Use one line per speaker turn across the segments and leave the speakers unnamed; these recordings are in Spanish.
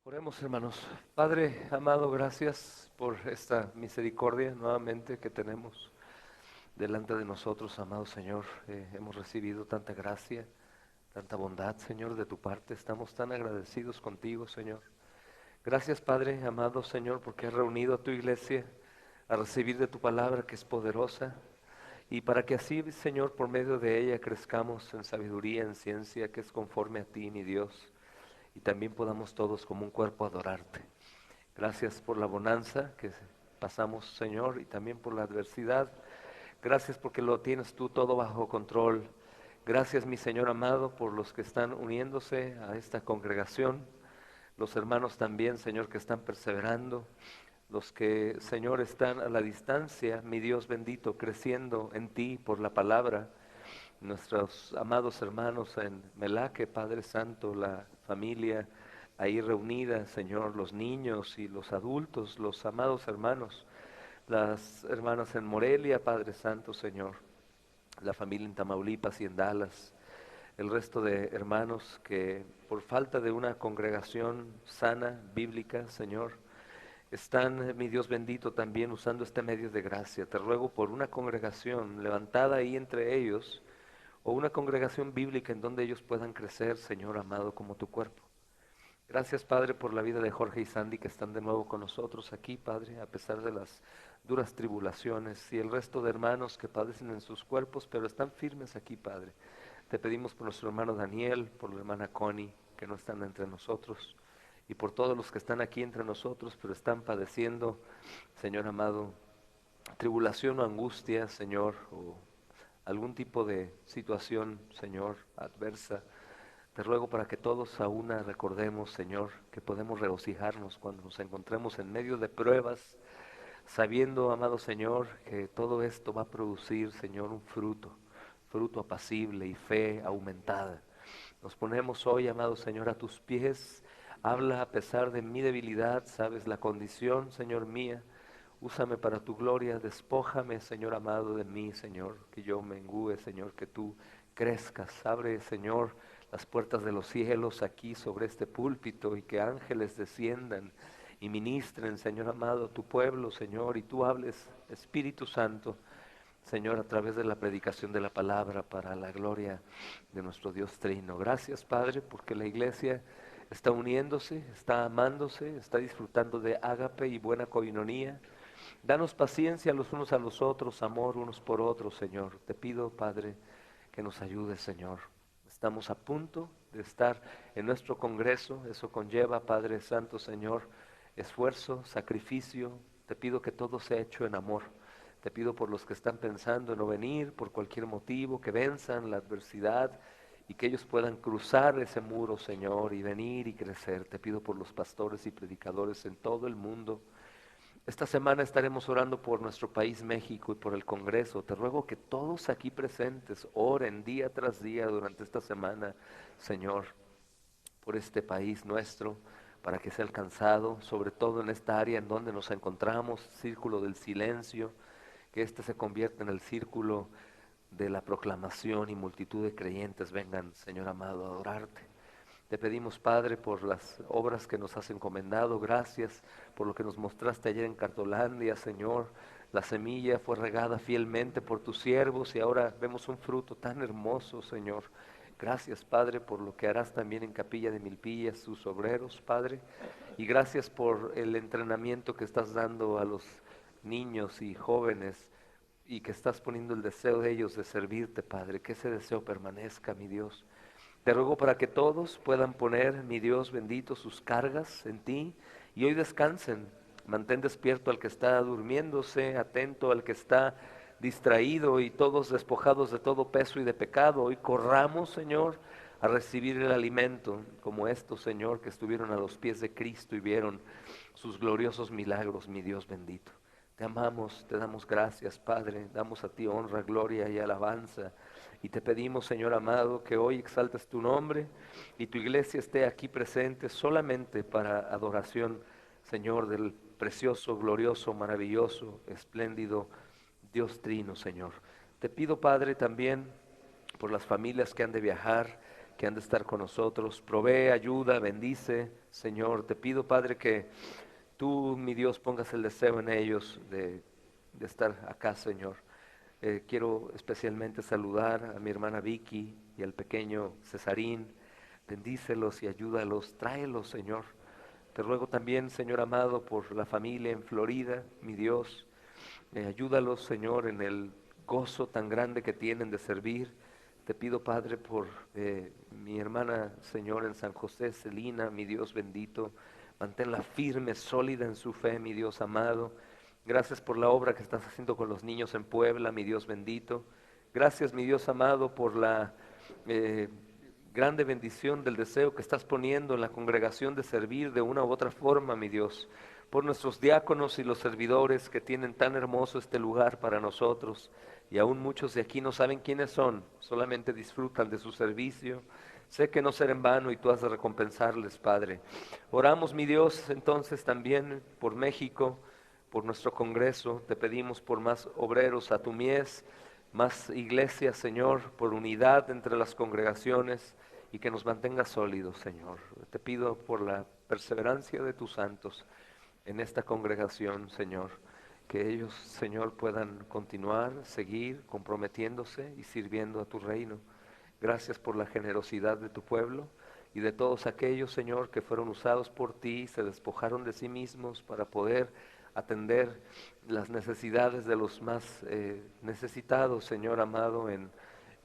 Oremos, hermanos. Padre amado, gracias por esta misericordia nuevamente que tenemos delante de nosotros, amado Señor. Hemos recibido tanta gracia, tanta bondad, Señor, de tu parte. Estamos tan agradecidos contigo, Señor. Gracias, Padre amado Señor, porque has reunido a tu iglesia a recibir de tu palabra que es poderosa y para que así, Señor, por medio de ella crezcamos en sabiduría, en ciencia, que es conforme a ti, mi Dios, y también podamos todos como un cuerpo adorarte. Gracias por la bonanza que pasamos, Señor, y también por la adversidad. Gracias porque lo tienes tú todo bajo control. Gracias, mi Señor amado, por los que están uniéndose a esta congregación, los hermanos también, Señor, que están perseverando, los que, Señor, están a la distancia, mi Dios bendito, creciendo en ti por la palabra, nuestros amados hermanos en Melaque, Padre Santo, la familia ahí reunida, Señor, los niños y los adultos, los amados hermanos, las hermanas en Morelia, Padre Santo, Señor, la familia en Tamaulipas y en Dallas, el resto de hermanos que por falta de una congregación sana, bíblica, Señor, están, mi Dios bendito, también usando este medio de gracia. Te ruego por una congregación levantada ahí entre ellos, o una congregación bíblica en donde ellos puedan crecer, Señor amado, como tu cuerpo. Gracias, Padre, por la vida de Jorge y Sandy que están de nuevo con nosotros aquí, Padre, a pesar de las duras tribulaciones y el resto de hermanos que padecen en sus cuerpos, pero están firmes aquí, Padre. Te pedimos por nuestro hermano Daniel, por la hermana Connie, que no están entre nosotros, y por todos los que están aquí entre nosotros, pero están padeciendo, Señor amado, tribulación o angustia, Señor, o algún tipo de situación, Señor, adversa. Te ruego para que todos a una recordemos, Señor, que podemos regocijarnos cuando nos encontremos en medio de pruebas, sabiendo, amado Señor, que todo esto va a producir, Señor, un fruto, fruto apacible y fe aumentada. Nos ponemos hoy, amado Señor, a tus pies. Habla a pesar de mi debilidad, sabes la condición, Señor mía. Úsame para tu gloria, despójame, Señor amado, de mí, Señor, que yo mengüe, Señor, que tú crezcas. Abre, Señor, las puertas de los cielos aquí sobre este púlpito y que ángeles desciendan y ministren, Señor amado, tu pueblo, Señor, y tú hables, Espíritu Santo, Señor, a través de la predicación de la palabra para la gloria de nuestro Dios Trino. Gracias, Padre, porque la iglesia está uniéndose, está amándose, está disfrutando de ágape y buena coinonía. Danos paciencia los unos a los otros, amor unos por otros, Señor. Te pido, Padre, que nos ayudes, Señor. Estamos a punto de estar en nuestro congreso. Eso conlleva, Padre Santo, Señor, esfuerzo, sacrificio. Te pido que todo sea hecho en amor. Te pido por los que están pensando en no venir, por cualquier motivo, que venzan la adversidad y que ellos puedan cruzar ese muro, Señor, y venir y crecer. Te pido por los pastores y predicadores en todo el mundo. Esta semana estaremos orando por nuestro país México y por el Congreso. Te ruego que todos aquí presentes oren día tras día durante esta semana, Señor, por este país nuestro, para que sea alcanzado, sobre todo en esta área en donde nos encontramos, círculo del silencio, que este se convierta en el círculo de la proclamación y multitud de creyentes vengan, Señor amado, a adorarte. Te pedimos, Padre, por las obras que nos has encomendado. Gracias por lo que nos mostraste ayer en Cartolandia, Señor. La semilla fue regada fielmente por tus siervos y ahora vemos un fruto tan hermoso, Señor. Gracias, Padre, por lo que harás también en Capilla de Milpillas, sus obreros, Padre. Y gracias por el entrenamiento que estás dando a los niños y jóvenes y que estás poniendo el deseo de ellos de servirte, Padre. Que ese deseo permanezca, mi Dios. Te ruego para que todos puedan poner, mi Dios bendito, sus cargas en ti y hoy descansen. Mantén despierto al que está durmiéndose, atento al que está distraído y todos despojados de todo peso y de pecado. Hoy corramos, Señor, a recibir el alimento como estos, Señor, que estuvieron a los pies de Cristo y vieron sus gloriosos milagros, mi Dios bendito. Te amamos, te damos gracias, Padre, damos a ti honra, gloria y alabanza. Y te pedimos, Señor amado, que hoy exaltes tu nombre y tu iglesia esté aquí presente solamente para adoración, Señor, del precioso, glorioso, maravilloso, espléndido Dios Trino, Señor. Te pido, Padre, también por las familias que han de viajar, que han de estar con nosotros. Provee, ayuda, bendice, Señor. Te pido, Padre, que tú, mi Dios, pongas el deseo en ellos de estar acá, Señor. Quiero especialmente saludar a mi hermana Vicky y al pequeño Cesarín. Bendícelos y ayúdalos, tráelos, Señor. Te ruego también, Señor amado, por la familia en Florida, mi Dios. Ayúdalos, Señor, en el gozo tan grande que tienen de servir. Te pido, Padre, por mi hermana, Señor, en San José, Celina, mi Dios bendito. Manténla firme, sólida en su fe, mi Dios amado. Gracias por la obra que estás haciendo con los niños en Puebla, mi Dios bendito. Gracias, mi Dios amado, por la eh, grande bendición del deseo que estás poniendo en la congregación de servir de una u otra forma, mi Dios. Por nuestros diáconos y los servidores que tienen tan hermoso este lugar para nosotros. Y aún muchos de aquí no saben quiénes son, solamente disfrutan de su servicio. Sé que no será en vano y tú has de recompensarles, Padre. Oramos, mi Dios, entonces también por México, por nuestro Congreso. Te pedimos por más obreros a tu mies, más iglesias, Señor, por unidad entre las congregaciones y que nos mantenga sólidos, Señor. Te pido por la perseverancia de tus santos en esta congregación, Señor, que ellos, Señor, puedan continuar, seguir comprometiéndose y sirviendo a tu reino. Gracias por la generosidad de tu pueblo y de todos aquellos, Señor, que fueron usados por ti, se despojaron de sí mismos para poder atender las necesidades de los más necesitados, Señor amado, en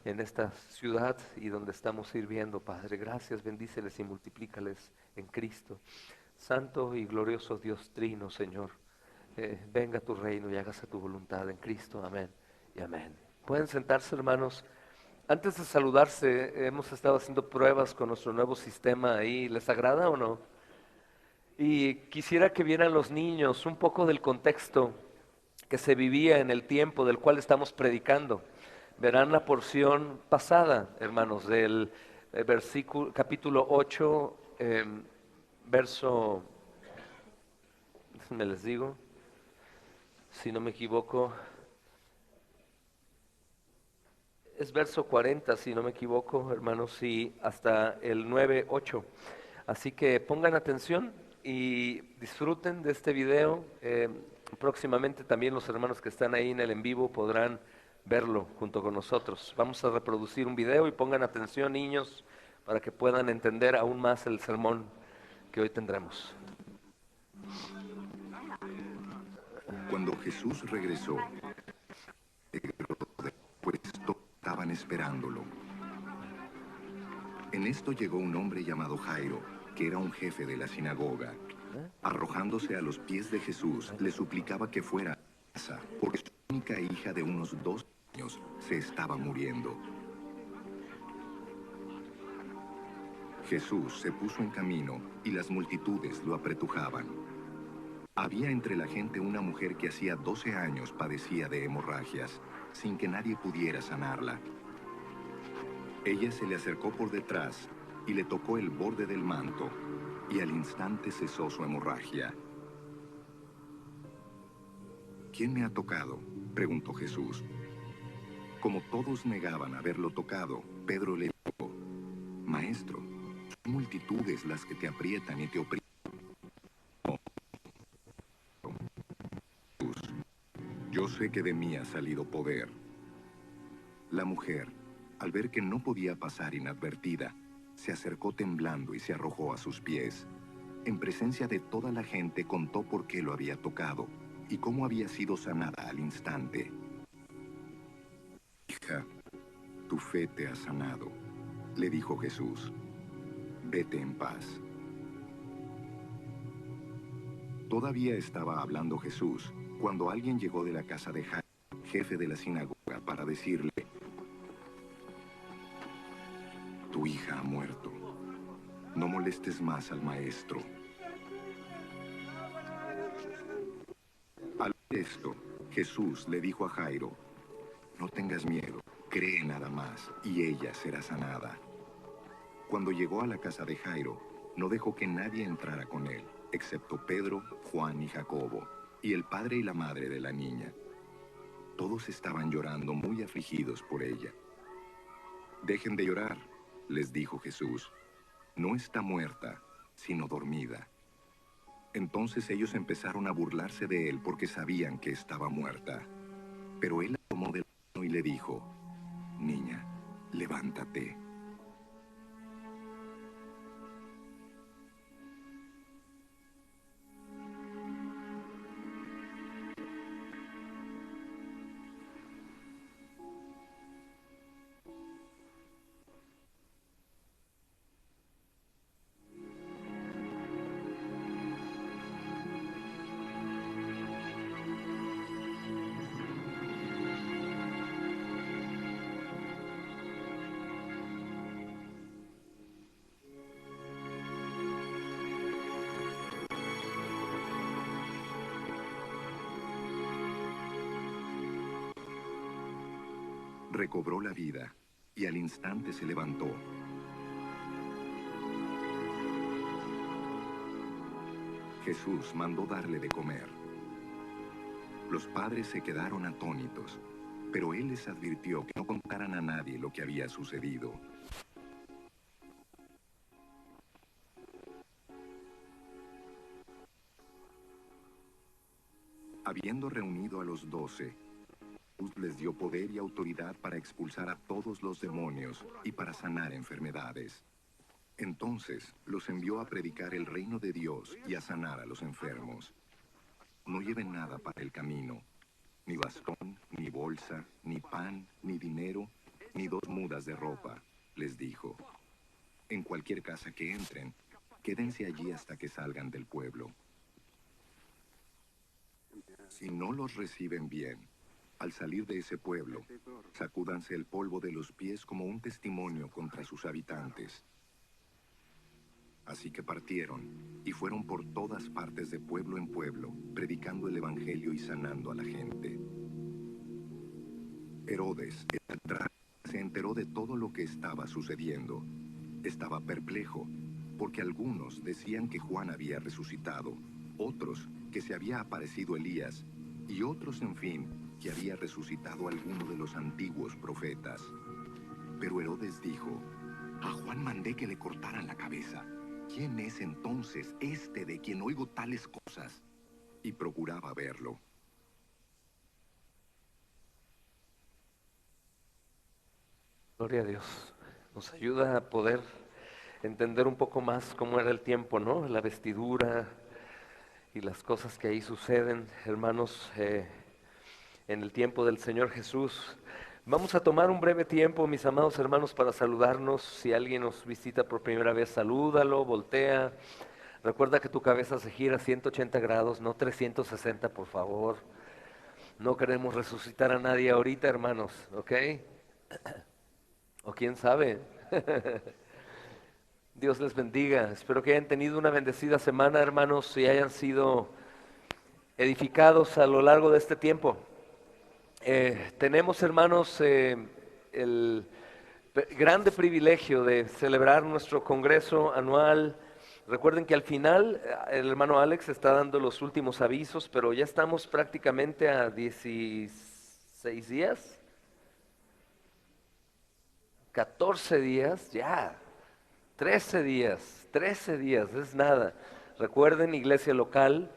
esta ciudad y donde estamos sirviendo, Padre. Gracias, bendíceles y multiplícales en Cristo. Santo y glorioso Dios Trino, Señor, venga tu reino y hágase tu voluntad en Cristo. Amén y amén. Pueden sentarse, hermanos. Antes de saludarse, hemos estado haciendo pruebas con nuestro nuevo sistema ahí. ¿Les agrada o no? Y quisiera que vieran los niños un poco del contexto que se vivía en el tiempo del cual estamos predicando. Verán la porción pasada, hermanos, del versículo, capítulo 8, verso, me les digo, si no me equivoco, es verso 40, si no me equivoco, hermanos, y hasta el 9:8. Así que pongan atención y disfruten de este video. Próximamente también los hermanos que están ahí en el en vivo podrán verlo junto con nosotros. Vamos a reproducir un video y pongan atención, niños, para que puedan entender aún más el sermón que hoy tendremos.
Cuando Jesús regresó, pues estaban esperándolo. En esto llegó un hombre llamado Jairo, que era un jefe de la sinagoga. Arrojándose a los pies de Jesús, le suplicaba que fuera a casa, porque su única hija de unos 2 años se estaba muriendo. Jesús se puso en camino y las multitudes lo apretujaban. Había entre la gente una mujer que hacía 12 años padecía de hemorragias, sin que nadie pudiera sanarla. Ella se le acercó por detrás y le tocó el borde del manto, y al instante cesó su hemorragia. ¿Quién me ha tocado?, preguntó Jesús. Como todos negaban haberlo tocado, Pedro le dijo: Maestro, son multitudes las que te aprietan y te oprimen. Yo sé que de mí ha salido poder. La mujer, al ver que no podía pasar inadvertida, se acercó temblando y se arrojó a sus pies. En presencia de toda la gente contó por qué lo había tocado y cómo había sido sanada al instante. Hija, tu fe te ha sanado, le dijo Jesús. Vete en paz. Todavía estaba hablando Jesús cuando alguien llegó de la casa de Jairo, jefe de la sinagoga, para decirle: tu hija ha muerto. No molestes más al maestro. Al ver esto, Jesús le dijo a Jairo: no tengas miedo, cree nada más, y ella será sanada. Cuando llegó a la casa de Jairo, no dejó que nadie entrara con él, excepto Pedro, Juan y Jacobo, y el padre y la madre de la niña. Todos estaban llorando, muy afligidos por ella. Dejen de llorar, les dijo Jesús, no está muerta, sino dormida. Entonces ellos empezaron a burlarse de él porque sabían que estaba muerta. Pero él la tomó de la mano y le dijo, niña, levántate. Recobró la vida y al instante se levantó. Jesús mandó darle de comer. Los padres se quedaron atónitos, pero él les advirtió que no contaran a nadie lo que había sucedido. Habiendo reunido a los 12, Jesús les dio poder y autoridad para expulsar a todos los demonios y para sanar enfermedades. Entonces los envió a predicar el reino de Dios y a sanar a los enfermos. No lleven nada para el camino, ni bastón, ni bolsa, ni pan, ni dinero, ni 2 mudas de ropa, les dijo. En cualquier casa que entren, quédense allí hasta que salgan del pueblo. Si no los reciben bien, al salir de ese pueblo, sacúdanse el polvo de los pies como un testimonio contra sus habitantes. Así que partieron y fueron por todas partes de pueblo en pueblo, predicando el evangelio y sanando a la gente. Herodes, el tetrarca, se enteró de todo lo que estaba sucediendo. Estaba perplejo, porque algunos decían que Juan había resucitado, otros que se había aparecido Elías, y otros, en fin, que había resucitado alguno de los antiguos profetas. Pero Herodes dijo, a Juan mandé que le cortaran la cabeza. ¿Quién es entonces este de quien oigo tales cosas? Y procuraba verlo.
Gloria a Dios. Nos ayuda a poder entender un poco más cómo era el tiempo, ¿no? La vestidura y las cosas que ahí suceden, hermanos, en el tiempo del Señor Jesús. Vamos a tomar un breve tiempo, mis amados hermanos, para saludarnos. Si alguien nos visita por primera vez, salúdalo, voltea. Recuerda que tu cabeza se gira 180 grados, no 360, por favor. No queremos resucitar a nadie ahorita, hermanos, ¿ok? O quién sabe. Dios les bendiga. Espero que hayan tenido una bendecida semana, hermanos, y hayan sido edificados a lo largo de este tiempo. Tenemos, hermanos, el grande privilegio de celebrar nuestro congreso anual. Recuerden que al final el hermano Alex está dando los últimos avisos, pero ya estamos prácticamente a 16 días, 14 días, ya, 13 días, es nada. Recuerden, iglesia local,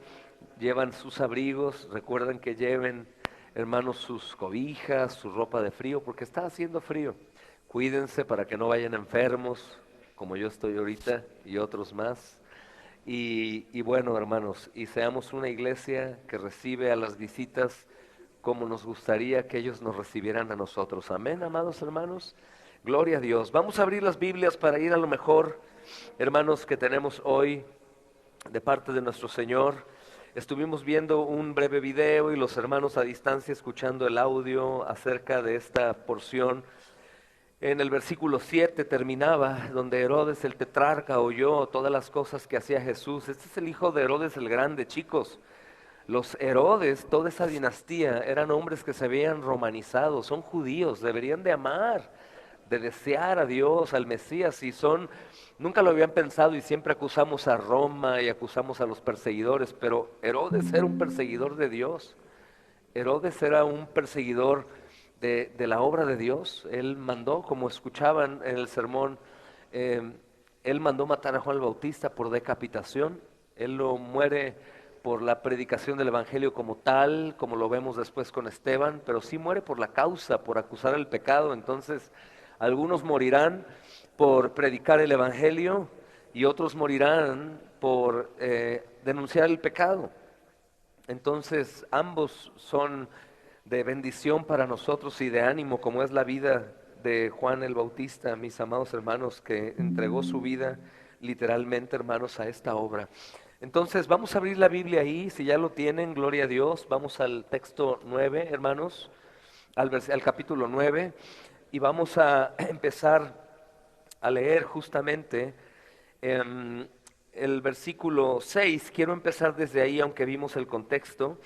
llevan sus abrigos, recuerden que lleven, hermanos, sus cobijas, su ropa de frío, porque está haciendo frío. Cuídense para que no vayan enfermos, como yo estoy ahorita y otros más. Y bueno, hermanos, y seamos una iglesia que recibe a las visitas como nos gustaría que ellos nos recibieran a nosotros. Amén, amados hermanos. Gloria a Dios. Vamos a abrir las Biblias para ir a lo mejor, hermanos, que tenemos hoy de parte de nuestro Señor. Estuvimos viendo un breve video y los hermanos a distancia escuchando el audio acerca de esta porción. En el versículo 7 terminaba, donde Herodes el tetrarca oyó todas las cosas que hacía Jesús. Este es el hijo de Herodes el Grande, chicos. Los Herodes, toda esa dinastía, eran hombres que se habían romanizado, son judíos, deberían de amar, de desear a Dios, al Mesías, y nunca lo habían pensado y siempre acusamos a Roma y acusamos a los perseguidores, pero Herodes era un perseguidor de Dios. Herodes era un perseguidor de la obra de Dios. Él mandó, como escuchaban en el sermón Eh, Él mandó matar a Juan el Bautista por decapitación. Él lo muere por la predicación del Evangelio como tal, como lo vemos después con Esteban, pero sí muere por la causa, por acusar el pecado. Entonces, algunos morirán por predicar el Evangelio y otros morirán por denunciar el pecado. Entonces, ambos son de bendición para nosotros y de ánimo, como es la vida de Juan el Bautista, mis amados hermanos, que entregó su vida literalmente, hermanos, a esta obra. Entonces, vamos a abrir la Biblia ahí, si ya lo tienen, gloria a Dios. Vamos al texto 9, hermanos, al capítulo 9, y vamos a empezar a leer justamente el versículo 6. Quiero empezar desde ahí, aunque vimos el contexto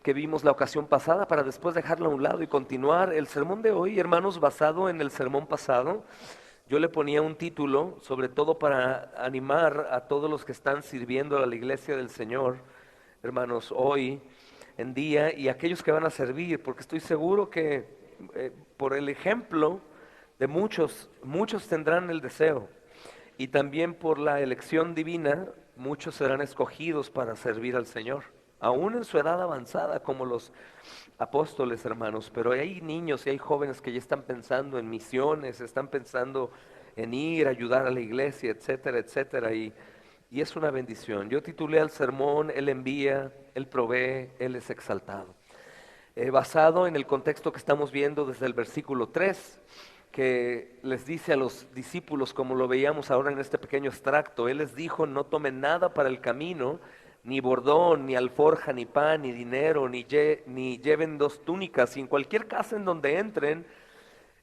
que vimos la ocasión pasada, para después dejarlo a un lado y continuar. El sermón de hoy, hermanos, basado en el sermón pasado, yo le ponía un título, sobre todo para animar a todos los que están sirviendo a la iglesia del Señor, hermanos, hoy en día, y aquellos que van a servir, porque estoy seguro que por el ejemplo de muchos, muchos tendrán el deseo, y también por la elección divina, muchos serán escogidos para servir al Señor, aún en su edad avanzada, como los apóstoles, hermanos. Pero hay niños y hay jóvenes que ya están pensando en misiones, están pensando en ir, ayudar a la iglesia, etcétera, etcétera. Y es una bendición. Yo titulé al sermón: Él envía, Él provee, Él es exaltado. Basado en el contexto que estamos viendo desde el versículo 3, que les dice a los discípulos, como lo veíamos ahora en este pequeño extracto. Él les dijo: no tomen nada para el camino, ni bordón, ni alforja, ni pan, ni dinero, ni lleven dos túnicas, y en cualquier casa en donde entren,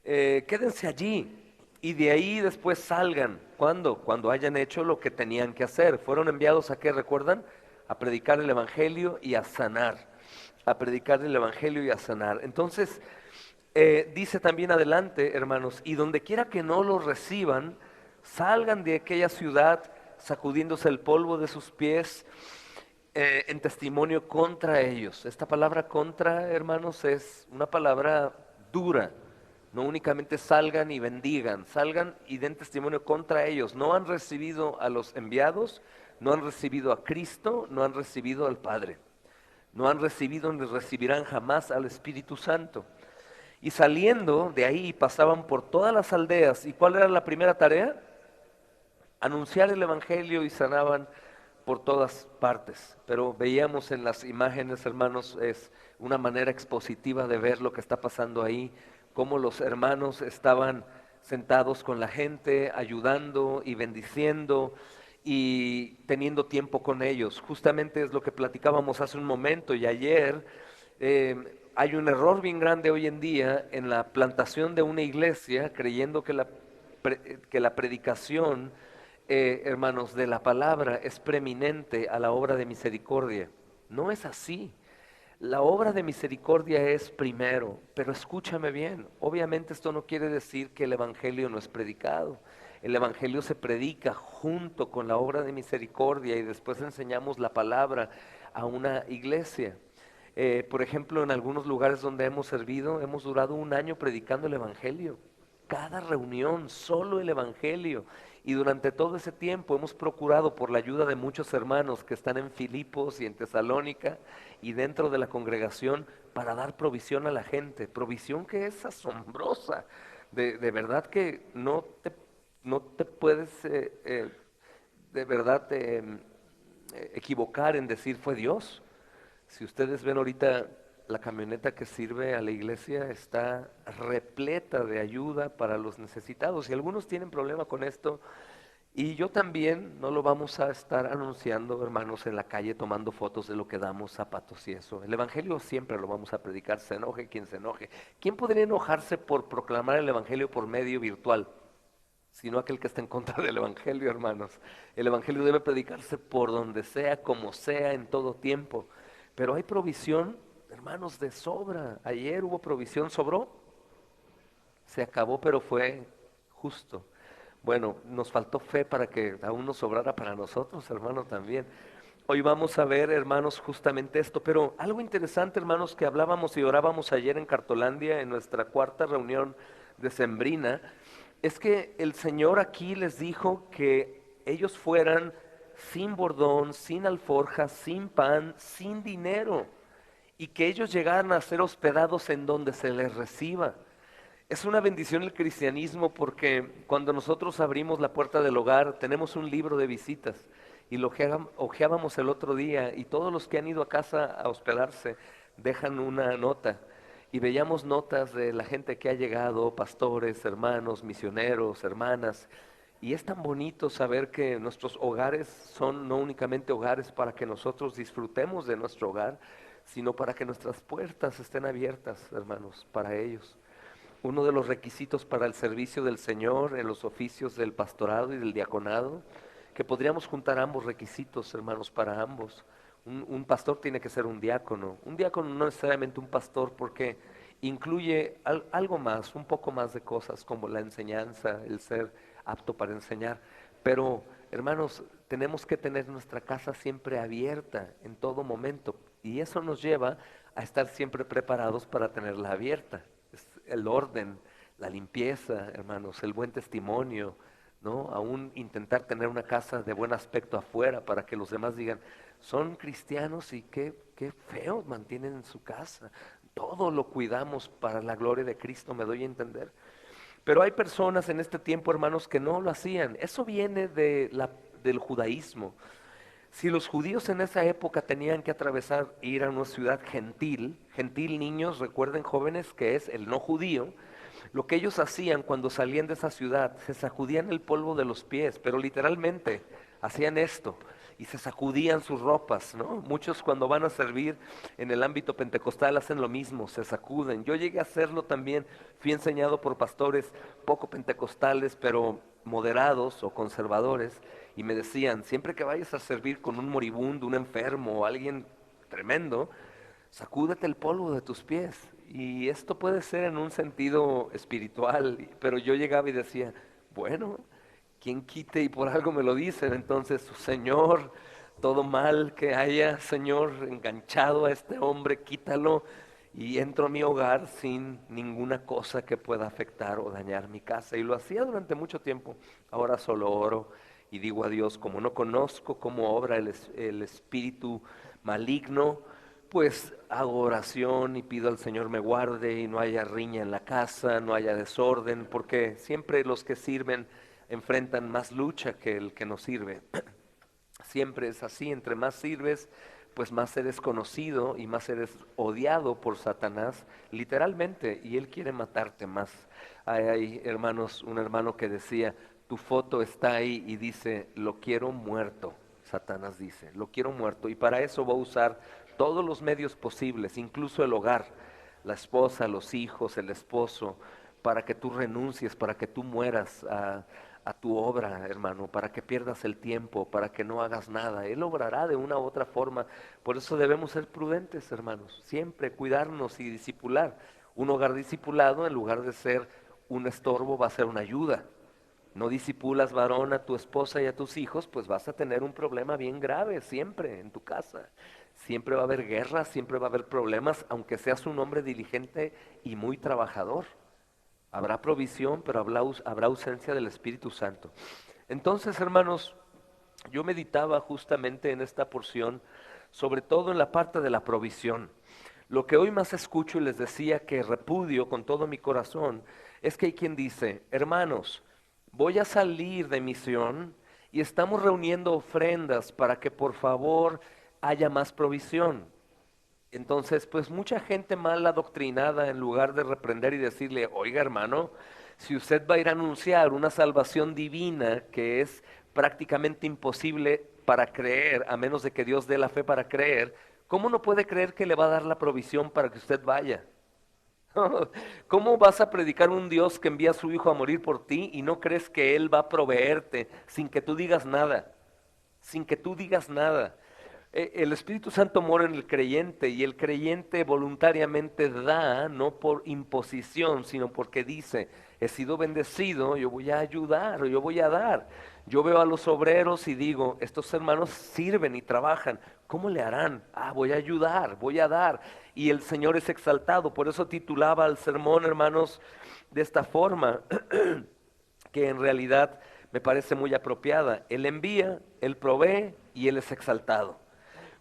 quédense allí, y de ahí después salgan. ¿Cuándo? Cuando hayan hecho lo que tenían que hacer. Fueron enviados a qué, ¿recuerdan? A predicar el Evangelio y a sanar. A predicar el Evangelio y a sanar. Entonces, dice también adelante, hermanos: y donde quiera que no los reciban, salgan de aquella ciudad sacudiéndose el polvo de sus pies, en testimonio contra ellos. Esta palabra contra, hermanos, es una palabra dura. No únicamente salgan y bendigan, salgan y den testimonio contra ellos. No han recibido a los enviados, no han recibido a Cristo, no han recibido al Padre. No han recibido ni recibirán jamás al Espíritu Santo. Y saliendo de ahí pasaban por todas las aldeas. ¿Y cuál era la primera tarea? Anunciar el Evangelio, y sanaban por todas partes. Pero veíamos en las imágenes, hermanos, es una manera expositiva de ver lo que está pasando ahí, cómo los hermanos estaban sentados con la gente, ayudando y bendiciendo y teniendo tiempo con ellos. Justamente es lo que platicábamos hace un momento y ayer. Hay un error bien grande hoy en día en la plantación de una iglesia, creyendo que la predicación, hermanos, de la palabra es preeminente a la obra de misericordia. No es así. La obra de misericordia es primero, pero escúchame bien, obviamente esto no quiere decir que el Evangelio no es predicado. El Evangelio se predica junto con la obra de misericordia, y después enseñamos la palabra a una iglesia. Por ejemplo, en algunos lugares donde hemos servido, hemos durado un año predicando el Evangelio. Cada reunión, solo el Evangelio. Y durante todo ese tiempo hemos procurado, por la ayuda de muchos hermanos que están en Filipos y en Tesalónica y dentro de la congregación, para dar provisión a la gente. Provisión que es asombrosa. De verdad que no te puedes de verdad equivocar en decir fue Dios. Si ustedes ven ahorita, la camioneta que sirve a la iglesia está repleta de ayuda para los necesitados, y algunos tienen problema con esto, y yo también. No lo vamos a estar anunciando, hermanos, en la calle tomando fotos de lo que damos, zapatos y eso. El Evangelio siempre lo vamos a predicar, se enoje quien se enoje. ¿Quién podría enojarse por proclamar el Evangelio por medio virtual? Sino aquel que está en contra del Evangelio, hermanos. El Evangelio debe predicarse por donde sea, como sea, en todo tiempo. Pero hay provisión, hermanos, de sobra. Ayer hubo provisión, sobró, se acabó, pero fue justo. Bueno, nos faltó fe para que aún nos sobrara para nosotros, hermanos, también. Hoy vamos a ver, hermanos, justamente esto, pero algo interesante, hermanos, que hablábamos y orábamos ayer en Cartolandia, en nuestra cuarta reunión decembrina. es que el Señor aquí les dijo que ellos fueran sin bordón, sin alforja, sin pan, sin dinero, y que ellos llegaran a ser hospedados en donde se les reciba. Es una bendición el cristianismo porque cuando nosotros abrimos la puerta del hogar tenemos un libro de visitas y lo ojeábamos el otro día y todos los que han ido a casa a hospedarse dejan una nota y veíamos notas de la gente que ha llegado, pastores, hermanos, misioneros, hermanas, y es tan bonito saber que nuestros hogares son no únicamente hogares para que nosotros disfrutemos de nuestro hogar, sino para que nuestras puertas estén abiertas, hermanos, para ellos. Uno de los requisitos para el servicio del Señor en los oficios del pastorado y del diaconado, que podríamos juntar ambos requisitos, hermanos, para ambos. Un pastor tiene que ser un diácono. Un diácono no necesariamente un pastor porque incluye algo más, un poco más de cosas como la enseñanza, el ser apto para enseñar. Pero, hermanos, tenemos que tener nuestra casa siempre abierta en todo momento. Y eso nos lleva a estar siempre preparados para tenerla abierta. Es el orden, la limpieza, hermanos, el buen testimonio, ¿no? Aún intentar tener una casa de buen aspecto afuera para que los demás digan, son cristianos y qué feos mantienen en su casa. Todo lo cuidamos para la gloria de Cristo, me doy a entender. Pero hay personas en este tiempo, hermanos, que no lo hacían. Eso viene del judaísmo. Si los judíos en esa época tenían que atravesar, ir a una ciudad gentil, gentil niños, recuerden jóvenes que es el no judío, lo que ellos hacían cuando salían de esa ciudad, se sacudían el polvo de los pies, pero literalmente hacían esto y se sacudían sus ropas, ¿no? Muchos cuando van a servir en el ámbito pentecostal hacen lo mismo, se sacuden. Yo llegué a hacerlo también, fui enseñado por pastores poco pentecostales, pero moderados o conservadores, y me decían, siempre que vayas a servir con un moribundo, un enfermo o alguien tremendo, sacúdete el polvo de tus pies. Y esto puede ser en un sentido espiritual, pero yo llegaba y decía, bueno, ¿quién quite y por algo me lo dicen? Entonces, Señor, todo mal que haya, Señor, enganchado a este hombre, quítalo y entro a mi hogar sin ninguna cosa que pueda afectar o dañar mi casa. Y lo hacía durante mucho tiempo. Ahora solo oro y digo a Dios, como no conozco cómo obra el espíritu maligno, pues hago oración y pido al Señor me guarde y no haya riña en la casa, no haya desorden, porque siempre los que sirven enfrentan más lucha que el que no sirve. Siempre es así, entre más sirves, pues más eres conocido y más eres odiado por Satanás, literalmente, y él quiere matarte más. Hay hermanos, un hermano que decía, tu foto está ahí y dice, lo quiero muerto. Satanás dice, lo quiero muerto, y para eso va a usar todos los medios posibles, incluso el hogar, la esposa, los hijos, el esposo, para que tú renuncies, para que tú mueras a tu obra, hermano, para que pierdas el tiempo, para que no hagas nada. Él obrará de una u otra forma. Por eso debemos ser prudentes, hermanos, siempre cuidarnos y discipular. Un hogar discipulado, en lugar de ser un estorbo, va a ser una ayuda. No disipulas, varón, a tu esposa y a tus hijos, pues vas a tener un problema bien grave siempre en tu casa. Siempre va a haber guerras, siempre va a haber problemas, aunque seas un hombre diligente y muy trabajador. Habrá provisión, pero habrá ausencia del Espíritu Santo. Entonces, hermanos, yo meditaba justamente en esta porción, sobre todo en la parte de la provisión. Lo que hoy más escucho y les decía que repudio con todo mi corazón es que hay quien dice, hermanos, voy a salir de misión y estamos reuniendo ofrendas para que por favor haya más provisión. Entonces, pues mucha gente mal adoctrinada, en lugar de reprender y decirle, oiga hermano, si usted va a ir a anunciar una salvación divina que es prácticamente imposible para creer, a menos de que Dios dé la fe para creer, ¿cómo no puede creer que le va a dar la provisión para que usted vaya? ¿Cómo vas a predicar un Dios que envía a su Hijo a morir por ti y no crees que Él va a proveerte sin que tú digas nada? Sin que tú digas nada. El Espíritu Santo mora en el creyente y el creyente voluntariamente da, no por imposición, sino porque dice, he sido bendecido, yo voy a ayudar, yo voy a dar. Yo veo a los obreros y digo, estos hermanos sirven y trabajan, ¿cómo le harán? Ah, voy a ayudar, voy a dar. Y el Señor es exaltado, por eso titulaba el sermón, hermanos, de esta forma. que en realidad me parece muy apropiada. Él envía, Él provee y Él es exaltado.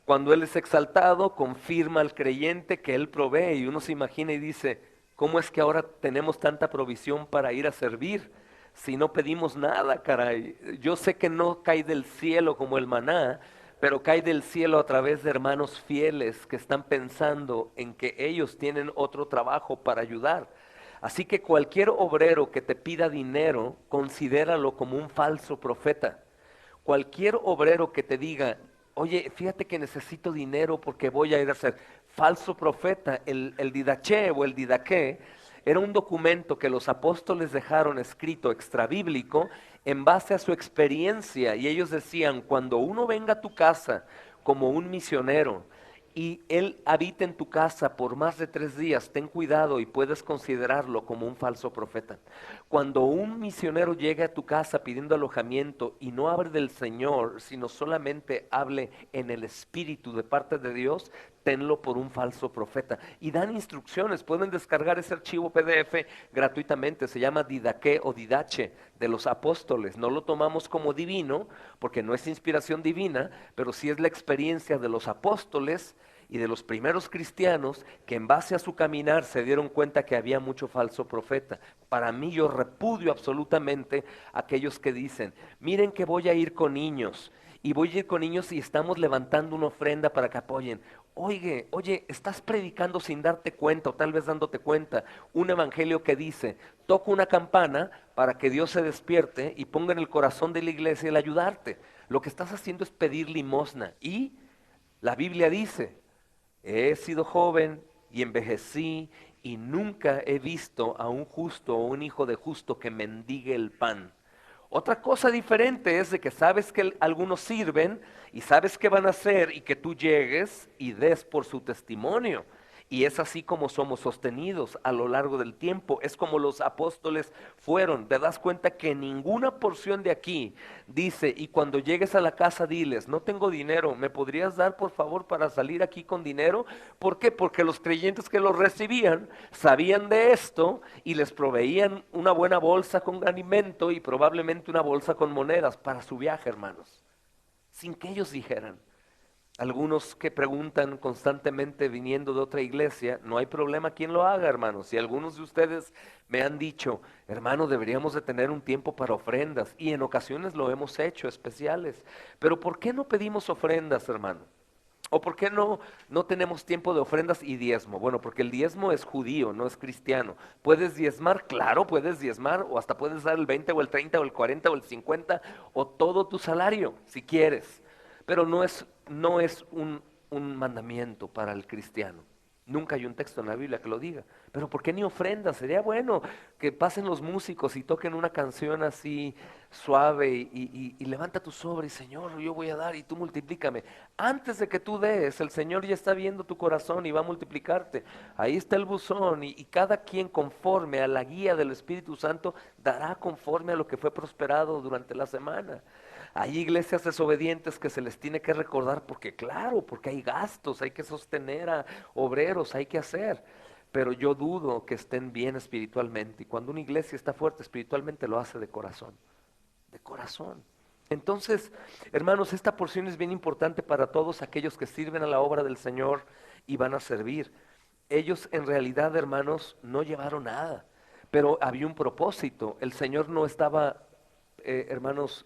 Cuando Él es exaltado, confirma al creyente que Él provee y uno se imagina y dice, ¿cómo es que ahora tenemos tanta provisión para ir a servir si no pedimos nada, caray? Yo sé que no cae del cielo como el maná, pero cae del cielo a través de hermanos fieles que están pensando en que ellos tienen otro trabajo para ayudar. Así que cualquier obrero que te pida dinero, considéralo como un falso profeta. Cualquier obrero que te diga, oye, fíjate que necesito dinero porque voy a ir a ser falso profeta, el didaché o el didaqué, era un documento que los apóstoles dejaron escrito extrabíblico en base a su experiencia y ellos decían, cuando uno venga a tu casa como un misionero y él habita en tu casa por más de 3 días, ten cuidado y puedes considerarlo como un falso profeta. Cuando un misionero llegue a tu casa pidiendo alojamiento y no hable del Señor, sino solamente hable en el Espíritu de parte de Dios, tenlo por un falso profeta. Y dan instrucciones, pueden descargar ese archivo PDF gratuitamente, se llama Didaqué o Didache de los apóstoles. No lo tomamos como divino, porque no es inspiración divina, pero sí es la experiencia de los apóstoles y de los primeros cristianos que en base a su caminar se dieron cuenta que había mucho falso profeta. Para mí yo repudio absolutamente a aquellos que dicen, miren que voy a ir con niños y voy a ir con niños y estamos levantando una ofrenda para que apoyen. Oye, estás predicando sin darte cuenta o tal vez dándote cuenta un evangelio que dice, toca una campana para que Dios se despierte y ponga en el corazón de la iglesia el ayudarte. Lo que estás haciendo es pedir limosna y la Biblia dice, he sido joven y envejecí y nunca he visto a un justo o un hijo de justo que mendigue el pan. Otra cosa diferente es de que sabes que algunos sirven y sabes qué van a hacer y que tú llegues y des por su testimonio. Y es así como somos sostenidos a lo largo del tiempo. Es como los apóstoles fueron. Te das cuenta que ninguna porción de aquí dice, y cuando llegues a la casa diles, no tengo dinero, ¿me podrías dar por favor para salir aquí con dinero? ¿Por qué? Porque los creyentes que los recibían sabían de esto y les proveían una buena bolsa con alimento y probablemente una bolsa con monedas para su viaje, hermanos, sin que ellos dijeran. Algunos que preguntan constantemente viniendo de otra iglesia, no hay problema quien lo haga, hermanos. Y algunos de ustedes me han dicho, hermano, deberíamos de tener un tiempo para ofrendas. Y en ocasiones lo hemos hecho, especiales. Pero ¿por qué no pedimos ofrendas, hermano? ¿O por qué no tenemos tiempo de ofrendas y diezmo? Bueno, porque el diezmo es judío, no es cristiano. ¿Puedes diezmar? Claro, puedes diezmar. O hasta puedes dar el 20 o el 30 o el 40 o el 50 o todo tu salario, si quieres. Pero no es un mandamiento para el cristiano. Nunca hay un texto en la Biblia que lo diga. Pero ¿por qué ni ofrenda? Sería bueno que pasen los músicos y toquen una canción así suave y levanta tu sobre y Señor, yo voy a dar y tú multiplícame. Antes de que tú des, el Señor ya está viendo tu corazón y va a multiplicarte. Ahí está el buzón y cada quien conforme a la guía del Espíritu Santo dará conforme a lo que fue prosperado durante la semana. Hay iglesias desobedientes que se les tiene que recordar porque claro, porque hay gastos, hay que sostener a obreros, hay que hacer. Pero yo dudo que estén bien espiritualmente. Y cuando una iglesia está fuerte espiritualmente lo hace de corazón, de corazón. Entonces, hermanos, esta porción es bien importante para todos aquellos que sirven a la obra del Señor y van a servir. Ellos en realidad, hermanos, no llevaron nada, pero había un propósito. El Señor no estaba, hermanos,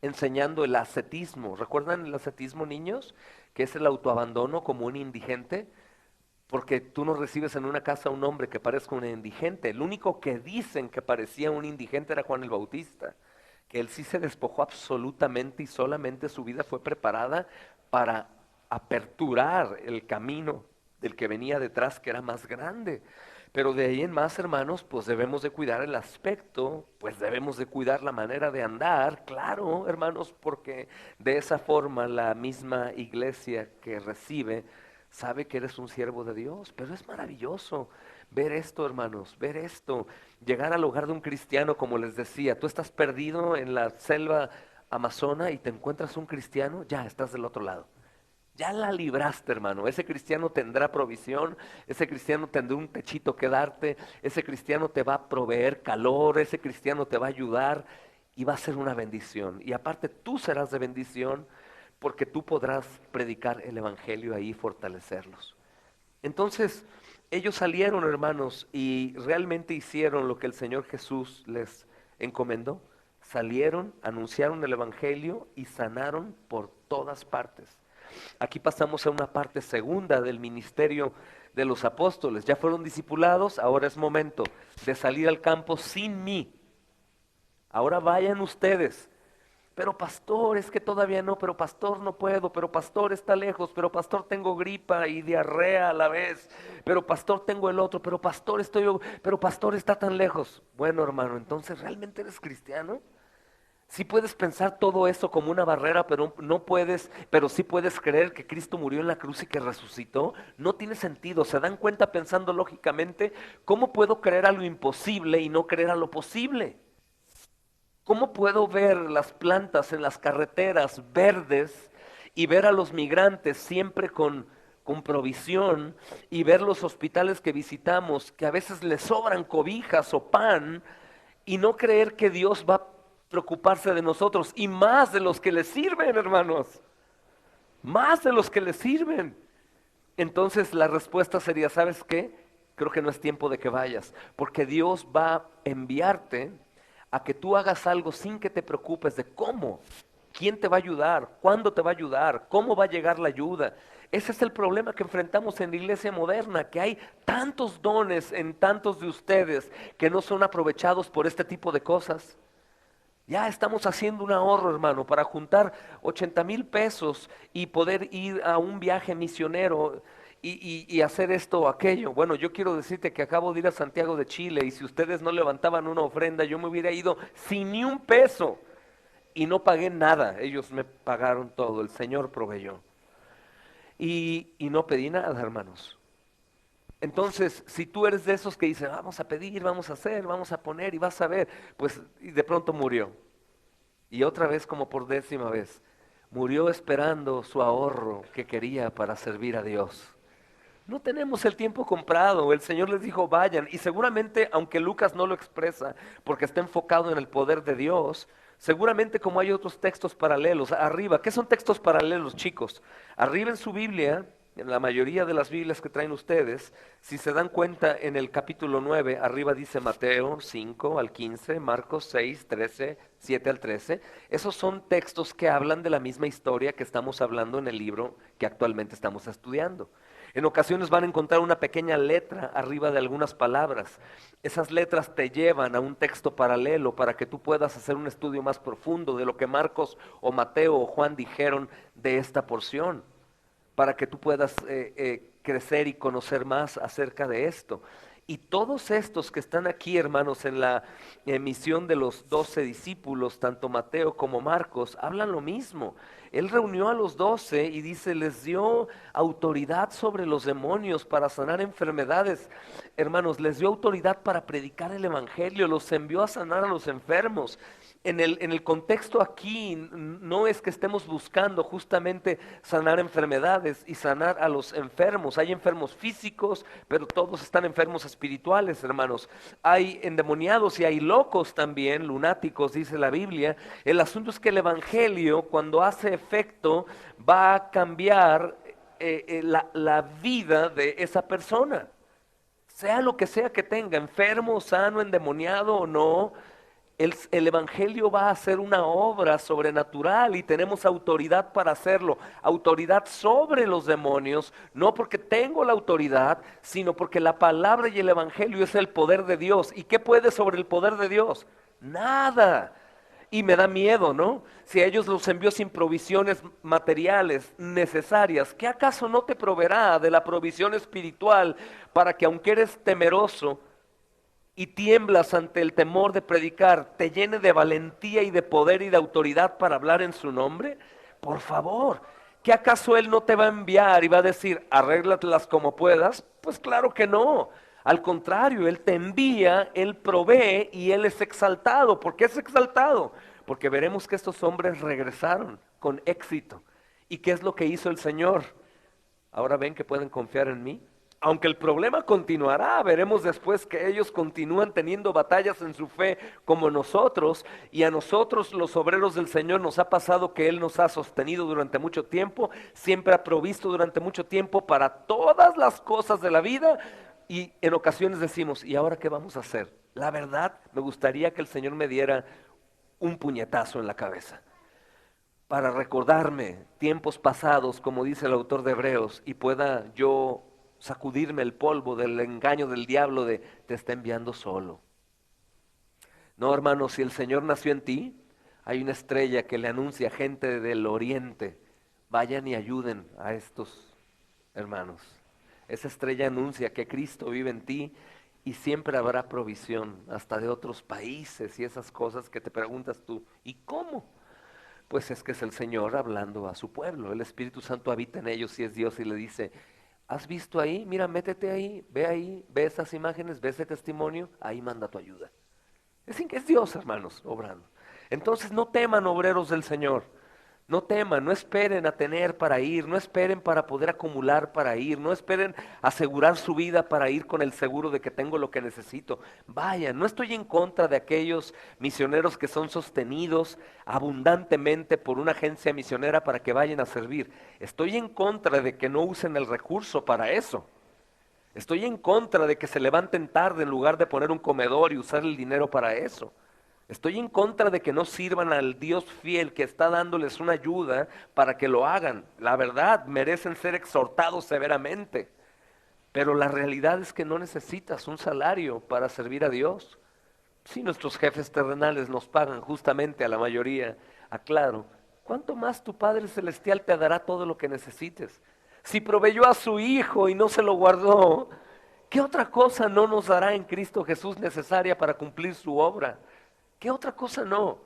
enseñando el ascetismo. ¿Recuerdan el ascetismo, niños? Que es el autoabandono como un indigente. Porque tú no recibes en una casa a un hombre que parezca un indigente. El único que dicen que parecía un indigente era Juan el Bautista. Que él sí se despojó absolutamente y solamente su vida fue preparada para aperturar el camino del que venía detrás, que era más grande. Pero de ahí en más, hermanos, pues debemos de cuidar el aspecto, pues debemos de cuidar la manera de andar, claro, hermanos, porque de esa forma la misma iglesia que recibe sabe que eres un siervo de Dios. Pero es maravilloso ver esto, hermanos, ver esto, llegar al hogar de un cristiano, como les decía, tú estás perdido en la selva amazona y te encuentras un cristiano, ya estás del otro lado. Ya la libraste, hermano. Ese cristiano tendrá provisión, ese cristiano tendrá un techito que darte, ese cristiano te va a proveer calor, ese cristiano te va a ayudar y va a ser una bendición. Y aparte tú serás de bendición porque tú podrás predicar el evangelio ahí y fortalecerlos. Entonces, ellos salieron, hermanos, y realmente hicieron lo que el Señor Jesús les encomendó. Salieron, anunciaron el evangelio y sanaron por todas partes. Aquí pasamos a una parte segunda del ministerio de los apóstoles. Ya fueron discipulados, ahora es momento de salir al campo sin mí. Ahora vayan ustedes. Pero pastor, es que todavía no, pero pastor no puedo, pero pastor está lejos, pero pastor tengo gripa y diarrea a la vez, pero pastor tengo el otro, pero pastor pero pastor está tan lejos. Bueno, hermano, entonces ¿realmente eres cristiano? Sí puedes pensar todo eso como una barrera, pero no puedes, pero sí puedes creer que Cristo murió en la cruz y que resucitó. No tiene sentido. ¿Se dan cuenta pensando lógicamente? ¿Cómo puedo creer a lo imposible y no creer a lo posible? ¿Cómo puedo ver las plantas en las carreteras verdes y ver a los migrantes siempre con provisión y ver los hospitales que visitamos que a veces les sobran cobijas o pan y no creer que Dios va a preocuparse de nosotros y más de los que les sirven, hermanos? Más de los que les sirven. Entonces la respuesta sería, ¿sabes qué? Creo que no es tiempo de que vayas, porque Dios va a enviarte a que tú hagas algo sin que te preocupes de cómo, quién te va a ayudar, cuándo te va a ayudar, cómo va a llegar la ayuda. Ese es el problema que enfrentamos en la iglesia moderna, que hay tantos dones en tantos de ustedes que no son aprovechados por este tipo de cosas. Ya estamos haciendo un ahorro, hermano, para juntar 80,000 pesos y poder ir a un viaje misionero y hacer esto o aquello. Bueno, yo quiero decirte que acabo de ir a Santiago de Chile y si ustedes no levantaban una ofrenda, yo me hubiera ido sin ni un peso y no pagué nada. Ellos me pagaron todo, el Señor proveyó. Y no pedí nada, hermanos. Entonces, si tú eres de esos que dicen, vamos a pedir, vamos a hacer, vamos a poner y vas a ver, pues y de pronto murió. Y otra vez, como por 10ª vez, murió esperando su ahorro que quería para servir a Dios. No tenemos el tiempo comprado, el Señor les dijo vayan y seguramente, aunque Lucas no lo expresa porque está enfocado en el poder de Dios, seguramente como hay otros textos paralelos, arriba, ¿qué son textos paralelos, chicos? Arriba en su Biblia, en la mayoría de las Biblias que traen ustedes, si se dan cuenta en el capítulo 9, arriba dice Mateo 5 al 15, Marcos 6, 13, 7 al 13, esos son textos que hablan de la misma historia que estamos hablando en el libro que actualmente estamos estudiando. En ocasiones van a encontrar una pequeña letra arriba de algunas palabras. Esas letras te llevan a un texto paralelo para que tú puedas hacer un estudio más profundo de lo que Marcos o Mateo o Juan dijeron de esta porción, para que tú puedas crecer y conocer más acerca de esto. Y todos estos que están aquí, hermanos, en la misión de los 12 discípulos, tanto Mateo como Marcos, hablan lo mismo. Él reunió a los 12 y dice, les dio autoridad sobre los demonios para sanar enfermedades. Hermanos, les dio autoridad para predicar el evangelio, los envió a sanar a los enfermos. En el contexto aquí no es que estemos buscando justamente sanar enfermedades y sanar a los enfermos. Hay enfermos físicos, pero todos están enfermos espirituales, hermanos. Hay endemoniados y hay locos también, lunáticos, dice la Biblia. El asunto es que el evangelio, cuando hace efecto, va a cambiar la vida de esa persona. Sea lo que sea que tenga, enfermo, sano, endemoniado o no. El evangelio va a hacer una obra sobrenatural y tenemos autoridad para hacerlo, autoridad sobre los demonios, no porque tengo la autoridad, sino porque la palabra y el evangelio es el poder de Dios. ¿Y qué puede sobre el poder de Dios? Nada. Y me da miedo, ¿no? Si a ellos los envió sin provisiones materiales necesarias, ¿qué acaso no te proveerá de la provisión espiritual para que aunque eres temeroso, y tiemblas ante el temor de predicar, te llene de valentía y de poder y de autoridad para hablar en su nombre? Por favor, ¿qué acaso Él no te va a enviar y va a decir, arréglatelas como puedas? Pues claro que no. Al contrario, Él te envía, Él provee y Él es exaltado. ¿Por qué es exaltado? Porque veremos que estos hombres regresaron con éxito ¿Y qué es lo que hizo el Señor? Ahora ven que pueden confiar en mí. Aunque el problema continuará, veremos después que ellos continúan teniendo batallas en su fe como nosotros, y a nosotros los obreros del Señor nos ha pasado que Él nos ha sostenido durante mucho tiempo, siempre ha provisto durante mucho tiempo para todas las cosas de la vida, y en ocasiones decimos, ¿y ahora qué vamos a hacer? La verdad, me gustaría que el Señor me diera un puñetazo en la cabeza para recordarme tiempos pasados, como dice el autor de Hebreos, y pueda yo sacudirme el polvo del engaño del diablo de te está enviando solo. No, hermano, si el Señor nació en ti, hay una estrella que le anuncia a gente del oriente, vayan y ayuden a estos hermanos. Esa estrella anuncia que Cristo vive en ti y siempre habrá provisión, hasta de otros países y esas cosas que te preguntas tú, ¿y cómo? Pues es que es el Señor hablando a su pueblo. El Espíritu Santo habita en ellos y es Dios y le dice, ¿has visto ahí? Mira, métete ahí, ve esas imágenes, ve ese testimonio, ahí manda tu ayuda. Es Dios, hermanos, obrando. Entonces no teman, obreros del Señor. No teman, no esperen a tener para ir, no esperen para poder acumular para ir, no esperen asegurar su vida para ir con el seguro de que tengo lo que necesito. Vayan, no estoy en contra de aquellos misioneros que son sostenidos abundantemente por una agencia misionera para que vayan a servir. Estoy en contra de que no usen el recurso para eso. Estoy en contra de que se levanten tarde en lugar de poner un comedor y usar el dinero para eso. Estoy en contra de que no sirvan al Dios fiel que está dándoles una ayuda para que lo hagan. La verdad, merecen ser exhortados severamente. Pero la realidad es que no necesitas un salario para servir a Dios. Si nuestros jefes terrenales nos pagan justamente a la mayoría, aclaro, ¿cuánto más tu Padre Celestial te dará todo lo que necesites? Si proveyó a su Hijo y no se lo guardó, ¿qué otra cosa no nos dará en Cristo Jesús necesaria para cumplir su obra? ¿Qué otra cosa no?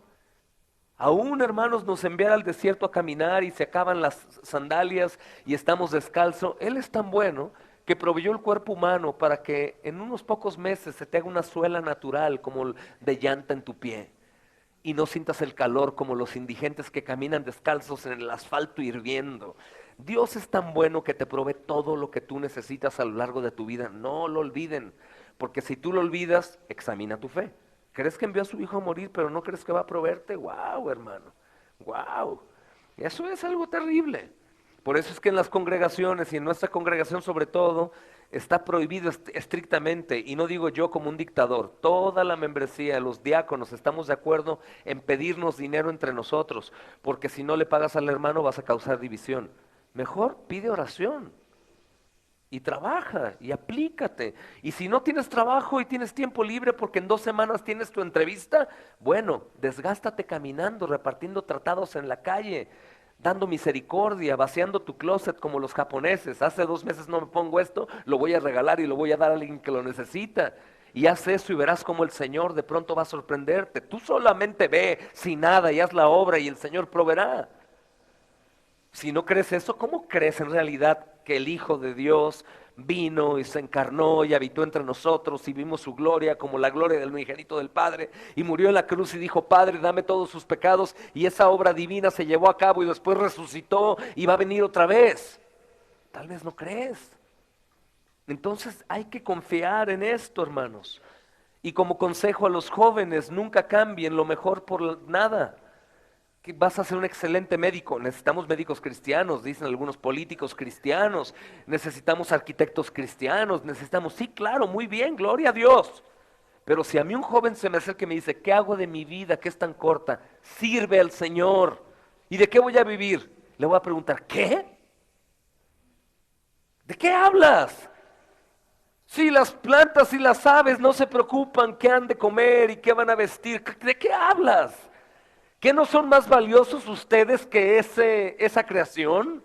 Aún, hermanos, nos enviar al desierto a caminar y se acaban las sandalias y estamos descalzos. Él es tan bueno que proveyó el cuerpo humano para que en unos pocos meses se te haga una suela natural como de llanta en tu pie y no sientas el calor como los indigentes que caminan descalzos en el asfalto hirviendo. Dios es tan bueno que te provee todo lo que tú necesitas a lo largo de tu vida. No lo olviden, porque si tú lo olvidas, examina tu fe. ¿Crees que envió a su hijo a morir, pero no crees que va a proveerte? ¡Wow, hermano! ¡Wow! Eso es algo terrible. Por eso es que en las congregaciones y en nuestra congregación sobre todo, está prohibido estrictamente, y no digo yo como un dictador, toda la membresía, los diáconos, estamos de acuerdo en pedirnos dinero entre nosotros, porque si no le pagas al hermano vas a causar división. Mejor pide oración y trabaja y aplícate. Y si no tienes trabajo y tienes tiempo libre porque en 2 semanas tienes tu entrevista, bueno, desgástate caminando, repartiendo tratados en la calle, dando misericordia, vaciando tu closet como los japoneses. Hace 2 meses no me pongo esto, lo voy a regalar y lo voy a dar a alguien que lo necesita. Y haz eso y verás cómo el Señor de pronto va a sorprenderte. Tú solamente ve sin nada y haz la obra y el Señor proveerá. Si no crees eso, ¿cómo crees en realidad que el Hijo de Dios vino y se encarnó y habitó entre nosotros y vimos su gloria como la gloria del unigénito del Padre y murió en la cruz y dijo, Padre, dame todos sus pecados, y esa obra divina se llevó a cabo y después resucitó y va a venir otra vez? Tal vez no crees. Entonces hay que confiar en esto, hermanos. Y como consejo a los jóvenes, nunca cambien lo mejor por nada. Que vas a ser un excelente médico. Necesitamos médicos cristianos, dicen algunos políticos cristianos. Necesitamos arquitectos cristianos. Necesitamos, sí, claro, muy bien, gloria a Dios. Pero si a mí un joven se me acerca y me dice, ¿qué hago de mi vida que es tan corta? Sirve al Señor. ¿Y de qué voy a vivir? Le voy a preguntar, ¿qué? ¿De qué hablas? Si las plantas y las aves no se preocupan qué han de comer y qué van a vestir, ¿de qué hablas? ¿Qué no son más valiosos ustedes que esa creación?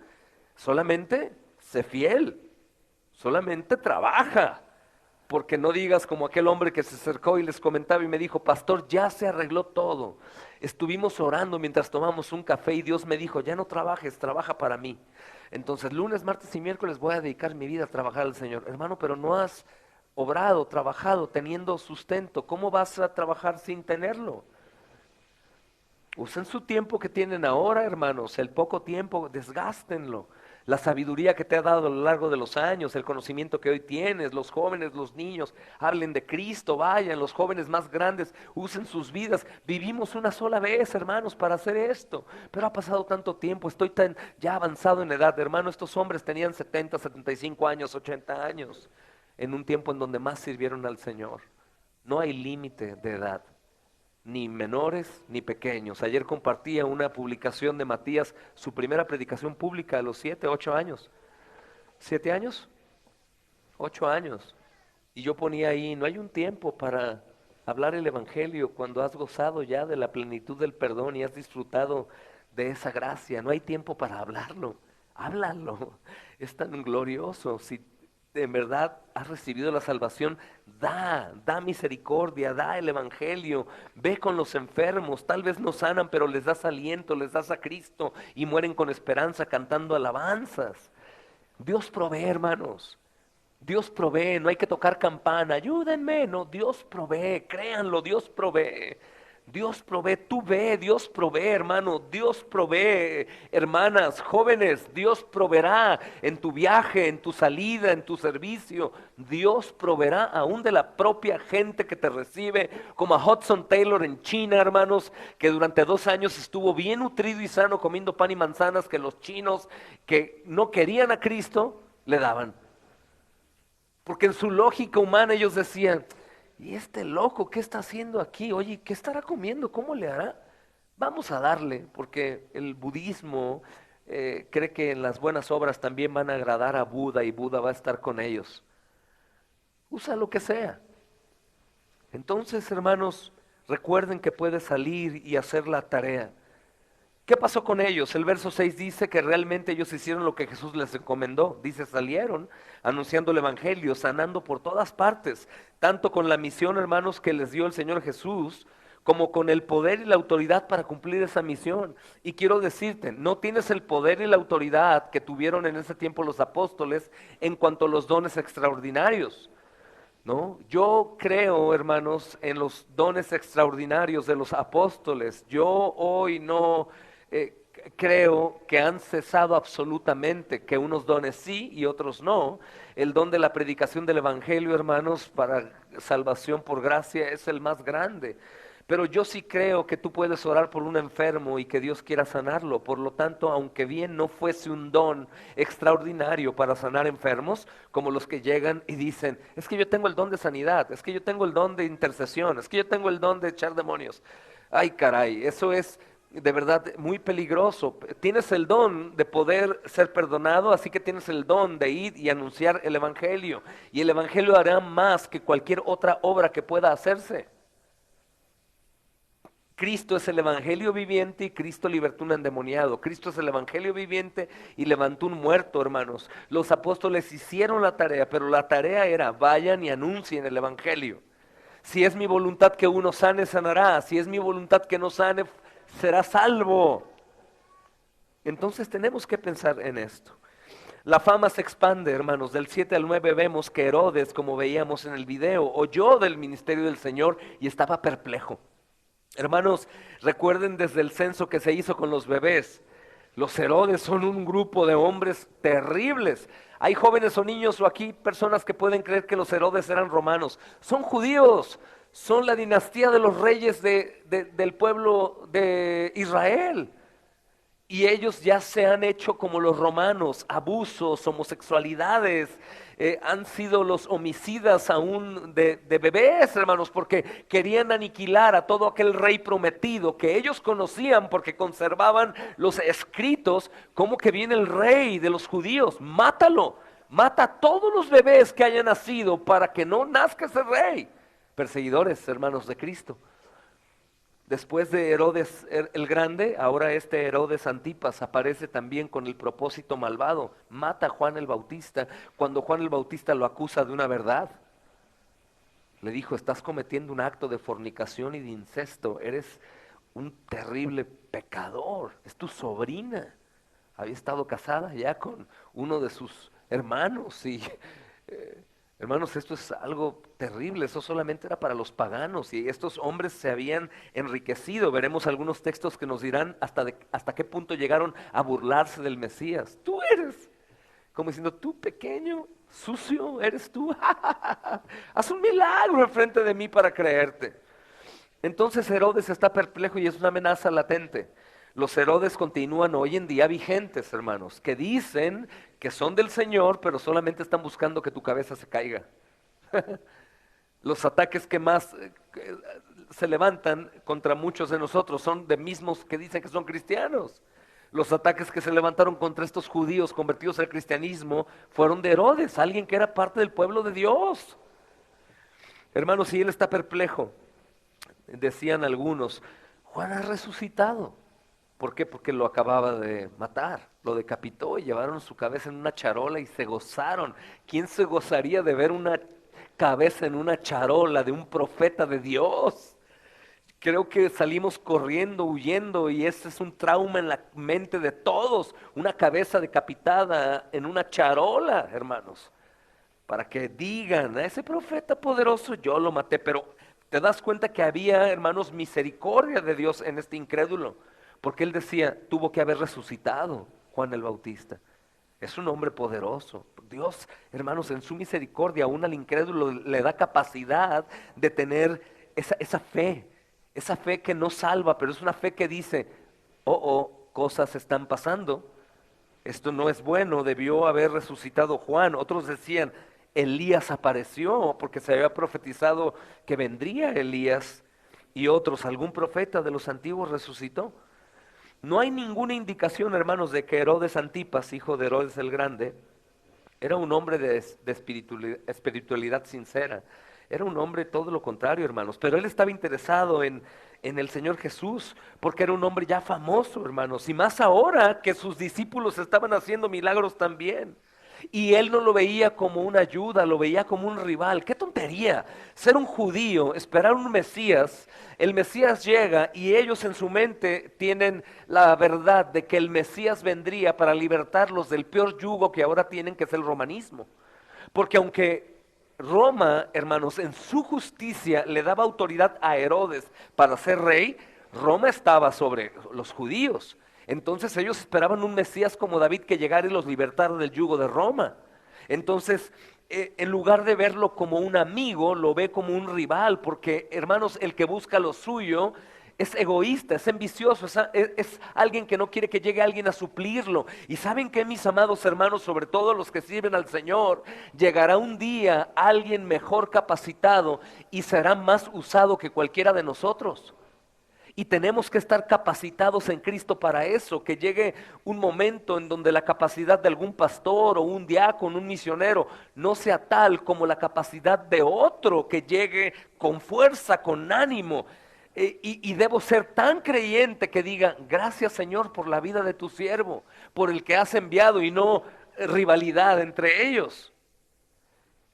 Solamente sé fiel, solamente trabaja, porque no digas como aquel hombre que se acercó y les comentaba y me dijo, pastor, ya se arregló todo. Estuvimos orando mientras tomamos un café y Dios me dijo, ya no trabajes, trabaja para mí. Entonces lunes, martes y miércoles voy a dedicar mi vida a trabajar al Señor. Hermano, pero no has obrado, trabajado, teniendo sustento. ¿Cómo vas a trabajar sin tenerlo? Usen su tiempo que tienen ahora, hermanos, el poco tiempo, desgástenlo. La sabiduría que te ha dado a lo largo de los años, el conocimiento que hoy tienes, los jóvenes, los niños, hablen de Cristo, vayan, los jóvenes más grandes, usen sus vidas. Vivimos una sola vez, hermanos, para hacer esto. Pero ha pasado tanto tiempo, estoy tan ya avanzado en edad, hermano. Estos hombres tenían 70, 75 años, 80 años, en un tiempo en donde más sirvieron al Señor. No hay límite de edad, ni menores ni pequeños. Ayer compartía una publicación de Matías, su primera predicación pública a los 7, 8 años. ¿7 años? 8 años. Y yo ponía ahí, no hay un tiempo para hablar el Evangelio cuando has gozado ya de la plenitud del perdón y has disfrutado de esa gracia. No hay tiempo para hablarlo. Háblalo. Es tan glorioso. Si en verdad has recibido la salvación, da misericordia, da el Evangelio, ve con los enfermos, tal vez no sanan, pero les das aliento, les das a Cristo y mueren con esperanza cantando alabanzas. Dios provee, hermanos. Dios provee, no hay que tocar campana, ayúdenme, no, Dios provee, créanlo, Dios provee. Dios provee, tú ve, Dios provee, hermano, Dios provee, hermanas, jóvenes, Dios proveerá en tu viaje, en tu salida, en tu servicio. Dios proveerá aún de la propia gente que te recibe, como a Hudson Taylor en China, hermanos, que durante 2 años estuvo bien nutrido y sano comiendo pan y manzanas que los chinos que no querían a Cristo le daban. Porque en su lógica humana ellos decían, ¿y este loco qué está haciendo aquí? Oye, ¿qué estará comiendo? ¿Cómo le hará? Vamos a darle, porque el budismo cree que en las buenas obras también van a agradar a Buda y Buda va a estar con ellos. Usa lo que sea. Entonces, hermanos, recuerden que puede salir y hacer la tarea. ¿Qué pasó con ellos? El verso 6 dice que realmente ellos hicieron lo que Jesús les encomendó. Dice, salieron anunciando el Evangelio, sanando por todas partes, tanto con la misión, hermanos, que les dio el Señor Jesús, como con el poder y la autoridad para cumplir esa misión. Y quiero decirte, no tienes el poder y la autoridad que tuvieron en ese tiempo los apóstoles en cuanto a los dones extraordinarios. ¿No? Yo creo, hermanos, en los dones extraordinarios de los apóstoles. Yo hoy no creo que han cesado absolutamente, que unos dones sí y otros no. El don de la predicación del Evangelio, hermanos, para salvación por gracia es el más grande. Pero yo sí creo que tú puedes orar por un enfermo y que Dios quiera sanarlo. Por lo tanto, aunque bien no fuese un don extraordinario para sanar enfermos, como los que llegan y dicen, es que yo tengo el don de sanidad, es que yo tengo el don de intercesión, es que yo tengo el don de echar demonios. Ay, caray, eso es de verdad muy peligroso. Tienes el don de poder ser perdonado, así que tienes el don de ir y anunciar el Evangelio. Y el Evangelio hará más que cualquier otra obra que pueda hacerse. Cristo es el evangelio viviente y Cristo libertó un endemoniado. Cristo es el evangelio viviente y levantó un muerto, hermanos. Los apóstoles hicieron la tarea, pero la tarea era vayan y anuncien el evangelio. Si es mi voluntad que uno sane, sanará. Si es mi voluntad que no sane, será salvo. Entonces tenemos que pensar en esto. La fama se expande, hermanos. Del 7 al 9 vemos que Herodes, como veíamos en el video, oyó del ministerio del Señor y estaba perplejo. Hermanos, recuerden desde el censo que se hizo con los bebés. Los Herodes son un grupo de hombres terribles. Hay jóvenes o niños o aquí personas que pueden creer que los Herodes eran romanos. Son judíos, son la dinastía de los reyes del pueblo de Israel. Y ellos ya se han hecho como los romanos, abusos, homosexualidades, han sido los homicidas aún de bebés, hermanos, porque querían aniquilar a todo aquel rey prometido que ellos conocían porque conservaban los escritos, como que viene el rey de los judíos, mátalo, mata a todos los bebés que hayan nacido para que no nazca ese rey. Perseguidores, hermanos de Cristo. Después de Herodes el Grande, ahora este Herodes Antipas aparece también con el propósito malvado. Mata a Juan el Bautista cuando Juan el Bautista lo acusa de una verdad. Le dijo, estás cometiendo un acto de fornicación y de incesto, eres un terrible pecador, es tu sobrina. Había estado casada ya con uno de sus hermanos y Hermanos, esto es algo terrible, eso solamente era para los paganos y estos hombres se habían enriquecido. Veremos algunos textos que nos dirán hasta qué punto llegaron a burlarse del Mesías. Tú eres, como diciendo, tú pequeño, sucio, eres tú. Haz un milagro enfrente de mí para creerte. Entonces Herodes está perplejo y es una amenaza latente. Los Herodes continúan hoy en día vigentes, hermanos, que dicen que son del Señor, pero solamente están buscando que tu cabeza se caiga. Los ataques que más se levantan contra muchos de nosotros son de mismos que dicen que son cristianos. Los ataques que se levantaron contra estos judíos convertidos al cristianismo fueron de Herodes, alguien que era parte del pueblo de Dios. Hermanos, si él está perplejo, decían algunos, Juan ha resucitado. ¿Por qué? Porque lo acababa de matar, lo decapitó y llevaron su cabeza en una charola y se gozaron. ¿Quién se gozaría de ver una cabeza en una charola de un profeta de Dios? Creo que salimos corriendo, huyendo y ese es un trauma en la mente de todos. Una cabeza decapitada en una charola, hermanos, para que digan, a ese profeta poderoso yo lo maté, pero te das cuenta que había, hermanos, misericordia de Dios en este incrédulo, porque él decía, tuvo que haber resucitado Juan el Bautista. Es un hombre poderoso. Dios, hermanos, en su misericordia, aún al incrédulo le da capacidad de tener esa fe que no salva, pero es una fe que dice, cosas están pasando, esto no es bueno, debió haber resucitado Juan. Otros decían, Elías apareció porque se había profetizado que vendría Elías. Y otros, algún profeta de los antiguos resucitó. No hay ninguna indicación, hermanos, de que Herodes Antipas, hijo de Herodes el Grande, era un hombre de espiritualidad sincera. Era un hombre todo lo contrario, hermanos. Pero él estaba interesado en el Señor Jesús, porque era un hombre ya famoso, hermanos. Y más ahora que sus discípulos estaban haciendo milagros también. Y él no lo veía como una ayuda, lo veía como un rival. ¡Qué tontería! Ser un judío, esperar un Mesías. El Mesías llega y ellos en su mente tienen la verdad de que el Mesías vendría para libertarlos del peor yugo que ahora tienen, que es el romanismo. Porque aunque Roma, hermanos, en su justicia le daba autoridad a Herodes para ser rey, Roma estaba sobre los judíos. Entonces ellos esperaban un Mesías como David que llegara y los libertara del yugo de Roma. Entonces, en lugar de verlo como un amigo, lo ve como un rival, porque, hermanos, el que busca lo suyo es egoísta, es ambicioso, es alguien que no quiere que llegue alguien a suplirlo. Y saben que, mis amados hermanos, sobre todo los que sirven al Señor, llegará un día alguien mejor capacitado y será más usado que cualquiera de nosotros. Y tenemos que estar capacitados en Cristo para eso, que llegue un momento en donde la capacidad de algún pastor o un diácono, un misionero, no sea tal como la capacidad de otro, que llegue con fuerza, con ánimo. Y debo ser tan creyente que diga, gracias Señor por la vida de tu siervo, por el que has enviado y no rivalidad entre ellos.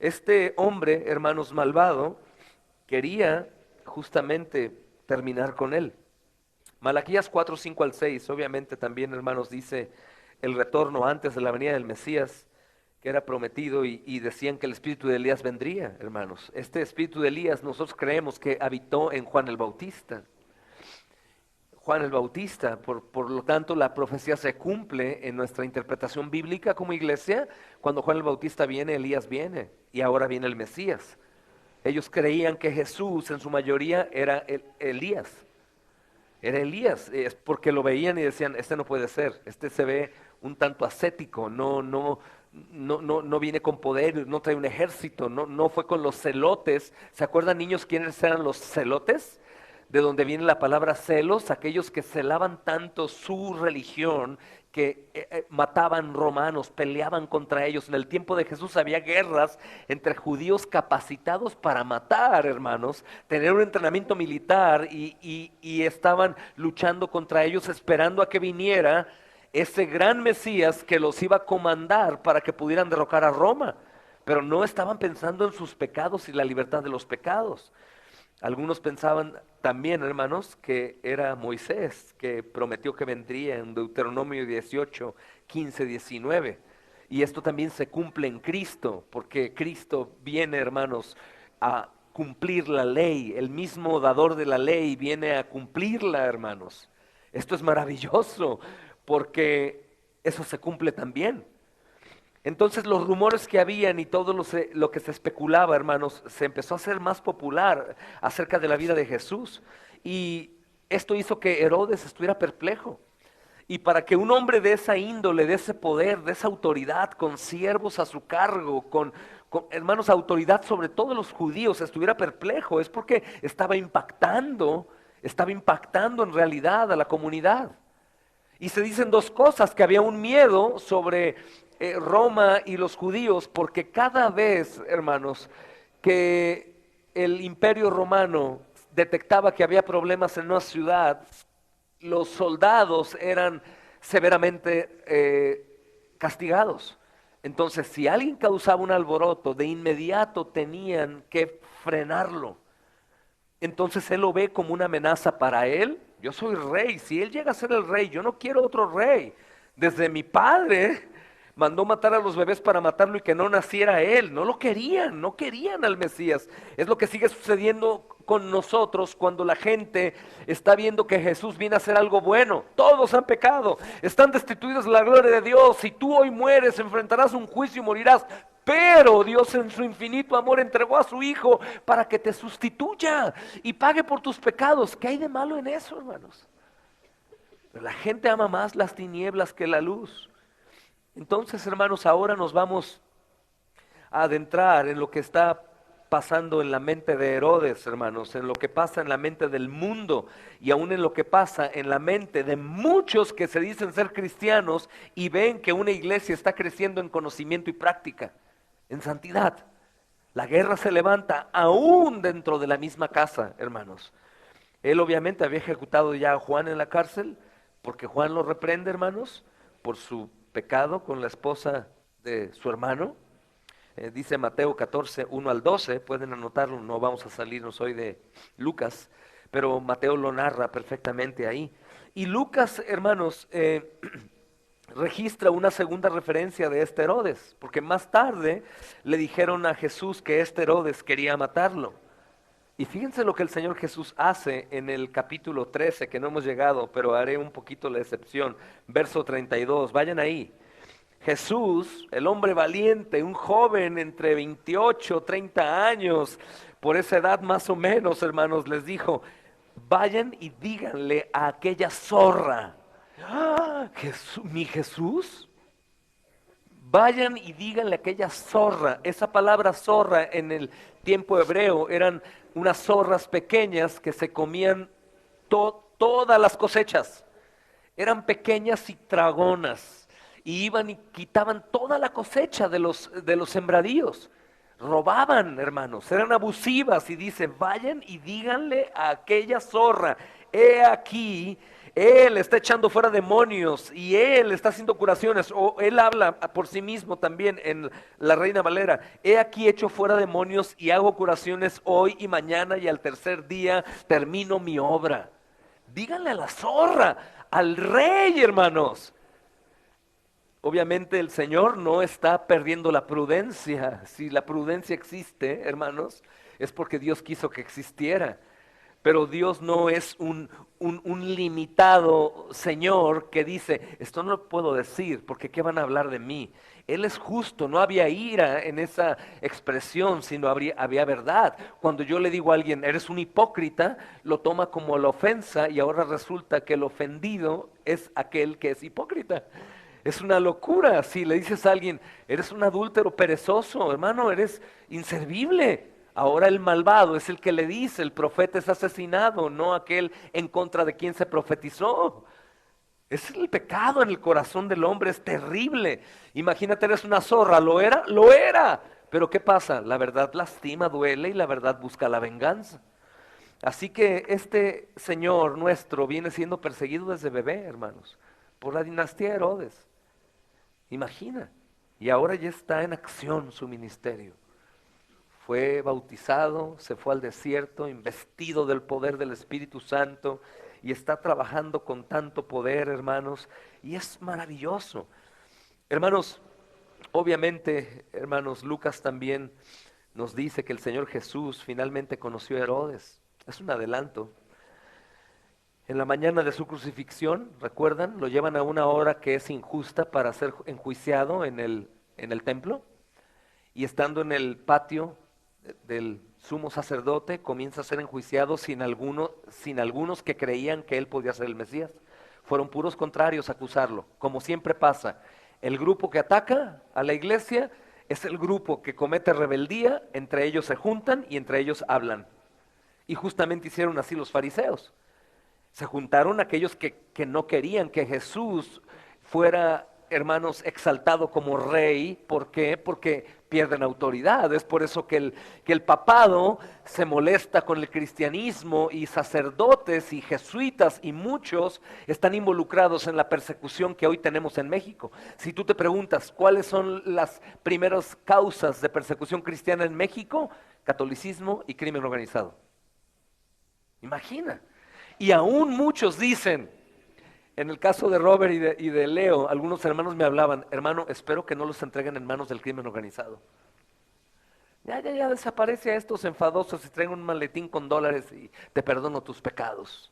Este hombre, hermanos, malvado, quería justamente terminar con él. Malaquías 4, 5 al 6, obviamente también, hermanos, dice el retorno antes de la venida del Mesías, que era prometido, y decían que el espíritu de Elías vendría, hermanos. Este espíritu de Elías nosotros creemos que habitó en Juan el Bautista. Juan el Bautista, por lo tanto la profecía se cumple en nuestra interpretación bíblica como iglesia. Cuando Juan el Bautista viene, Elías viene, y ahora viene el Mesías. Ellos creían que Jesús en su mayoría era Elías. Era Elías, es porque lo veían y decían, este no puede ser, este se ve un tanto ascético, no viene con poder, no trae un ejército, no fue con los celotes. ¿Se acuerdan, niños, quiénes eran los celotes? De donde viene la palabra celos, aquellos que celaban tanto su religión que mataban romanos, peleaban contra ellos. En el tiempo de Jesús había guerras entre judíos capacitados para matar, hermanos, tener un entrenamiento militar y estaban luchando contra ellos, esperando a que viniera ese gran Mesías que los iba a comandar para que pudieran derrocar a Roma. Pero no estaban pensando en sus pecados y la libertad de los pecados. Algunos pensaban también, hermanos, que era Moisés, que prometió que vendría en Deuteronomio 18, 15, 19. Y esto también se cumple en Cristo, porque Cristo viene, hermanos, a cumplir la ley. El mismo dador de la ley viene a cumplirla, hermanos. Esto es maravilloso, porque eso se cumple también. Entonces los rumores que habían y todo lo que se especulaba, hermanos, se empezó a hacer más popular acerca de la vida de Jesús. Y esto hizo que Herodes estuviera perplejo. Y para que un hombre de esa índole, de ese poder, de esa autoridad, con siervos a su cargo, hermanos, autoridad sobre todos los judíos, estuviera perplejo, es porque estaba impactando en realidad a la comunidad. Y se dicen dos cosas, que había un miedo sobre Roma y los judíos, porque cada vez, hermanos, que el imperio romano detectaba que había problemas en una ciudad, los soldados eran severamente castigados. Entonces, si alguien causaba un alboroto, de inmediato tenían que frenarlo. Entonces él lo ve como una amenaza para él. Yo soy rey, si él llega a ser el rey, yo no quiero otro rey. Desde mi padre mandó matar a los bebés para matarlo y que no naciera él. No lo querían, no querían al Mesías. Es lo que sigue sucediendo con nosotros cuando la gente está viendo que Jesús viene a hacer algo bueno. Todos han pecado, están destituidos de la gloria de Dios. Si tú hoy mueres, enfrentarás un juicio y morirás. Pero Dios en su infinito amor entregó a su Hijo para que te sustituya y pague por tus pecados. ¿Qué hay de malo en eso, hermanos? Pero la gente ama más las tinieblas que la luz. Entonces, hermanos, ahora nos vamos a adentrar en lo que está pasando en la mente de Herodes, hermanos, en lo que pasa en la mente del mundo y aún en lo que pasa en la mente de muchos que se dicen ser cristianos y ven que una iglesia está creciendo en conocimiento y práctica, en santidad. La guerra se levanta aún dentro de la misma casa, hermanos. Él obviamente había ejecutado ya a Juan en la cárcel, porque Juan lo reprende, hermanos, por su pecado con la esposa de su hermano. Dice Mateo 14, 1 al 12, pueden anotarlo, no vamos a salirnos hoy de Lucas, pero Mateo lo narra perfectamente ahí. Y Lucas, hermanos, registra una segunda referencia de este Herodes, porque más tarde le dijeron a Jesús que este Herodes quería matarlo. Y fíjense lo que el Señor Jesús hace en el capítulo 13, que no hemos llegado, pero haré un poquito la excepción. Verso 32, vayan ahí. Jesús, el hombre valiente, un joven entre 28, 30 años, por esa edad más o menos, hermanos, les dijo, vayan y díganle a aquella zorra. ¡Ah! ¿Mi Jesús? Vayan y díganle a aquella zorra. Esa palabra zorra en el tiempo hebreo eran unas zorras pequeñas que se comían todas las cosechas. Eran pequeñas y tragonas. Y iban y quitaban toda la cosecha de los sembradíos. Robaban, hermanos, eran abusivas. Y dice, vayan y díganle a aquella zorra, he aquí, él está echando fuera demonios y él está haciendo curaciones. O él habla por sí mismo también en la Reina Valera. He aquí echo fuera demonios y hago curaciones hoy y mañana y al tercer día termino mi obra. Díganle a la zorra, al rey, hermanos. Obviamente el Señor no está perdiendo la prudencia. Si la prudencia existe, hermanos, es porque Dios quiso que existiera. Pero Dios no es un limitado Señor que dice, esto no lo puedo decir porque ¿qué van a hablar de mí? Él es justo, no había ira en esa expresión, sino había verdad. Cuando yo le digo a alguien, eres un hipócrita, lo toma como la ofensa y ahora resulta que el ofendido es aquel que es hipócrita. Es una locura si le dices a alguien, eres un adúltero perezoso, hermano, eres inservible. Ahora el malvado es el que le dice, el profeta es asesinado, no aquel en contra de quien se profetizó. Es el pecado en el corazón del hombre, es terrible. Imagínate, eres una zorra, ¿lo era? Lo era. Pero ¿qué pasa? La verdad lastima, duele y la verdad busca la venganza. Así que este Señor nuestro viene siendo perseguido desde bebé, hermanos, por la dinastía de Herodes. Imagina, y ahora ya está en acción su ministerio. Fue bautizado, se fue al desierto, investido del poder del Espíritu Santo y está trabajando con tanto poder, hermanos, y es maravilloso. Hermanos, Obviamente, hermanos, Lucas también nos dice que el Señor Jesús finalmente conoció a Herodes. Es un adelanto. En la mañana de su crucifixión, ¿recuerdan? Lo llevan a una hora que es injusta para ser enjuiciado en el templo. Y estando en el patio del sumo sacerdote, comienza a ser enjuiciado sin algunos que creían que él podía ser el Mesías. Fueron puros contrarios a acusarlo, como siempre pasa. El grupo que ataca a la iglesia es el grupo que comete rebeldía, entre ellos se juntan y entre ellos hablan. Y justamente hicieron así los fariseos. Se juntaron aquellos que no querían que Jesús fuera, hermanos, exaltado como rey. ¿Por qué? Porque pierden autoridad. Es por eso que el papado se molesta con el cristianismo, y sacerdotes y jesuitas y muchos están involucrados en la persecución que hoy tenemos en México. Si tú te preguntas cuáles son las primeras causas de persecución cristiana en México, catolicismo y crimen organizado. Imagina. Y aún muchos dicen, en el caso de Robert y de Leo, algunos hermanos me hablaban: hermano, espero que no los entreguen en manos del crimen organizado. Ya desaparece a estos enfadosos y traen un maletín con dólares y te perdono tus pecados.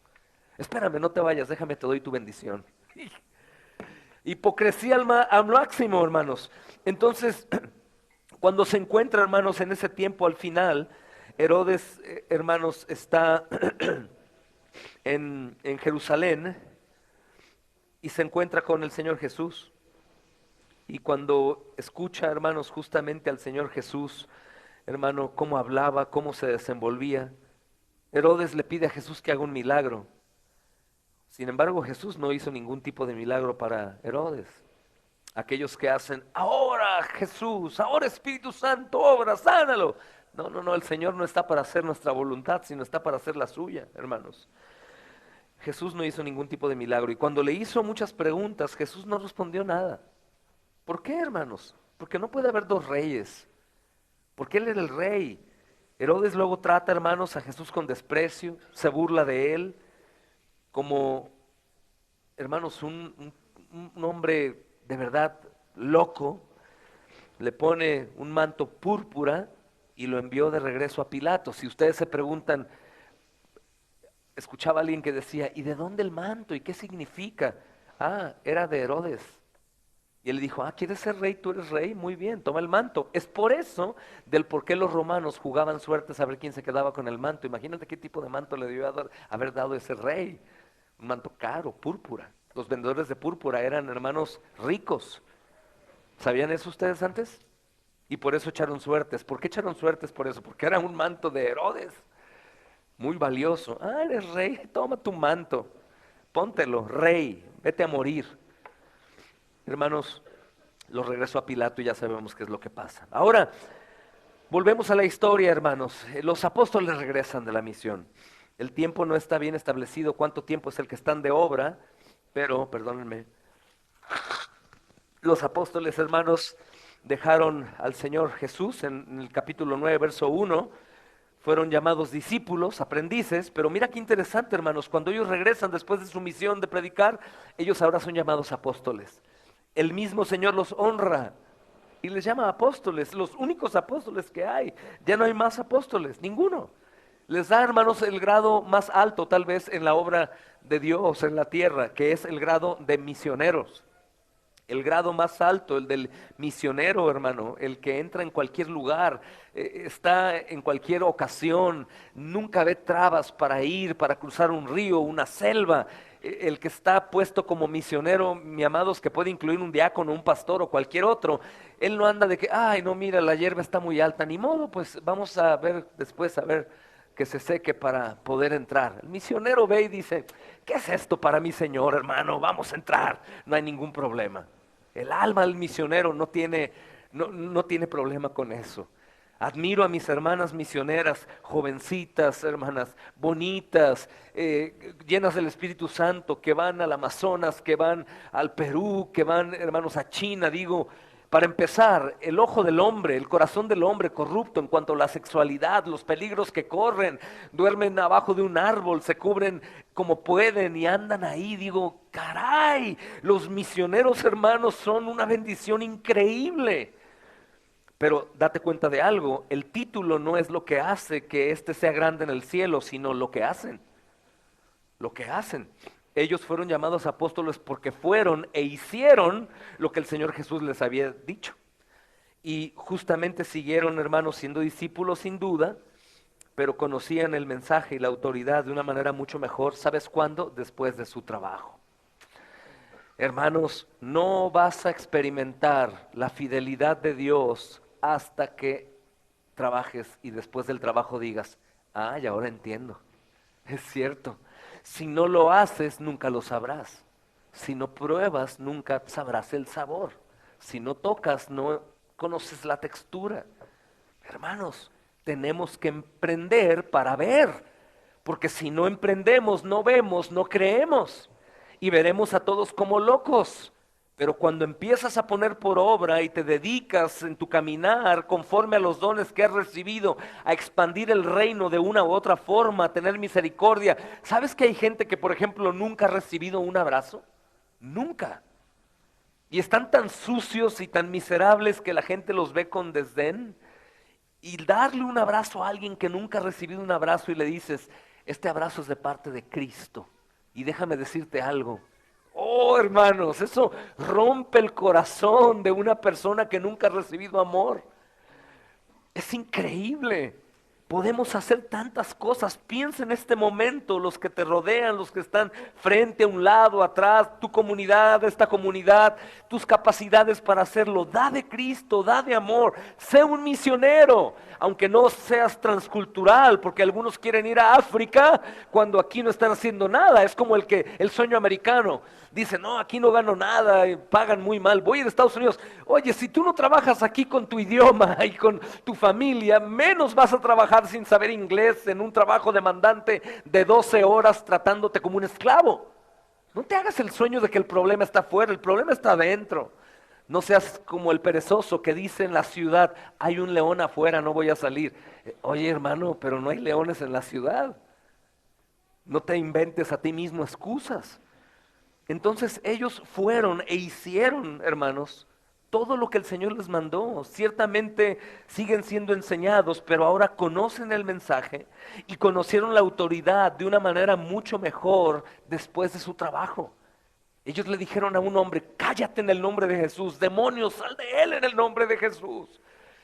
Espérame, no te vayas, déjame, te doy tu bendición. Hipocresía al máximo, hermanos. Entonces, cuando se encuentra, hermanos, en ese tiempo al final, Herodes, hermanos, está en Jerusalén y se encuentra con el Señor Jesús. Y cuando escucha, hermanos, justamente al Señor Jesús, hermano, cómo hablaba, cómo se desenvolvía, Herodes le pide a Jesús que haga un milagro. Sin embargo, Jesús no hizo ningún tipo de milagro para Herodes. Aquellos que hacen: ahora Jesús, ahora Espíritu Santo, obra, sánalo. No, el Señor no está para hacer nuestra voluntad, sino está para hacer la suya, hermanos. Jesús no hizo ningún tipo de milagro, y cuando le hizo muchas preguntas, Jesús no respondió nada. ¿Por qué, hermanos? Porque no puede haber dos reyes, porque Él era el rey. Herodes luego trata, hermanos, a Jesús con desprecio, se burla de Él, como, hermanos, un hombre de verdad loco. Le pone un manto púrpura y lo envió de regreso a Pilato. Si ustedes se preguntan, escuchaba a alguien que decía: ¿y de dónde el manto? ¿Y qué significa? Ah, era de Herodes. Y él le dijo: ¿quieres ser rey? Tú eres rey, muy bien, toma el manto. Es por eso del por qué los romanos jugaban suertes a ver quién se quedaba con el manto. Imagínate qué tipo de manto le debió haber dado ese rey. Un manto caro, púrpura. Los vendedores de púrpura eran, hermanos, ricos. ¿Sabían eso ustedes antes? Y por eso echaron suertes. ¿Por qué echaron suertes por eso? Porque era un manto de Herodes, muy valioso. Eres rey, toma tu manto, póntelo, rey, vete a morir. Hermanos, lo regresó a Pilato y ya sabemos qué es lo que pasa. Ahora, volvemos a la historia, hermanos. Los apóstoles regresan de la misión. El tiempo no está bien establecido, cuánto tiempo es el que están de obra, pero, perdónenme, los apóstoles, hermanos, dejaron al Señor Jesús en el capítulo 9, verso 1, fueron llamados discípulos, aprendices, pero mira qué interesante, hermanos, cuando ellos regresan después de su misión de predicar, ellos ahora son llamados apóstoles. El mismo Señor los honra y les llama apóstoles, los únicos apóstoles que hay. Ya no hay más apóstoles, ninguno. Les da, hermanos, el grado más alto tal vez en la obra de Dios en la tierra, que es el grado de misioneros. El grado más alto, el del misionero, hermano, el que entra en cualquier lugar, está en cualquier ocasión, nunca ve trabas para ir, para cruzar un río, una selva. El que está puesto como misionero, mi amados, que puede incluir un diácono, un pastor o cualquier otro, él no anda de que, no mira, la hierba está muy alta, ni modo, pues vamos a ver después, a ver que se seque para poder entrar. El misionero ve y dice: ¿qué es esto para mi Señor, hermano? Vamos a entrar, no hay ningún problema. El alma del misionero no tiene problema con eso. Admiro a mis hermanas misioneras, jovencitas, hermanas, bonitas, llenas del Espíritu Santo, que van al Amazonas, que van al Perú, que van, hermanos, a China. Digo, para empezar, el ojo del hombre, el corazón del hombre corrupto en cuanto a la sexualidad, los peligros que corren, duermen abajo de un árbol, se cubren como pueden y andan ahí. Digo, caray, los misioneros, hermanos, son una bendición increíble. Pero date cuenta de algo, el título no es lo que hace que éste sea grande en el cielo, sino lo que hacen. Lo que hacen. Ellos fueron llamados apóstoles porque fueron e hicieron lo que el Señor Jesús les había dicho. Y justamente siguieron, hermanos, siendo discípulos sin duda, pero conocían el mensaje y la autoridad de una manera mucho mejor. ¿Sabes cuándo? Después de su trabajo. Hermanos, no vas a experimentar la fidelidad de Dios hasta que trabajes y después del trabajo digas, y ahora entiendo. Es cierto. Si no lo haces, nunca lo sabrás. Si no pruebas, nunca sabrás el sabor. Si no tocas, no conoces la textura. Hermanos, tenemos que emprender para ver, porque si no emprendemos, no vemos, no creemos, y veremos a todos como locos. Pero cuando empiezas a poner por obra y te dedicas en tu caminar conforme a los dones que has recibido, a expandir el reino de una u otra forma, a tener misericordia. ¿Sabes que hay gente que, por ejemplo, nunca ha recibido un abrazo? Nunca. Y están tan sucios y tan miserables que la gente los ve con desdén. Y darle un abrazo a alguien que nunca ha recibido un abrazo y le dices, este abrazo es de parte de Cristo. Y déjame decirte algo. Oh, hermanos, eso rompe el corazón de una persona que nunca ha recibido amor. Es increíble. Podemos hacer tantas cosas. Piensa en este momento, los que te rodean, los que están frente, a un lado, atrás, tu comunidad, esta comunidad, tus capacidades para hacerlo. Da de Cristo, da de amor. Sé un misionero, aunque no seas transcultural, porque algunos quieren ir a África cuando aquí no están haciendo nada. Es como el sueño americano. Dice, no, aquí no gano nada, pagan muy mal, voy a ir a Estados Unidos. Oye, si tú no trabajas aquí con tu idioma y con tu familia, menos vas a trabajar sin saber inglés en un trabajo demandante de 12 horas tratándote como un esclavo. No te hagas el sueño de que el problema está afuera, el problema está adentro. No seas como el perezoso que dice en la ciudad, hay un león afuera, no voy a salir. Oye, hermano, pero no hay leones en la ciudad. No te inventes a ti mismo excusas. Entonces ellos fueron e hicieron, hermanos, todo lo que el Señor les mandó. Ciertamente siguen siendo enseñados, pero ahora conocen el mensaje y conocieron la autoridad de una manera mucho mejor después de su trabajo. Ellos le dijeron a un hombre, cállate en el nombre de Jesús, demonios, sal de él en el nombre de Jesús.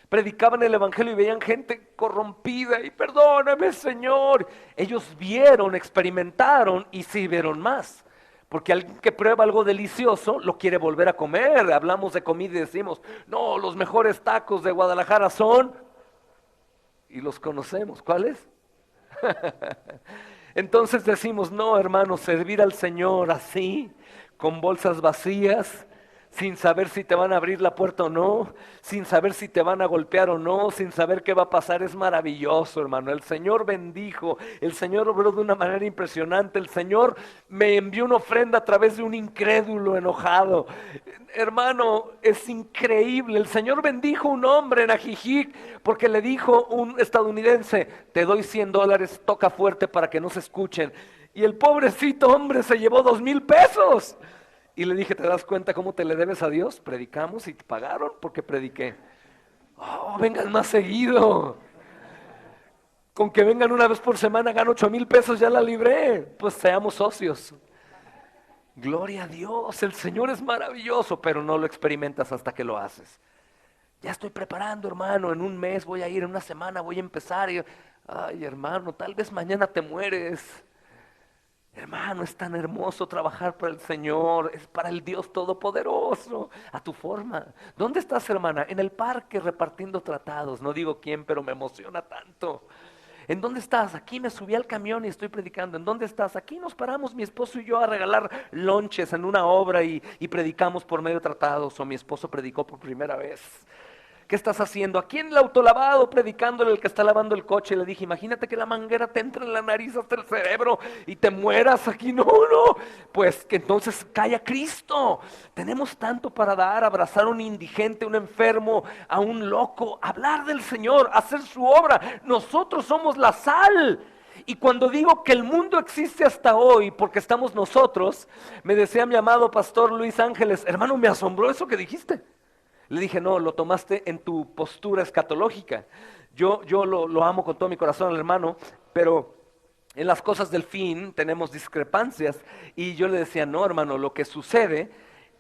Predicaban el evangelio y veían gente corrompida y perdóname, Señor. Ellos vieron, experimentaron y sí vieron más. Porque alguien que prueba algo delicioso lo quiere volver a comer. Hablamos de comida y decimos, no, los mejores tacos de Guadalajara son, y los conocemos, ¿cuáles? Entonces decimos, no, hermano, servir al Señor así, con bolsas vacías, sin saber si te van a abrir la puerta o no, sin saber si te van a golpear o no, sin saber qué va a pasar, es maravilloso, hermano. El Señor bendijo, el Señor obró de una manera impresionante, el Señor me envió una ofrenda a través de un incrédulo enojado. Hermano, es increíble, el Señor bendijo a un hombre en Ajijic, porque le dijo un estadounidense, te doy $100, toca fuerte para que no se escuchen. Y el pobrecito hombre se llevó $2,000. Y le dije, ¿te das cuenta cómo te le debes a Dios? Predicamos y te pagaron porque prediqué. Oh, vengan más seguido. Con que vengan una vez por semana, gano $8,000, ya la libré. Pues seamos socios. Gloria a Dios, el Señor es maravilloso, pero no lo experimentas hasta que lo haces. Ya estoy preparando, hermano, en un mes voy a ir, en una semana voy a empezar. Ay, hermano, tal vez mañana te mueres. Hermano, es tan hermoso trabajar para el Señor, es para el Dios Todopoderoso, a tu forma. ¿Dónde estás, hermana? En el parque repartiendo tratados, no digo quién, pero me emociona tanto. ¿En dónde estás? Aquí me subí al camión y estoy predicando. ¿En dónde estás? Aquí nos paramos mi esposo y yo a regalar lonches en una obra y predicamos por medio de tratados, o mi esposo predicó por primera vez. ¿Qué estás haciendo? Aquí en el autolavado, predicándole al que está lavando el coche. Le dije, imagínate que la manguera te entre en la nariz hasta el cerebro y te mueras aquí. No, no. Pues que entonces calla Cristo. Tenemos tanto para dar, abrazar a un indigente, a un enfermo, a un loco, hablar del Señor, hacer su obra. Nosotros somos la sal. Y cuando digo que el mundo existe hasta hoy, porque estamos nosotros, me decía mi amado pastor Luis Ángeles, hermano, me asombró eso que dijiste. Le dije, no, lo tomaste en tu postura escatológica. Yo lo amo con todo mi corazón al hermano, pero en las cosas del fin tenemos discrepancias. Y yo le decía, no, hermano, lo que sucede,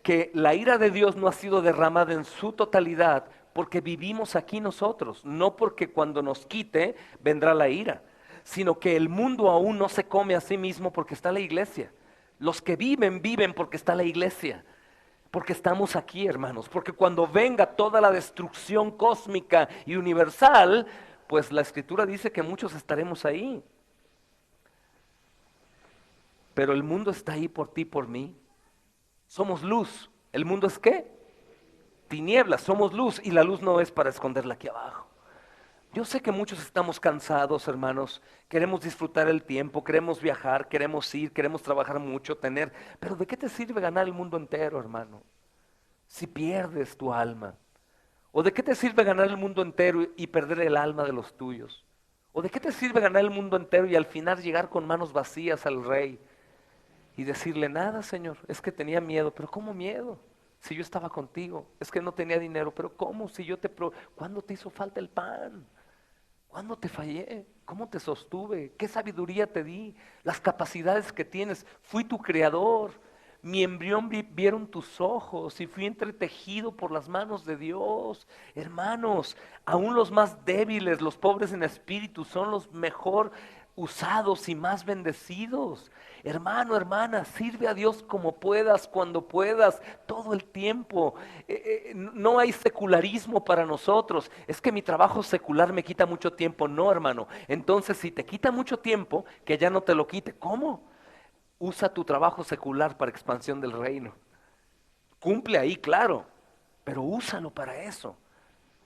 que la ira de Dios no ha sido derramada en su totalidad porque vivimos aquí nosotros, no porque cuando nos quite vendrá la ira, sino que el mundo aún no se come a sí mismo porque está la iglesia. Los que viven, viven porque está la iglesia. Porque estamos aquí, hermanos, porque cuando venga toda la destrucción cósmica y universal, pues la escritura dice que muchos estaremos ahí. Pero el mundo está ahí por ti, por mí. Somos luz. ¿El mundo es qué? Tinieblas, somos luz y la luz no es para esconderla aquí abajo. Yo sé que muchos estamos cansados, hermanos, queremos disfrutar el tiempo, queremos viajar, queremos ir, queremos trabajar mucho, tener, pero ¿de qué te sirve ganar el mundo entero, hermano? Si pierdes tu alma. ¿O de qué te sirve ganar el mundo entero y perder el alma de los tuyos? ¿O de qué te sirve ganar el mundo entero y al final llegar con manos vacías al rey y decirle, nada, Señor, es que tenía miedo? ¿Pero cómo miedo? Si yo estaba contigo. Es que no tenía dinero. ¿Pero cómo? Si yo ¿Cuándo te hizo falta el pan? ¿Cuándo te fallé? ¿Cómo te sostuve? ¿Qué sabiduría te di? Las capacidades que tienes. Fui tu creador. Mi embrión vieron tus ojos y fui entretejido por las manos de Dios. Hermanos, aún los más débiles, los pobres en espíritu, son los mejor usados y más bendecidos. Hermano, hermana, sirve a Dios como puedas, cuando puedas, todo el tiempo. No hay secularismo para nosotros. Es que mi trabajo secular me quita mucho tiempo. No, hermano. Entonces, si te quita mucho tiempo, que ya no te lo quite. ¿Cómo? Usa tu trabajo secular para expansión del reino. Cumple ahí, claro, pero úsalo para eso.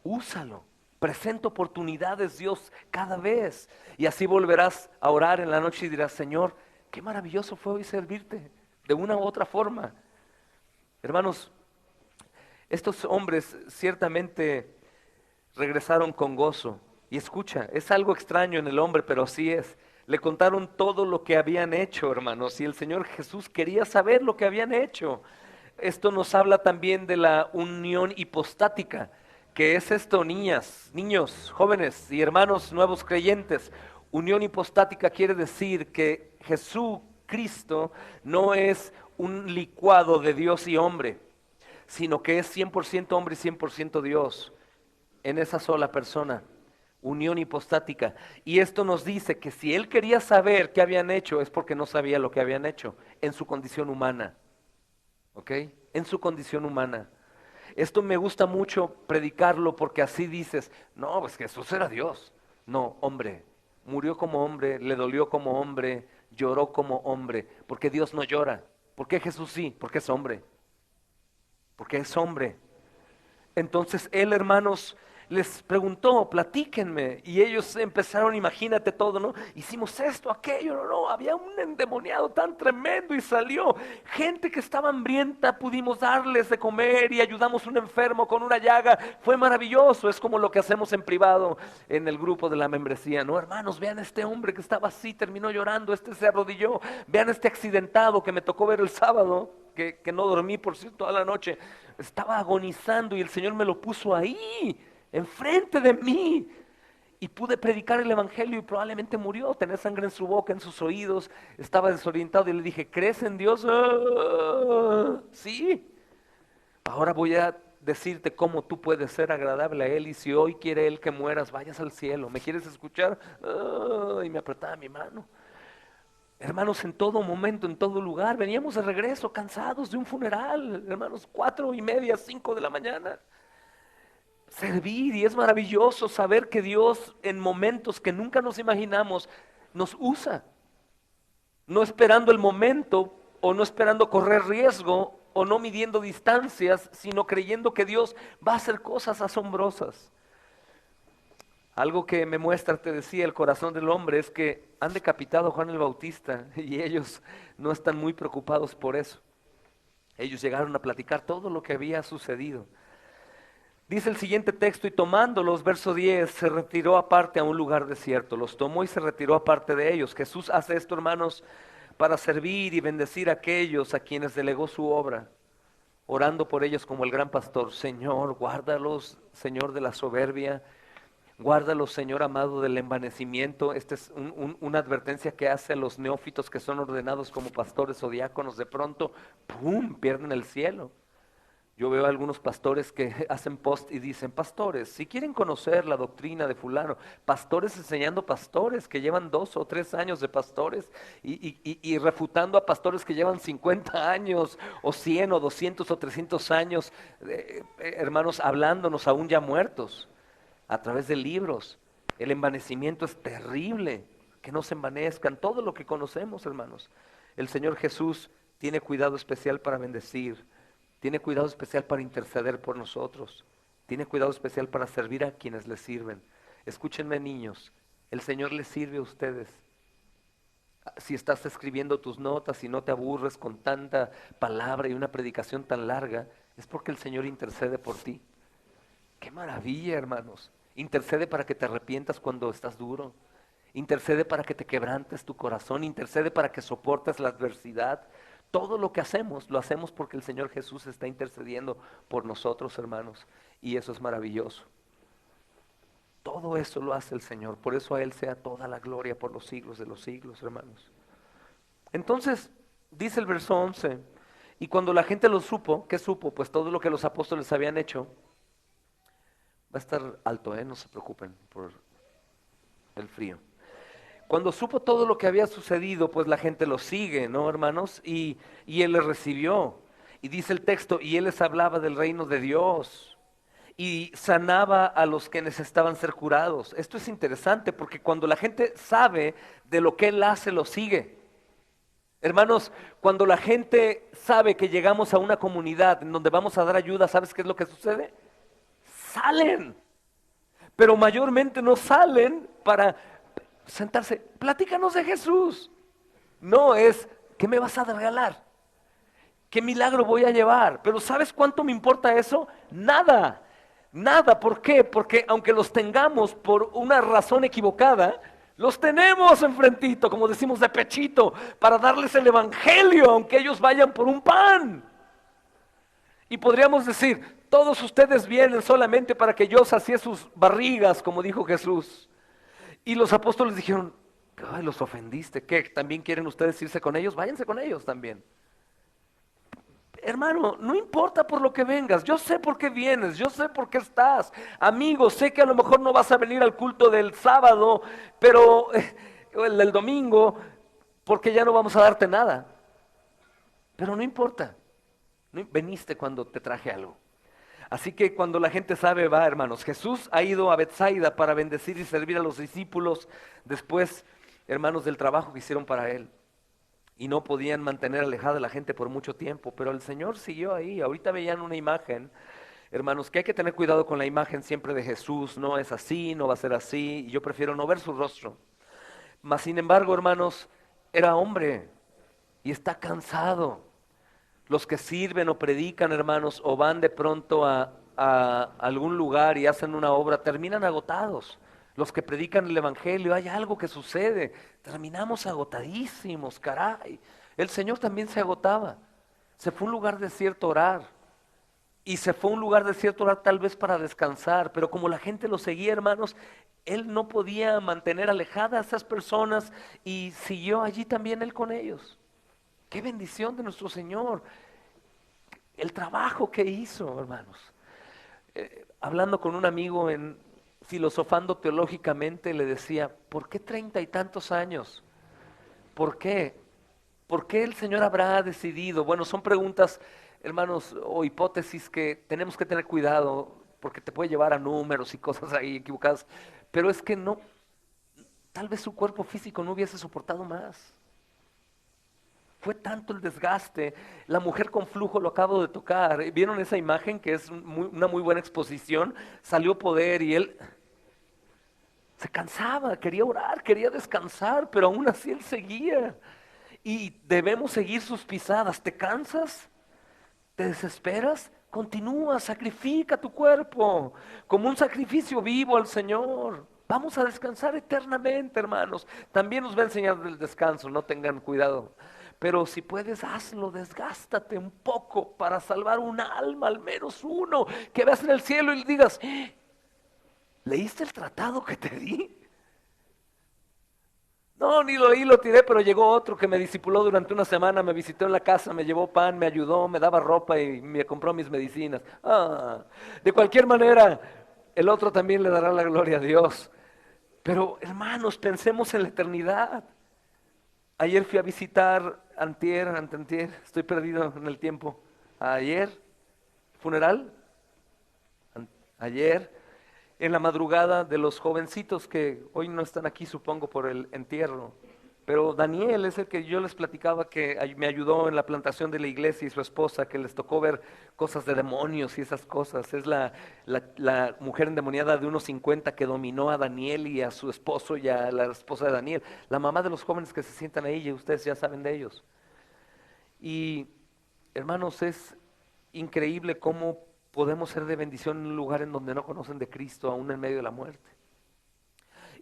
Úsalo. Presenta oportunidades, Dios, cada vez. Y así volverás a orar en la noche y dirás, Señor, qué maravilloso fue hoy servirte de una u otra forma. Hermanos, estos hombres ciertamente regresaron con gozo. Y escucha, es algo extraño en el hombre, pero así es. Le contaron todo lo que habían hecho, hermanos, y el Señor Jesús quería saber lo que habían hecho. Esto nos habla también de la unión hipostática. ¿Qué es esto, niñas, niños, jóvenes y hermanos nuevos creyentes? Unión hipostática quiere decir que Jesucristo no es un licuado de Dios y hombre, sino que es 100% hombre y 100% Dios en esa sola persona. Unión hipostática. Y esto nos dice que si él quería saber qué habían hecho es porque no sabía lo que habían hecho en su condición humana. ¿Ok? En su condición humana. Esto me gusta mucho predicarlo porque así dices, no, pues Jesús era Dios. No, hombre, murió como hombre, le dolió como hombre, lloró como hombre, porque Dios no llora. ¿Por qué Jesús sí? Porque es hombre. Porque es hombre. Entonces él, hermanos, les preguntó, platíquenme, y ellos empezaron, imagínate todo, ¿no? Hicimos esto, aquello, no, había un endemoniado tan tremendo y salió. Gente que estaba hambrienta, pudimos darles de comer y ayudamos a un enfermo con una llaga. Fue maravilloso, es como lo que hacemos en privado en el grupo de la membresía, ¿no? Hermanos, vean este hombre que estaba así, terminó llorando, este se arrodilló. Vean este accidentado que me tocó ver el sábado, que no dormí por cierto toda la noche. Estaba agonizando y el Señor me lo puso ahí, enfrente de mí, y pude predicar el evangelio y probablemente murió, tenía sangre en su boca, en sus oídos, estaba desorientado y le dije, ¿crees en Dios? Sí. Ahora voy a decirte cómo tú puedes ser agradable a Él y si hoy quiere Él que mueras, vayas al cielo. ¿Me quieres escuchar? Y me apretaba mi mano. Hermanos, en todo momento, en todo lugar, veníamos de regreso cansados de un funeral, hermanos, 4:30, 5 de la mañana. Servir, y es maravilloso saber que Dios en momentos que nunca nos imaginamos nos usa, no esperando el momento o no esperando correr riesgo o no midiendo distancias, sino creyendo que Dios va a hacer cosas asombrosas. Algo que me muestra, te decía, el corazón del hombre es que han decapitado a Juan el Bautista y ellos no están muy preocupados por eso. Ellos llegaron a platicar todo lo que había sucedido. Dice el siguiente texto, y tomándolos, verso 10, se retiró aparte a un lugar desierto. Los tomó y se retiró aparte de ellos. Jesús hace esto, hermanos, para servir y bendecir a aquellos a quienes delegó su obra, orando por ellos como el gran pastor. Señor, guárdalos, Señor, de la soberbia. Guárdalos, Señor amado, del envanecimiento. Esta es una advertencia que hace a los neófitos que son ordenados como pastores o diáconos. De pronto, ¡pum!, pierden el cielo. Yo veo a algunos pastores que hacen post y dicen, pastores, si quieren conocer la doctrina de fulano, pastores enseñando pastores que llevan 2 o 3 años de pastores y refutando a pastores que llevan 50 años o 100 o 200 o 300 años, hermanos, hablándonos aún ya muertos a través de libros. El envanecimiento es terrible, que no se envanezcan, todo lo que conocemos, hermanos. El Señor Jesús tiene cuidado especial para bendecir. Tiene cuidado especial para interceder por nosotros. Tiene cuidado especial para servir a quienes le sirven. Escúchenme, niños, el Señor les sirve a ustedes. Si estás escribiendo tus notas y no te aburres con tanta palabra y una predicación tan larga, es porque el Señor intercede por ti. ¡Qué maravilla, hermanos! Intercede para que te arrepientas cuando estás duro. Intercede para que te quebrantes tu corazón. Intercede para que soportes la adversidad. Todo lo que hacemos, lo hacemos porque el Señor Jesús está intercediendo por nosotros, hermanos. Y eso es maravilloso. Todo eso lo hace el Señor. Por eso a Él sea toda la gloria por los siglos de los siglos, hermanos. Entonces, dice el verso 11, y cuando la gente lo supo, ¿qué supo? Pues todo lo que los apóstoles habían hecho. Va a estar alto, no se preocupen por el frío. Cuando supo todo lo que había sucedido, pues la gente lo sigue, ¿no, hermanos? Y Él les recibió. Y dice el texto, y Él les hablaba del reino de Dios. Y sanaba a los que necesitaban ser curados. Esto es interesante porque cuando la gente sabe de lo que Él hace, lo sigue. Hermanos, cuando la gente sabe que llegamos a una comunidad en donde vamos a dar ayuda, ¿sabes qué es lo que sucede? Salen. Pero mayormente no salen para sentarse, platícanos de Jesús. No es, ¿qué me vas a regalar? ¿Qué milagro voy a llevar? Pero ¿sabes cuánto me importa eso? Nada, nada. ¿Por qué? Porque aunque los tengamos por una razón equivocada, los tenemos enfrentito, como decimos de pechito, para darles el evangelio, aunque ellos vayan por un pan. Y podríamos decir, todos ustedes vienen solamente para que yo sacie sus barrigas, como dijo Jesús. Y los apóstoles dijeron, ay, los ofendiste, ¿qué? ¿También quieren ustedes irse con ellos? Váyanse con ellos también. Hermano, no importa por lo que vengas, yo sé por qué vienes, yo sé por qué estás. Amigo, sé que a lo mejor no vas a venir al culto del sábado, pero el del domingo, porque ya no vamos a darte nada. Pero no importa, veniste cuando te traje algo. Así que cuando la gente sabe, va, hermanos, Jesús ha ido a Betsaida para bendecir y servir a los discípulos después, hermanos, del trabajo que hicieron para Él. Y no podían mantener alejada a la gente por mucho tiempo, pero el Señor siguió ahí. Ahorita veían una imagen, hermanos, que hay que tener cuidado con la imagen siempre de Jesús. No es así, no va a ser así, y yo prefiero no ver su rostro. Mas sin embargo, hermanos, era hombre y está cansado. Los que sirven o predican, hermanos, o van de pronto a algún lugar y hacen una obra, terminan agotados. Los que predican el evangelio, hay algo que sucede, terminamos agotadísimos, caray. El Señor también se agotaba. Se fue a un lugar desierto a orar. Y se fue a un lugar desierto a orar tal vez para descansar, pero como la gente lo seguía, hermanos, Él no podía mantener alejadas a esas personas y siguió allí también Él con ellos. Qué bendición de nuestro Señor. El trabajo que hizo, hermanos. Hablando con un amigo, filosofando teológicamente, le decía, ¿por qué 30 y tantos años? ¿Por qué? ¿Por qué el Señor habrá decidido? Bueno, son preguntas, hermanos, o hipótesis que tenemos que tener cuidado, porque te puede llevar a números y cosas ahí equivocadas. Pero es que no, tal vez su cuerpo físico no hubiese soportado más. Fue tanto el desgaste. La mujer con flujo, lo acabo de tocar. ¿Vieron esa imagen que es una muy buena exposición? Salió poder y él se cansaba, quería orar, quería descansar, pero aún así él seguía. Y debemos seguir sus pisadas. ¿Te cansas? ¿Te desesperas? Continúa, sacrifica tu cuerpo como un sacrificio vivo al Señor. Vamos a descansar eternamente, hermanos. También nos va a enseñar del descanso, no tengan cuidado. Pero si puedes, hazlo, desgástate un poco para salvar un alma, al menos uno, que veas en el cielo y le digas, ¿leíste el tratado que te di? No, ni lo leí, lo tiré, pero llegó otro que me discipuló durante una semana, me visitó en la casa, me llevó pan, me ayudó, me daba ropa y me compró mis medicinas. De cualquier manera, el otro también le dará la gloria a Dios. Pero hermanos, pensemos en la eternidad. Ayer fui a visitar, anteantier, estoy perdido en el tiempo. Ayer, funeral, ayer, en la madrugada de los jovencitos que hoy no están aquí, supongo, por el entierro. Pero Daniel es el que yo les platicaba que me ayudó en la plantación de la iglesia y su esposa, que les tocó ver cosas de demonios y esas cosas. Es la mujer endemoniada de unos 50 que dominó a Daniel y a su esposo y a la esposa de Daniel. La mamá de los jóvenes que se sientan ahí, y ustedes ya saben de ellos. Y hermanos, es increíble cómo podemos ser de bendición en un lugar en donde no conocen de Cristo, aún en medio de la muerte.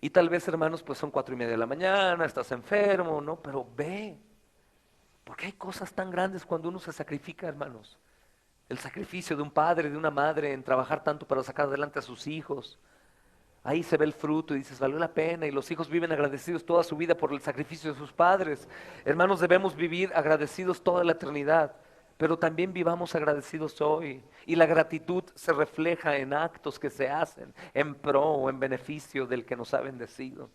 Y tal vez, hermanos, pues son 4:30 de la mañana, estás enfermo, ¿no? Pero ve, porque hay cosas tan grandes cuando uno se sacrifica, hermanos. El sacrificio de un padre, de una madre, en trabajar tanto para sacar adelante a sus hijos. Ahí se ve el fruto y dices, valió la pena, y los hijos viven agradecidos toda su vida por el sacrificio de sus padres. Hermanos, debemos vivir agradecidos toda la eternidad, pero también vivamos agradecidos hoy. Y la gratitud se refleja en actos que se hacen en pro o en beneficio del que nos ha bendecido.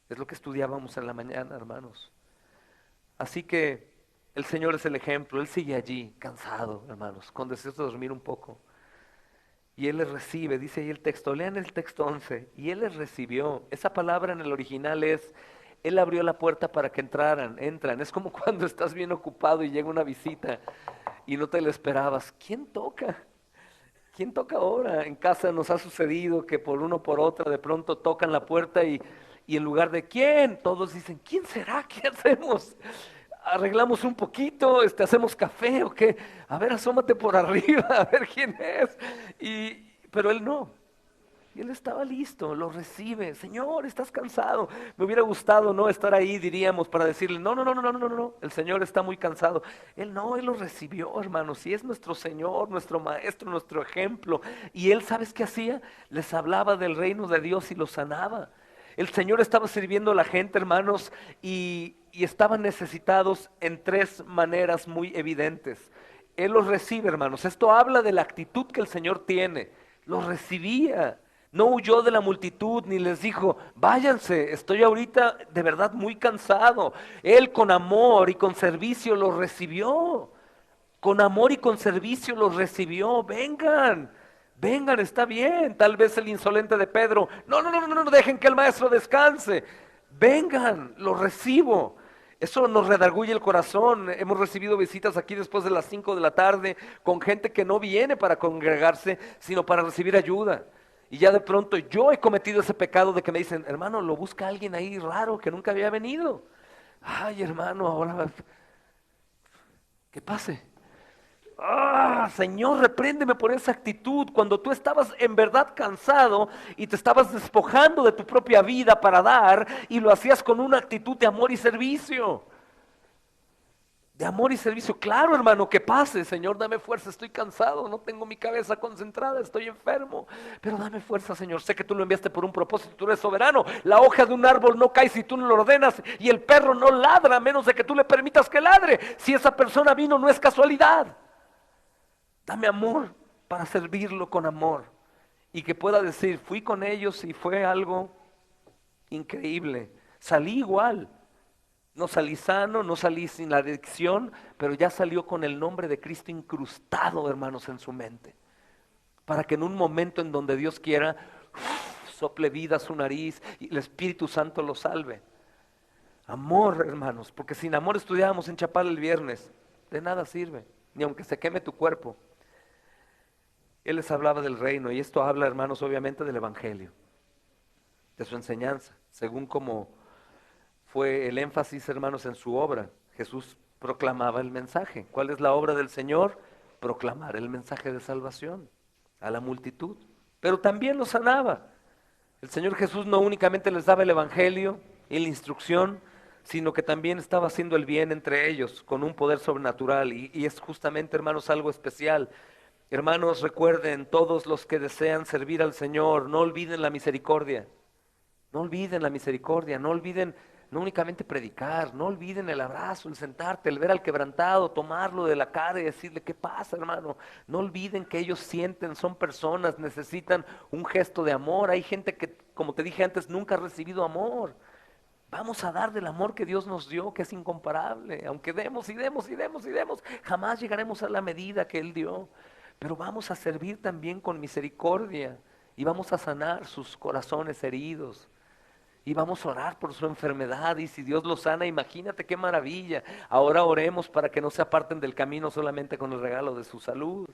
Es lo que estudiábamos en la mañana, hermanos. Así que el Señor es el ejemplo, Él sigue allí, cansado, hermanos, con deseos de dormir un poco. Y Él les recibe, dice ahí el texto, lean el texto 11, y Él les recibió. Esa palabra en el original es, Él abrió la puerta para que entran. Es como cuando estás bien ocupado y llega una visita y no te la esperabas. ¿Quién toca? ¿Quién toca ahora? En casa nos ha sucedido que por uno o por otra de pronto tocan la puerta y en lugar de ¿quién? Todos dicen, ¿quién será? ¿Qué hacemos? Arreglamos un poquito, hacemos café o qué, a ver, asómate por arriba, a ver quién es. Pero él no, y él estaba listo, lo recibe. Señor, estás cansado. Me hubiera gustado no estar ahí, diríamos, para decirle, no, no, no, no, no, no, no, no, el Señor está muy cansado. Él no, él lo recibió, hermanos, y es nuestro Señor, nuestro Maestro, nuestro ejemplo. Y él, ¿sabes qué hacía? Les hablaba del reino de Dios y los sanaba. El Señor estaba sirviendo a la gente, hermanos, y estaban necesitados en tres maneras muy evidentes. Él los recibe, hermanos. Esto habla de la actitud que el Señor tiene. Los recibía. No huyó de la multitud ni les dijo, váyanse, estoy ahorita de verdad muy cansado. Él con amor y con servicio los recibió. Con amor y con servicio los recibió. Vengan. Vengan, está bien. Tal vez el insolente de Pedro, no, no, no, no, no, dejen que el maestro descanse. Vengan, lo recibo. Eso nos redarguye el corazón. Hemos recibido visitas aquí después de las 5 de la tarde con gente que no viene para congregarse, sino para recibir ayuda. Y ya de pronto yo he cometido ese pecado de que me dicen, hermano, lo busca alguien ahí raro que nunca había venido. Ay, hermano, ahora que pase. Señor, repréndeme por esa actitud cuando tú estabas en verdad cansado y te estabas despojando de tu propia vida para dar y lo hacías con una actitud de amor y servicio. De amor y servicio, claro, hermano, que pase, Señor, dame fuerza, estoy cansado, no tengo mi cabeza concentrada, estoy enfermo, pero dame fuerza, Señor, sé que tú lo enviaste por un propósito, tú eres soberano, la hoja de un árbol no cae si tú no lo ordenas y el perro no ladra a menos de que tú le permitas que ladre, si esa persona vino no es casualidad. Dame amor para servirlo con amor y que pueda decir, fui con ellos y fue algo increíble, salí igual. No salí sano, no salí sin la adicción, pero ya salió con el nombre de Cristo incrustado, hermanos, en su mente. Para que en un momento en donde Dios quiera, sople vida a su nariz y el Espíritu Santo lo salve. Amor, hermanos, porque sin amor estudiábamos en Chapal el viernes. De nada sirve, ni aunque se queme tu cuerpo. Él les hablaba del reino y esto habla, hermanos, obviamente del Evangelio, de su enseñanza, según como fue el énfasis, hermanos, en su obra. Jesús proclamaba el mensaje. ¿Cuál es la obra del Señor? proclamar el mensaje de salvación a la multitud, pero también los sanaba. El Señor Jesús no únicamente les daba el evangelio y la instrucción, sino que también estaba haciendo el bien entre ellos con un poder sobrenatural, y es justamente, hermanos, algo especial. Hermanos, recuerden, todos los que desean servir al Señor, no olviden la misericordia. No olviden la misericordia, no olviden no únicamente predicar, no olviden el abrazo, el sentarte, el ver al quebrantado, tomarlo de la cara y decirle: ¿qué pasa, hermano? No olviden que ellos sienten, son personas, necesitan un gesto de amor. Hay gente que, como te dije antes, nunca ha recibido amor. Vamos a dar del amor que Dios nos dio, que es incomparable. Aunque demos y demos y demos y demos, jamás llegaremos a la medida que Él dio. Pero vamos a servir también con misericordia y vamos a sanar sus corazones heridos. Y vamos a orar por su enfermedad, y si Dios lo sana, imagínate qué maravilla. Ahora oremos para que no se aparten del camino solamente con el regalo de su salud,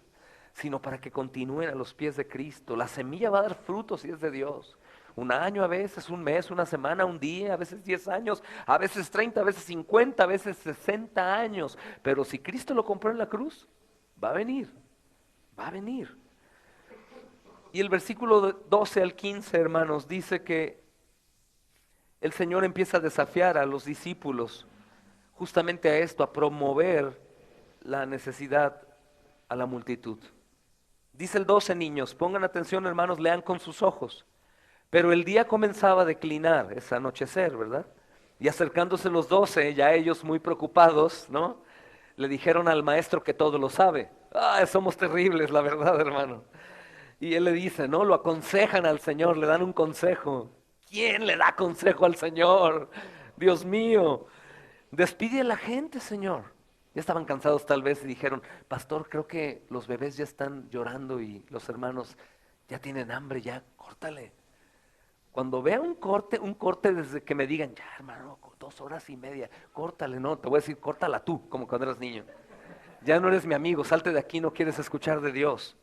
sino para que continúen a los pies de Cristo. La semilla va a dar frutos si es de Dios. Un año a veces, un mes, una semana, un día, a veces 10 años, a veces 30, a veces 50, a veces 60 años. Pero si Cristo lo compró en la cruz, va a venir, va a venir. Y el versículo 12 al 15, hermanos, dice que el Señor empieza a desafiar a los discípulos justamente a esto, a promover la necesidad a la multitud. Dice el 12, niños, pongan atención, hermanos, lean con sus ojos. Pero el día comenzaba a declinar, es anochecer, ¿verdad? Y acercándose los 12, ya ellos muy preocupados, ¿no? Le dijeron al maestro que todo lo sabe. Somos terribles, la verdad, hermano. Y él le dice, ¿no? Lo aconsejan al Señor, le dan un consejo. ¿Quién le da consejo al Señor? Dios mío, despide a la gente, Señor. Ya estaban cansados tal vez y dijeron: pastor, creo que los bebés ya están llorando y los hermanos ya tienen hambre, ya, córtale. Cuando vea un corte desde que me digan: ya, hermano, 2 horas y media, córtale. No, te voy a decir: córtala tú, como cuando eras niño. Ya no eres mi amigo, salte de aquí, no quieres escuchar de Dios.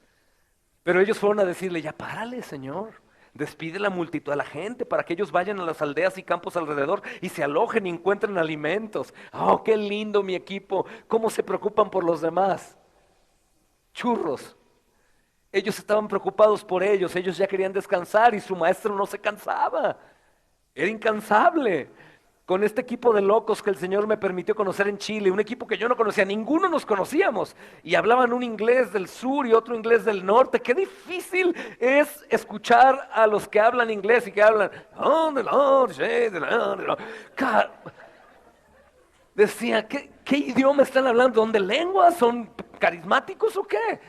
Pero ellos fueron a decirle: ya párale, Señor. Despide la multitud, a la gente, para que ellos vayan a las aldeas y campos alrededor y se alojen y encuentren alimentos. Oh, qué lindo mi equipo, cómo se preocupan por los demás. Churros. Ellos estaban preocupados por ellos ya querían descansar y su maestro no se cansaba. Era incansable. Con este equipo de locos que el Señor me permitió conocer en Chile, un equipo que yo no conocía, ninguno nos conocíamos, y hablaban un inglés del sur y otro inglés del norte. Qué difícil es escuchar a los que hablan inglés y que hablan, decía, ¿qué idioma están hablando? ¿Dónde lenguas? ¿Son carismáticos o qué?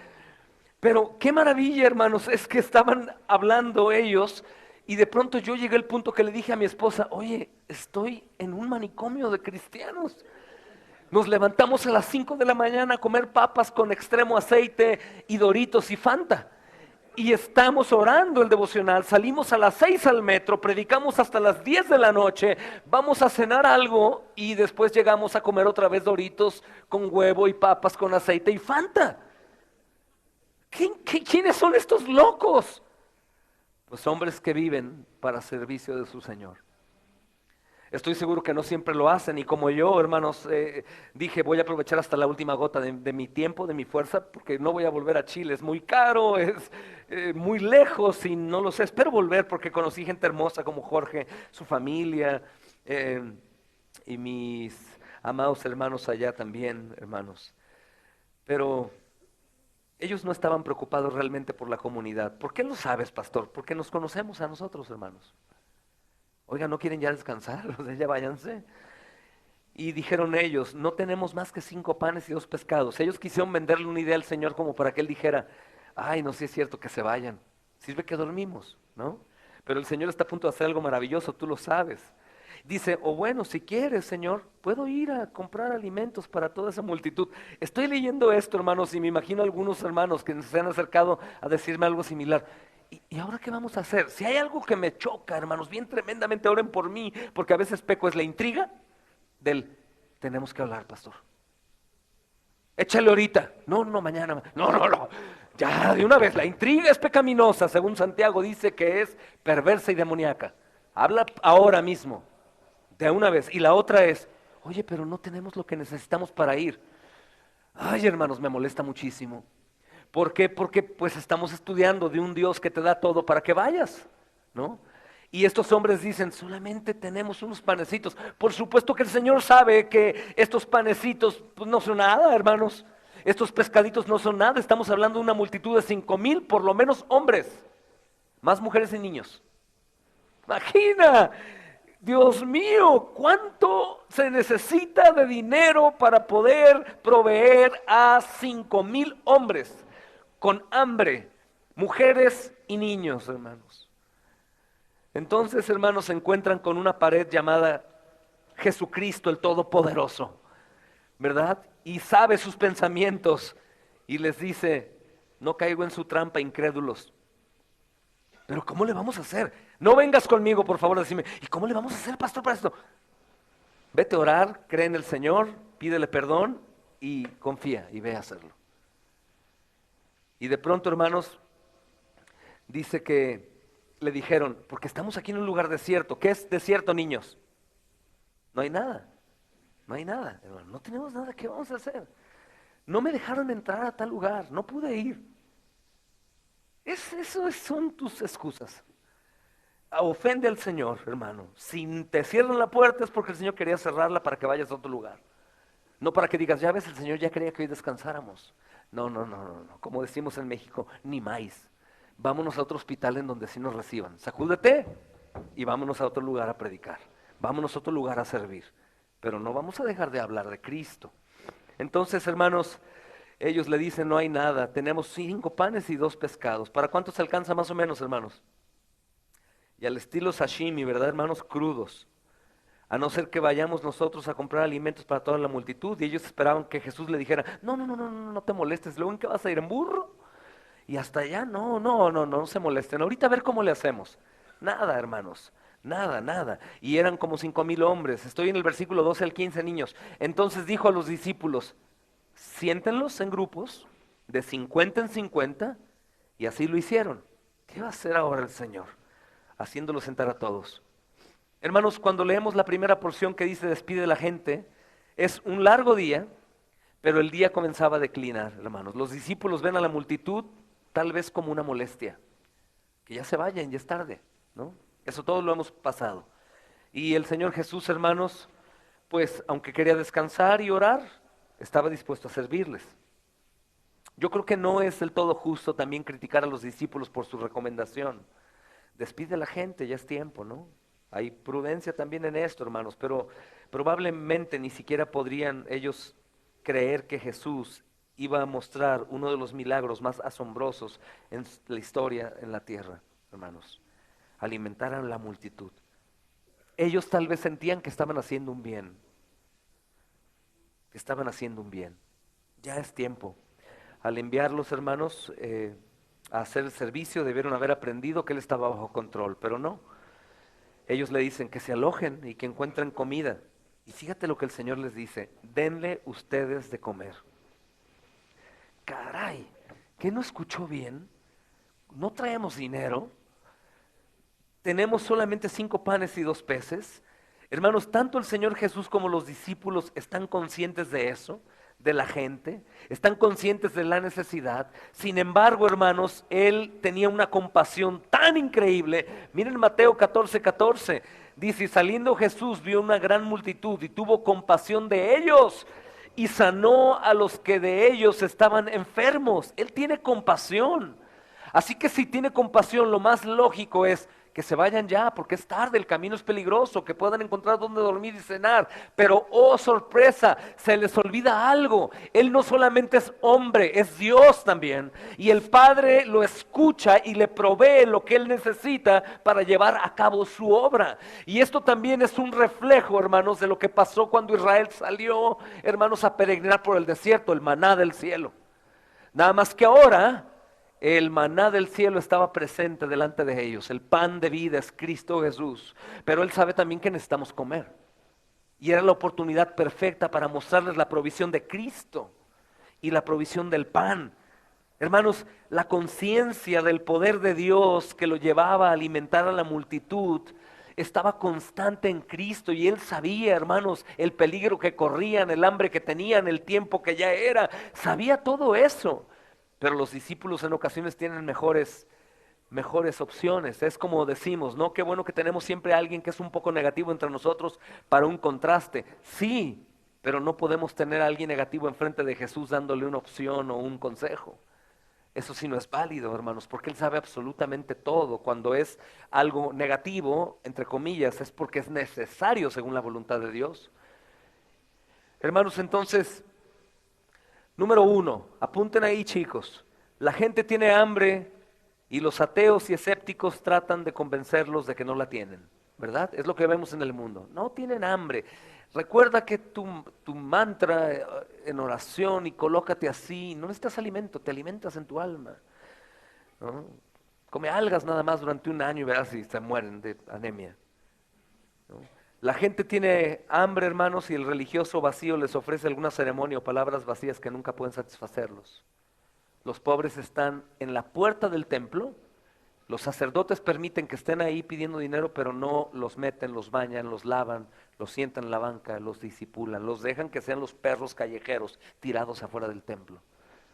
Pero qué maravilla, hermanos, es que estaban hablando ellos. Y de pronto yo llegué al punto que le dije a mi esposa: oye, estoy en un manicomio de cristianos. Nos levantamos a las 5 de la mañana a comer papas con extremo aceite y Doritos y Fanta. Y estamos orando el devocional, salimos a las 6 al metro, predicamos hasta las 10 de la noche, vamos a cenar algo y después llegamos a comer otra vez Doritos con huevo y papas con aceite y Fanta. ¿Quiénes son estos locos? Pues hombres que viven para servicio de su Señor. Estoy seguro que no siempre lo hacen, y como yo, hermanos, dije: voy a aprovechar hasta la última gota de mi tiempo, de mi fuerza, porque no voy a volver a Chile, es muy caro, es muy lejos y no lo sé. Espero volver porque conocí gente hermosa como Jorge, su familia, y mis amados hermanos allá también, hermanos. Pero ellos no estaban preocupados realmente por la comunidad. ¿Por qué lo sabes, pastor? Porque nos conocemos a nosotros, hermanos. Oiga, ¿no quieren ya descansar? O sea, ya váyanse. Y dijeron ellos: no tenemos más que 5 panes y 2 pescados. Ellos quisieron venderle una idea al Señor como para que Él dijera: ay, no, sí es cierto, que se vayan. Sirve que dormimos, ¿no? Pero el Señor está a punto de hacer algo maravilloso, tú lo sabes. Dice: o bueno, si quieres, Señor, puedo ir a comprar alimentos para toda esa multitud. Estoy leyendo esto, hermanos, y me imagino algunos hermanos que se han acercado a decirme algo similar. ¿Y ahora qué vamos a hacer? Si hay algo que me choca, hermanos, bien tremendamente, oren por mí, porque a veces peco, es la intriga del: tenemos que hablar, pastor. Échale ahorita. No, mañana. No. Ya, de una vez. La intriga es pecaminosa, según Santiago dice que es perversa y demoníaca. Habla ahora mismo. De una vez. Y la otra es: oye, pero no tenemos lo que necesitamos para ir. Ay, hermanos, me molesta muchísimo. ¿Por qué? Porque pues estamos estudiando de un Dios que te da todo para que vayas, ¿no? Y estos hombres dicen, solamente tenemos unos panecitos. Por supuesto que el Señor sabe que estos panecitos pues, no son nada, hermanos. Estos pescaditos no son nada. Estamos hablando de una multitud de 5,000, por lo menos hombres, más mujeres y niños. Imagina, Dios mío, ¿cuánto se necesita de dinero para poder proveer a 5,000 hombres con hambre, mujeres y niños, hermanos? Entonces, hermanos, se encuentran con una pared llamada Jesucristo el Todopoderoso, ¿verdad? Y sabe sus pensamientos y les dice, no caigo en su trampa, incrédulos. Pero ¿cómo le vamos a hacer? No vengas conmigo, por favor, decime, ¿y cómo le vamos a hacer, pastor, para esto? Vete a orar, cree en el Señor, pídele perdón y confía y ve a hacerlo. Y de pronto, hermanos, dice que le dijeron, porque estamos aquí en un lugar desierto. ¿Qué es desierto, niños? No hay nada, no hay nada, hermano, no tenemos nada, ¿qué vamos a hacer? No me dejaron entrar a tal lugar, no pude ir. Eso son tus excusas. Ofende al Señor, hermano. Si te cierran la puerta es porque el Señor quería cerrarla para que vayas a otro lugar. No para que digas, ya ves, el Señor ya quería que hoy descansáramos. No, no, no, no, no. Como decimos en México, ni más. Vámonos a otro hospital en donde sí nos reciban. Sacúdete y vámonos a otro lugar a predicar. Vámonos a otro lugar a servir. Pero no vamos a dejar de hablar de Cristo. Entonces, hermanos, ellos le dicen, no hay nada. Tenemos 5 panes y 2 pescados. ¿Para cuánto se alcanza más o menos, hermanos? Y al estilo sashimi, ¿verdad, hermanos? Crudos. A no ser que vayamos nosotros a comprar alimentos para toda la multitud. Y ellos esperaban que Jesús le dijera, no, no, no, no, no, no te molestes. ¿Luego en qué vas a ir? ¿En burro? Y hasta allá, no, no, no, no se molesten. Ahorita a ver cómo le hacemos. Nada, hermanos. Nada, nada. Y eran como 5,000 hombres. Estoy en el versículo 12 al 15, niños. Entonces dijo a los discípulos, siéntenlos en grupos de 50 en 50. Y así lo hicieron. ¿Qué va a hacer ahora el Señor? Haciéndolo sentar a todos. Hermanos, cuando leemos la primera porción que dice despide la gente, es un largo día, pero el día comenzaba a declinar, hermanos. Los discípulos ven a la multitud tal vez como una molestia, que ya se vayan, ya es tarde, ¿no? Eso todo lo hemos pasado. Y el Señor Jesús, hermanos, pues aunque quería descansar y orar, estaba dispuesto a servirles. Yo creo que no es del todo justo también criticar a los discípulos por su recomendación. Despide a la gente, ya es tiempo, ¿no? Hay prudencia también en esto, hermanos, pero probablemente ni siquiera podrían ellos creer que Jesús iba a mostrar uno de los milagros más asombrosos en la historia en la tierra, hermanos. Alimentar a la multitud. Ellos tal vez sentían que estaban haciendo un bien, que estaban haciendo un bien. Ya es tiempo. Al enviarlos, hermanos, a hacer el servicio, debieron haber aprendido que él estaba bajo control, pero no. Ellos le dicen que se alojen y que encuentren comida. Y fíjate lo que el Señor les dice, denle ustedes de comer. Caray, ¿qué no escuchó bien? ¿No traemos dinero? ¿Tenemos solamente 5 panes y 2 peces? Hermanos, tanto el Señor Jesús como los discípulos están conscientes de eso, de la gente, están conscientes de la necesidad. Sin embargo, hermanos, Él tenía una compasión tan increíble. Miren Mateo 14:14, dice, y saliendo Jesús vio una gran multitud y tuvo compasión de ellos y sanó a los que de ellos estaban enfermos. Él tiene compasión. Así que si tiene compasión, lo más lógico es que se vayan ya, porque es tarde, el camino es peligroso, que puedan encontrar dónde dormir y cenar. Pero, oh sorpresa, se les olvida algo. Él no solamente es hombre, es Dios también. Y el Padre lo escucha y le provee lo que él necesita para llevar a cabo su obra. Y esto también es un reflejo, hermanos, de lo que pasó cuando Israel salió, hermanos, a peregrinar por el desierto, el maná del cielo. Nada más que ahora el maná del cielo estaba presente delante de ellos. El pan de vida es Cristo Jesús. Pero Él sabe también que necesitamos comer. Y era la oportunidad perfecta para mostrarles la provisión de Cristo y la provisión del pan. Hermanos, la conciencia del poder de Dios que lo llevaba a alimentar a la multitud estaba constante en Cristo y él sabía, hermanos, el peligro que corrían, el hambre que tenían, el tiempo que ya era, sabía todo eso. Pero los discípulos en ocasiones tienen mejores opciones. Es como decimos, ¿no? Qué bueno que tenemos siempre a alguien que es un poco negativo entre nosotros para un contraste. Sí, pero no podemos tener a alguien negativo enfrente de Jesús dándole una opción o un consejo. Eso sí no es válido, hermanos, porque Él sabe absolutamente todo. Cuando es algo negativo, entre comillas, es porque es necesario según la voluntad de Dios. Hermanos, entonces, número uno, apunten ahí, chicos. La gente tiene hambre y los ateos y escépticos tratan de convencerlos de que no la tienen, ¿verdad? Es lo que vemos en el mundo. No tienen hambre. Recuerda que tu mantra en oración y colócate así, no necesitas alimento, te alimentas en tu alma, ¿no? Come algas nada más durante un año y verás si se mueren de anemia, ¿no? La gente tiene hambre, hermanos, y el religioso vacío les ofrece alguna ceremonia o palabras vacías que nunca pueden satisfacerlos. Los pobres están en la puerta del templo. Los sacerdotes permiten que estén ahí pidiendo dinero, pero no los meten, los bañan, los lavan, los sientan en la banca, los disipulan, los dejan que sean los perros callejeros tirados afuera del templo,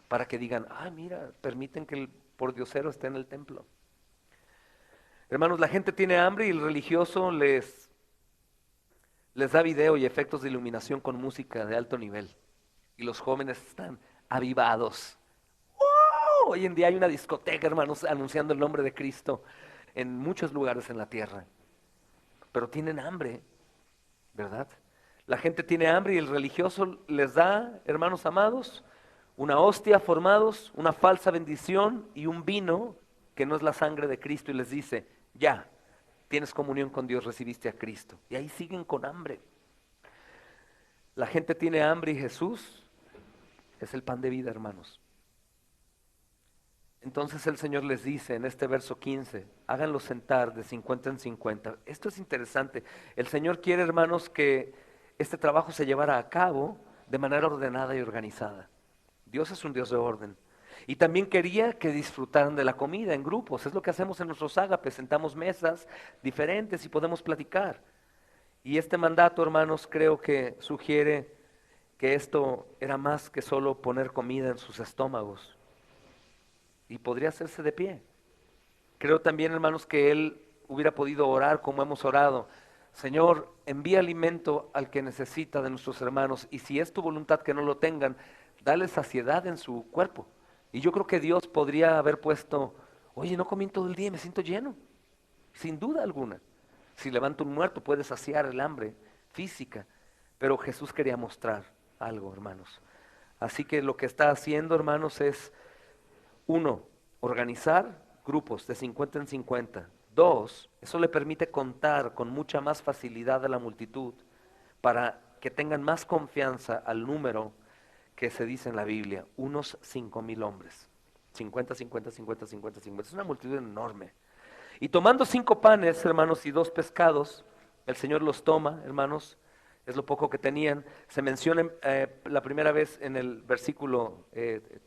para que digan, ah, mira, permiten que el pordiosero esté en el templo. Hermanos, la gente tiene hambre y el religioso les da video y efectos de iluminación con música de alto nivel. Y los jóvenes están avivados. Hoy en día hay una discoteca, hermanos, anunciando el nombre de Cristo en muchos lugares en la tierra. Pero tienen hambre, ¿verdad? La gente tiene hambre y el religioso les da, hermanos amados, una hostia formados, una falsa bendición y un vino que no es la sangre de Cristo y les dice, ya, tienes comunión con Dios, recibiste a Cristo. Y ahí siguen con hambre. La gente tiene hambre y Jesús es el pan de vida, hermanos. Entonces el Señor les dice en este verso 15, háganlo sentar de 50 en 50. Esto es interesante. El Señor quiere, hermanos, que este trabajo se llevara a cabo de manera ordenada y organizada. Dios es un Dios de orden. Y también quería que disfrutaran de la comida en grupos. Es lo que hacemos en nuestros ágapes. Sentamos mesas diferentes y podemos platicar. Y este mandato, hermanos, creo que sugiere que esto era más que solo poner comida en sus estómagos. Y podría hacerse de pie. Creo también, hermanos, que él hubiera podido orar como hemos orado. Señor, envía alimento al que necesita de nuestros hermanos, y si es tu voluntad que no lo tengan, dale saciedad en su cuerpo. Y yo creo que Dios podría haber puesto, oye, no comí todo el día y me siento lleno, sin duda alguna. Si levanto un muerto puede saciar el hambre física, pero Jesús quería mostrar algo, hermanos. Así que lo que está haciendo, hermanos, es uno, organizar grupos de 50 en 50. Dos, eso le permite contar con mucha más facilidad a la multitud para que tengan más confianza al número que se dice en la Biblia, unos 5,000 hombres. 50, 50, 50, 50, 50. Es una multitud enorme. Y tomando 5 panes, hermanos, y 2 pescados, el Señor los toma, hermanos, es lo poco que tenían. Se menciona la primera vez en el versículo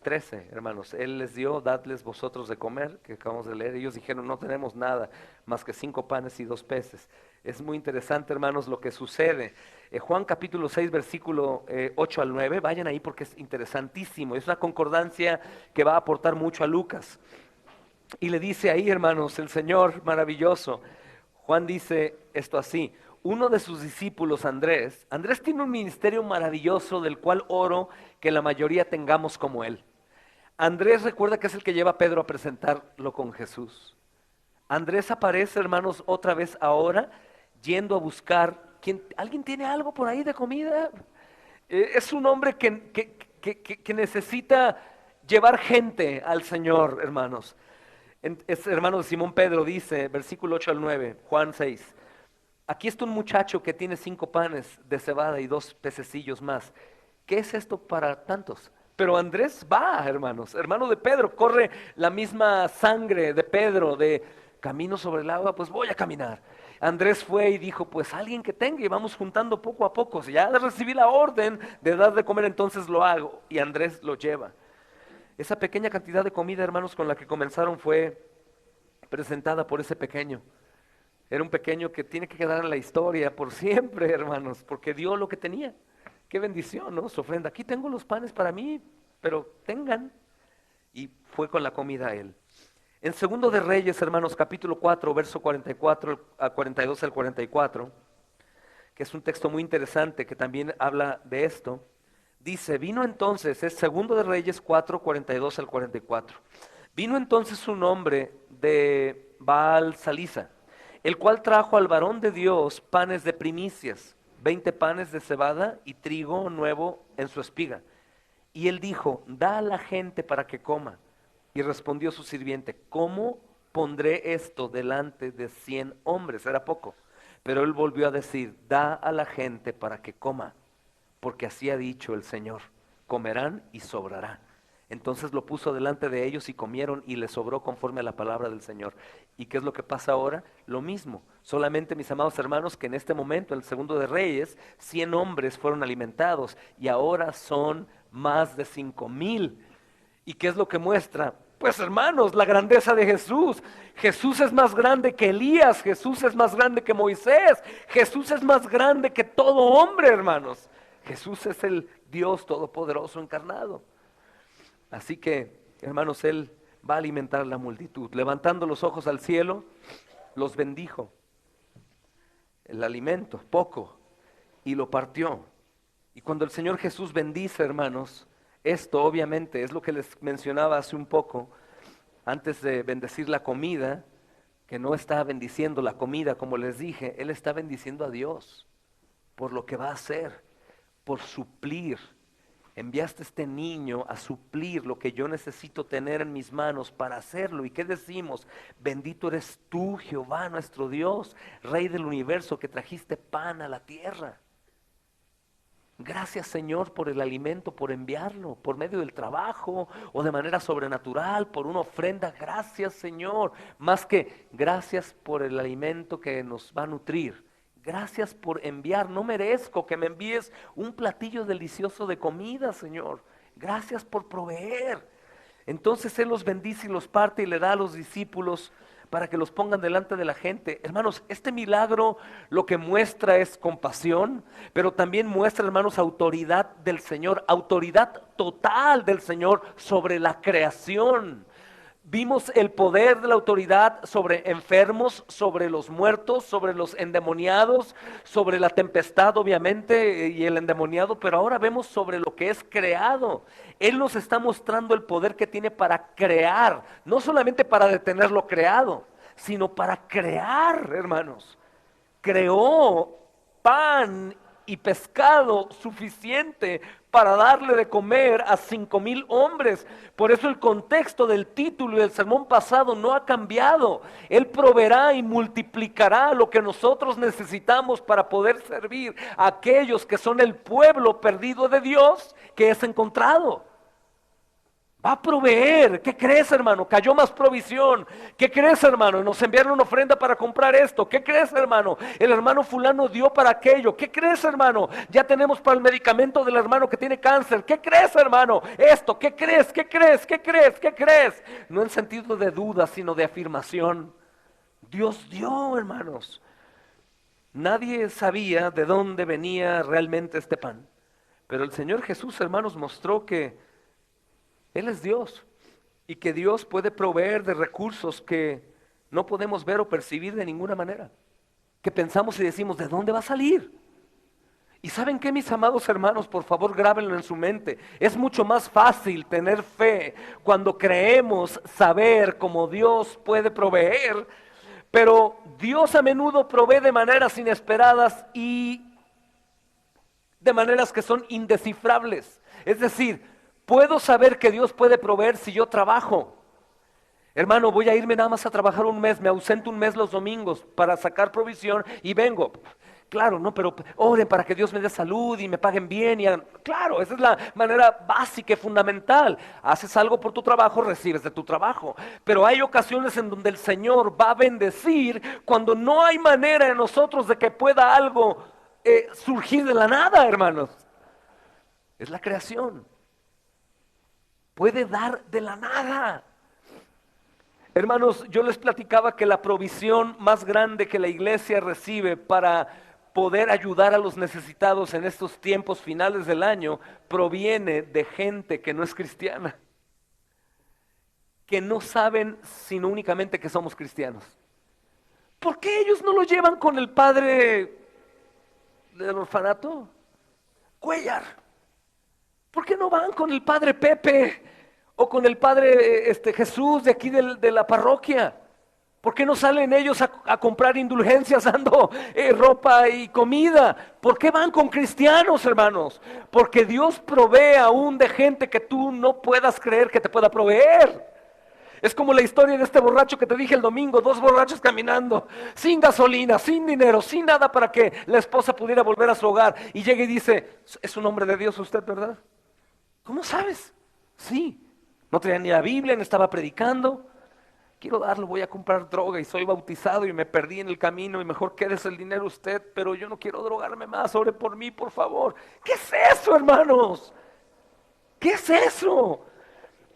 13, hermanos. Él les dio, dadles vosotros de comer, que acabamos de leer. Ellos dijeron, no tenemos nada más que 5 panes y 2 peces. Es muy interesante, hermanos, lo que sucede. Juan capítulo 6, versículo 8 al 9, vayan ahí porque es interesantísimo. Es una concordancia que va a aportar mucho a Lucas. Y le dice ahí, hermanos, el Señor maravilloso. Juan dice esto así. Uno de sus discípulos, Andrés tiene un ministerio maravilloso del cual oro que la mayoría tengamos como él. Andrés, recuerda que es el que lleva a Pedro a presentarlo con Jesús. Andrés aparece, hermanos, otra vez ahora, yendo a buscar, ¿alguien tiene algo por ahí de comida? Es un hombre que necesita llevar gente al Señor, hermanos. Es hermano de Simón Pedro, dice, versículo 8 al 9, Juan 6. Aquí está un muchacho que tiene 5 panes de cebada y 2 pececillos más. ¿Qué es esto para tantos? Pero Andrés va, hermanos, hermano de Pedro, corre la misma sangre de Pedro, de camino sobre el agua, pues voy a caminar. Andrés fue y dijo, pues alguien que tenga, y vamos juntando poco a poco. Si ya recibí la orden de dar de comer, entonces lo hago. Y Andrés lo lleva. Esa pequeña cantidad de comida, hermanos, con la que comenzaron fue presentada por ese pequeño. Era un pequeño que tiene que quedar en la historia por siempre, hermanos, porque dio lo que tenía. Qué bendición, ¿no? Su ofrenda. Aquí tengo los panes para mí, pero tengan. Y fue con la comida a él. En Segundo de Reyes, hermanos, capítulo 4, verso 44 a 42 al 44, que es un texto muy interesante que también habla de esto. Dice, vino entonces, es Segundo de Reyes 4, 42 al 44. Vino entonces un hombre de Baal Salisa, el cual trajo al varón de Dios panes de primicias, 20 panes de cebada y trigo nuevo en su espiga. Y él dijo, da a la gente para que coma. Y respondió su sirviente, ¿cómo pondré esto delante de 100 hombres? Era poco. Pero él volvió a decir, da a la gente para que coma, porque así ha dicho el Señor, comerán y sobrará. Entonces lo puso delante de ellos y comieron y les sobró conforme a la palabra del Señor. ¿Y qué es lo que pasa ahora? Lo mismo. Solamente, mis amados hermanos, que en este momento, en el Segundo de Reyes, 100 hombres fueron alimentados y ahora son más de 5,000. ¿Y qué es lo que muestra? Pues hermanos, la grandeza de Jesús. Jesús es más grande que Elías, Jesús es más grande que Moisés, Jesús es más grande que todo hombre, hermanos. Jesús es el Dios todopoderoso encarnado. Así que, hermanos, Él va a alimentar la multitud. Levantando los ojos al cielo, los bendijo. El alimento, poco, y lo partió. Y cuando el Señor Jesús bendice, hermanos, esto obviamente es lo que les mencionaba hace un poco, antes de bendecir la comida, que no está bendiciendo la comida, como les dije, Él está bendiciendo a Dios por lo que va a hacer, por suplir. Enviaste a este niño a suplir lo que yo necesito tener en mis manos para hacerlo. ¿Y qué decimos? Bendito eres tú, Jehová, nuestro Dios, Rey del universo, que trajiste pan a la tierra. Gracias, Señor, por el alimento, por enviarlo, por medio del trabajo o de manera sobrenatural, por una ofrenda. Gracias, Señor. Más que gracias por el alimento que nos va a nutrir. Gracias por enviar. No merezco que me envíes un platillo delicioso de comida, Señor. Gracias por proveer. Entonces Él los bendice y los parte y le da a los discípulos para que los pongan delante de la gente. Hermanos, este milagro lo que muestra es compasión, pero también muestra, hermanos, autoridad del Señor, autoridad total del Señor sobre la creación. Vimos el poder de la autoridad sobre enfermos, sobre los muertos, sobre los endemoniados, sobre la tempestad obviamente y el endemoniado, pero ahora vemos sobre lo que es creado. Él nos está mostrando el poder que tiene para crear, no solamente para detener lo creado, sino para crear, hermanos. Creó pan y pescado suficiente para darle de comer a 5,000 hombres. Por eso el contexto del título y del sermón pasado no ha cambiado. Él proveerá y multiplicará lo que nosotros necesitamos para poder servir a aquellos que son el pueblo perdido de Dios que es encontrado. Va a proveer. ¿Qué crees, hermano? Cayó más provisión. ¿Qué crees, hermano? Nos enviaron una ofrenda para comprar esto. ¿Qué crees, hermano? El hermano fulano dio para aquello. ¿Qué crees, hermano? Ya tenemos para el medicamento del hermano que tiene cáncer. ¿Qué crees, hermano? Esto. ¿Qué crees? ¿Qué crees? ¿Qué crees? ¿Qué crees? No en sentido de duda, sino de afirmación. Dios dio, hermanos. Nadie sabía de dónde venía realmente este pan. Pero el Señor Jesús, hermanos, mostró que Él es Dios y que Dios puede proveer de recursos que no podemos ver o percibir de ninguna manera. Que pensamos y decimos, ¿de dónde va a salir? Y ¿saben qué, mis amados hermanos? Por favor, grábenlo en su mente. Es mucho más fácil tener fe cuando creemos saber cómo Dios puede proveer, pero Dios a menudo provee de maneras inesperadas y de maneras que son indescifrables. Es decir, puedo saber que Dios puede proveer si yo trabajo. Hermano, voy a irme nada más a trabajar un mes, me ausento un mes los domingos para sacar provisión y vengo. Claro, no, pero oren para que Dios me dé salud y me paguen bien. Claro, esa es la manera básica y fundamental. Haces algo por tu trabajo, recibes de tu trabajo. Pero hay ocasiones en donde el Señor va a bendecir cuando no hay manera en nosotros de que pueda algo surgir de la nada, hermanos. Es la creación. Puede dar de la nada. Hermanos, yo les platicaba que la provisión más grande que la iglesia recibe para poder ayudar a los necesitados en estos tiempos finales del año proviene de gente que no es cristiana, que no saben sino únicamente que somos cristianos. ¿Por qué ellos no lo llevan con el padre del orfanato? Cuellar. ¿Por qué no van con el padre Pepe o con el padre Jesús de aquí de la parroquia? ¿Por qué no salen ellos a comprar indulgencias dando ropa y comida? ¿Por qué van con cristianos, hermanos? Porque Dios provee aún de gente que tú no puedas creer que te pueda proveer. Es como la historia de este borracho que te dije el domingo, dos borrachos caminando, sin gasolina, sin dinero, sin nada para que la esposa pudiera volver a su hogar. Y llega y dice, es un hombre de Dios usted, ¿verdad? ¿Cómo sabes? Sí, no traía ni la Biblia, ni estaba predicando. Quiero darlo, voy a comprar droga y soy bautizado y me perdí en el camino y mejor quédese el dinero usted, pero yo no quiero drogarme más, ore por mí, por favor. ¿Qué es eso, hermanos? ¿Qué es eso?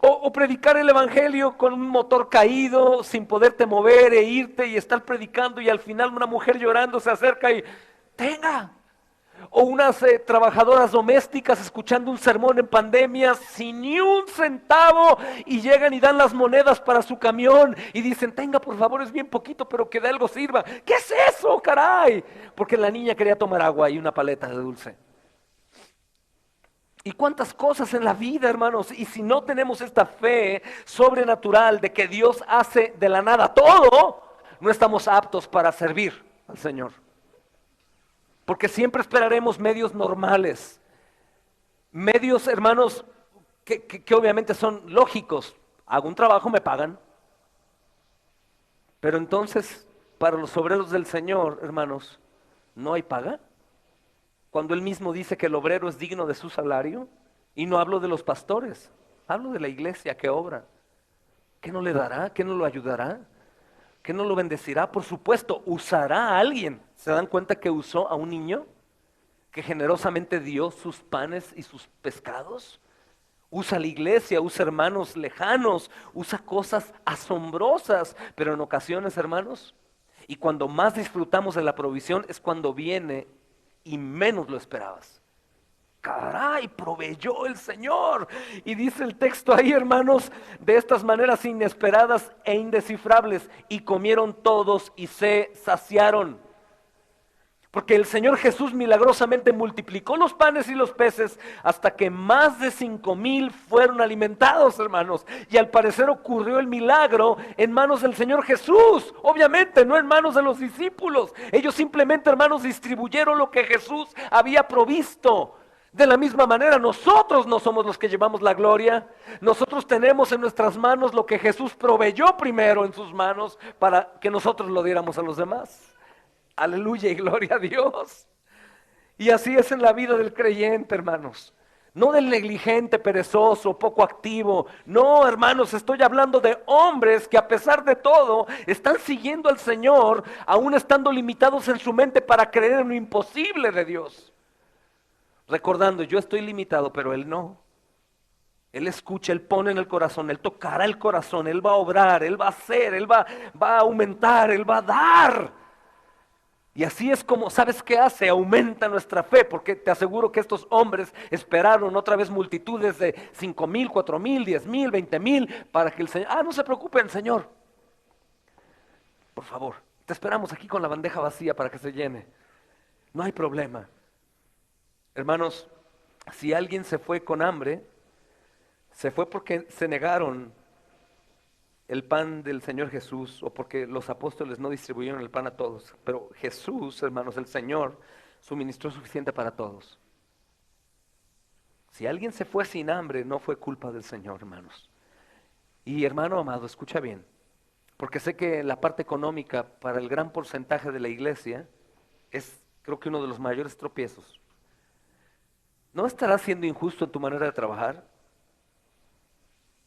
O predicar el evangelio con un motor caído, sin poderte mover e irte y estar predicando y al final una mujer llorando se acerca y tenga. O unas trabajadoras domésticas escuchando un sermón en pandemia sin ni un centavo y llegan y dan las monedas para su camión y dicen, tenga por favor, es bien poquito, pero que de algo sirva. ¿Qué es eso, caray? Porque la niña quería tomar agua y una paleta de dulce. Y cuántas cosas en la vida, hermanos, y si no tenemos esta fe sobrenatural de que Dios hace de la nada todo, no estamos aptos para servir al Señor. Porque siempre esperaremos medios normales, medios, hermanos, que obviamente son lógicos. Hago un trabajo, me pagan. Pero entonces, para los obreros del Señor, hermanos, ¿no hay paga? Cuando Él mismo dice que el obrero es digno de su salario, y no hablo de los pastores, hablo de la iglesia que obra. ¿Qué no le dará? ¿Qué no lo ayudará? ¿Qué no lo bendecirá? Por supuesto, usará a alguien. ¿Se dan cuenta que usó a un niño? Que generosamente dio sus panes y sus pescados. Usa la iglesia, usa hermanos lejanos, usa cosas asombrosas, pero en ocasiones, hermanos, y cuando más disfrutamos de la provisión es cuando viene y menos lo esperabas. Caray, proveyó el Señor. Y dice el texto ahí, hermanos, de estas maneras inesperadas e indescifrables, y comieron todos y se saciaron. Porque el Señor Jesús milagrosamente multiplicó los panes y los peces hasta que más de 5,000 fueron alimentados, hermanos. Y al parecer ocurrió el milagro en manos del Señor Jesús. Obviamente, no en manos de los discípulos. Ellos simplemente, hermanos, distribuyeron lo que Jesús había provisto. De la misma manera, nosotros no somos los que llevamos la gloria. Nosotros tenemos en nuestras manos lo que Jesús proveyó primero en sus manos para que nosotros lo diéramos a los demás. Aleluya y gloria a Dios. Y así es en la vida del creyente, hermanos. No del negligente, perezoso, poco activo. No, hermanos, estoy hablando de hombres que a pesar de todo están siguiendo al Señor, aún estando limitados en su mente para creer en lo imposible de Dios. Recordando, yo estoy limitado, pero Él no. Él escucha, Él pone en el corazón, Él tocará el corazón, Él va a obrar, Él va a hacer, Él va a aumentar, Él va a dar. Y así es como, ¿sabes qué hace? Aumenta nuestra fe, porque te aseguro que estos hombres esperaron otra vez multitudes de 5,000, 4,000, 10,000, 20,000, para que el Señor, no se preocupen, Señor. Por favor, te esperamos aquí con la bandeja vacía para que se llene. No hay problema. Hermanos, si alguien se fue con hambre, se fue porque se negaron el pan del Señor Jesús, o porque los apóstoles no distribuyeron el pan a todos. Pero Jesús, hermanos, el Señor, suministró suficiente para todos. Si alguien se fue sin hambre, no fue culpa del Señor, hermanos. Y hermano amado, escucha bien, porque sé que la parte económica para el gran porcentaje de la iglesia es, creo que uno de los mayores tropiezos. ¿No estarás siendo injusto en tu manera de trabajar?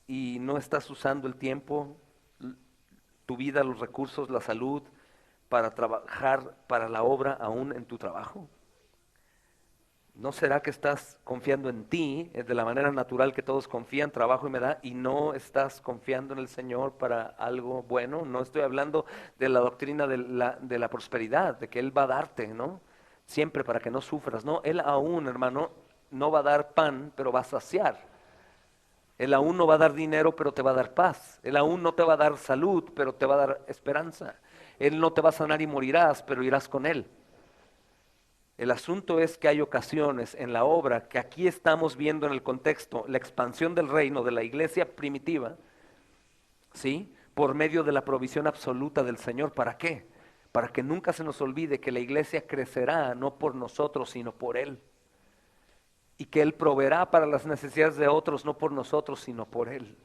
Y no estás usando el tiempo, tu vida, los recursos, la salud para trabajar para la obra aún en tu trabajo. ¿No será que estás confiando en ti, de la manera natural que todos confían, trabajo y me da, y no estás confiando en el Señor para algo bueno? No estoy hablando de la doctrina de la prosperidad, de que Él va a darte, ¿no? Siempre para que no sufras, ¿no? Él aún, hermano, no va a dar pan, pero va a saciar. Él aún no va a dar dinero, pero te va a dar paz. Él aún no te va a dar salud, pero te va a dar esperanza. Él no te va a sanar y morirás, pero irás con Él. El asunto es que hay ocasiones en la obra que aquí estamos viendo en el contexto, la expansión del reino de la iglesia primitiva, ¿sí? Por medio de la provisión absoluta del Señor. ¿Para qué? Para que nunca se nos olvide que la iglesia crecerá no por nosotros, sino por Él. Y que Él proveerá para las necesidades de otros, no por nosotros, sino por Él.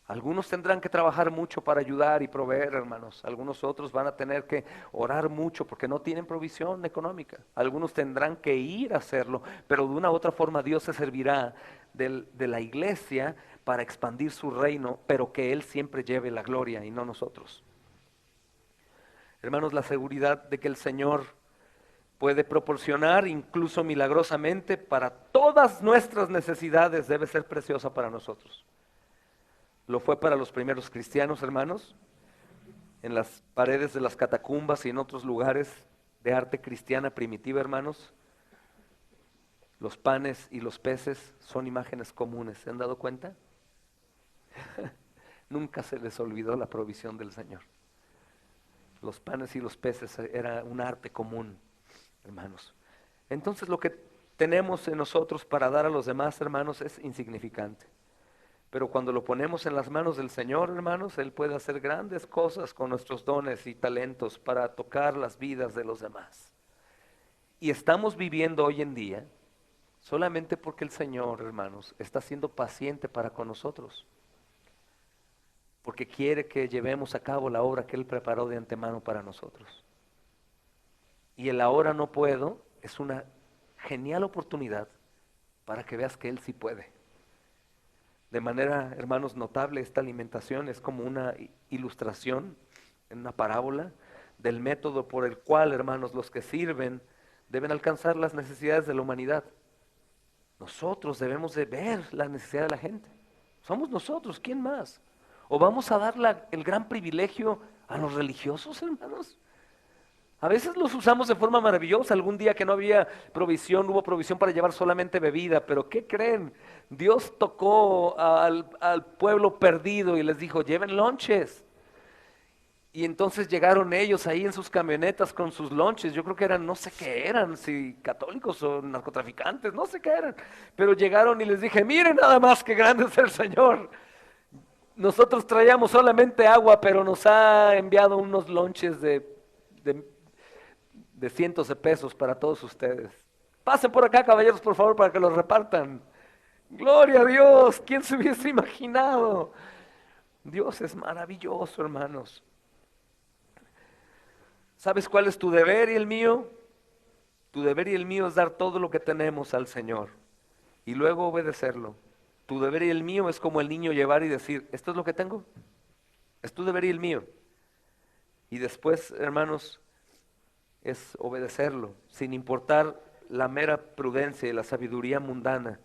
Algunos tendrán que trabajar mucho para ayudar y proveer, hermanos. Algunos otros van a tener que orar mucho porque no tienen provisión económica. Algunos tendrán que ir a hacerlo, pero de una u otra forma Dios se servirá de la iglesia para expandir su reino, pero que Él siempre lleve la gloria y no nosotros. Hermanos, la seguridad de que el Señor puede proporcionar incluso milagrosamente para todas nuestras necesidades debe ser preciosa para nosotros. Lo fue para los primeros cristianos, hermanos, en las paredes de las catacumbas y en otros lugares de arte cristiana primitiva, hermanos. Los panes y los peces son imágenes comunes, ¿se han dado cuenta? Nunca se les olvidó la provisión del Señor. Los panes y los peces era un arte común, hermanos. Entonces lo que tenemos en nosotros para dar a los demás, hermanos, es insignificante. Pero cuando lo ponemos en las manos del Señor, hermanos, Él puede hacer grandes cosas con nuestros dones y talentos para tocar las vidas de los demás. Y estamos viviendo hoy en día solamente porque el Señor, hermanos, está siendo paciente para con nosotros. Porque quiere que llevemos a cabo la obra que Él preparó de antemano para nosotros. Y el ahora no puedo es una genial oportunidad para que veas que Él sí puede. De manera, hermanos, notable, esta alimentación es como una ilustración, en una parábola, del método por el cual, hermanos, los que sirven deben alcanzar las necesidades de la humanidad. Nosotros debemos de ver la necesidad de la gente. Somos nosotros, ¿quién más? ¿O vamos a dar el gran privilegio a los religiosos, hermanos? A veces los usamos de forma maravillosa. Algún día que no había provisión, hubo provisión para llevar solamente bebida. Pero ¿qué creen? Dios tocó al pueblo perdido y les dijo, lleven lonches. Y entonces llegaron ellos ahí en sus camionetas con sus lonches. Yo creo que eran, no sé qué eran, si católicos o narcotraficantes, no sé qué eran. Pero llegaron y les dije, miren nada más qué grande es el Señor. Nosotros traíamos solamente agua, pero nos ha enviado unos lonches de cientos de pesos para todos ustedes. Pasen por acá, caballeros, por favor, para que los repartan. Gloria a Dios, ¿quién se hubiese imaginado? Dios es maravilloso, hermanos. ¿Sabes cuál es tu deber y el mío? Tu deber y el mío es dar todo lo que tenemos al Señor y luego obedecerlo. Tu deber y el mío es como el niño llevar y decir, esto es lo que tengo, es tu deber y el mío. Y después, hermanos, es obedecerlo, sin importar la mera prudencia y la sabiduría mundana.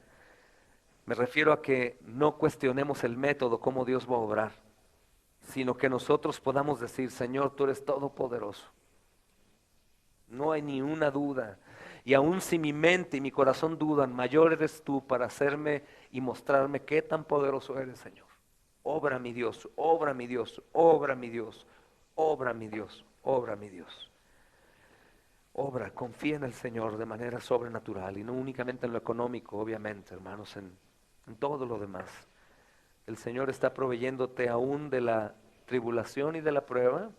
Me refiero a que no cuestionemos el método, cómo Dios va a obrar, sino que nosotros podamos decir, Señor, tú eres todopoderoso. No hay ni una duda. Y aun si mi mente y mi corazón dudan, mayor eres tú para hacerme y mostrarme qué tan poderoso eres, Señor. Obra mi Dios, obra mi Dios, obra mi Dios, obra mi Dios, obra mi Dios. Obra, confía en el Señor de manera sobrenatural y no únicamente en lo económico, obviamente, hermanos, en todo lo demás. El Señor está proveyéndote aún de la tribulación y de la prueba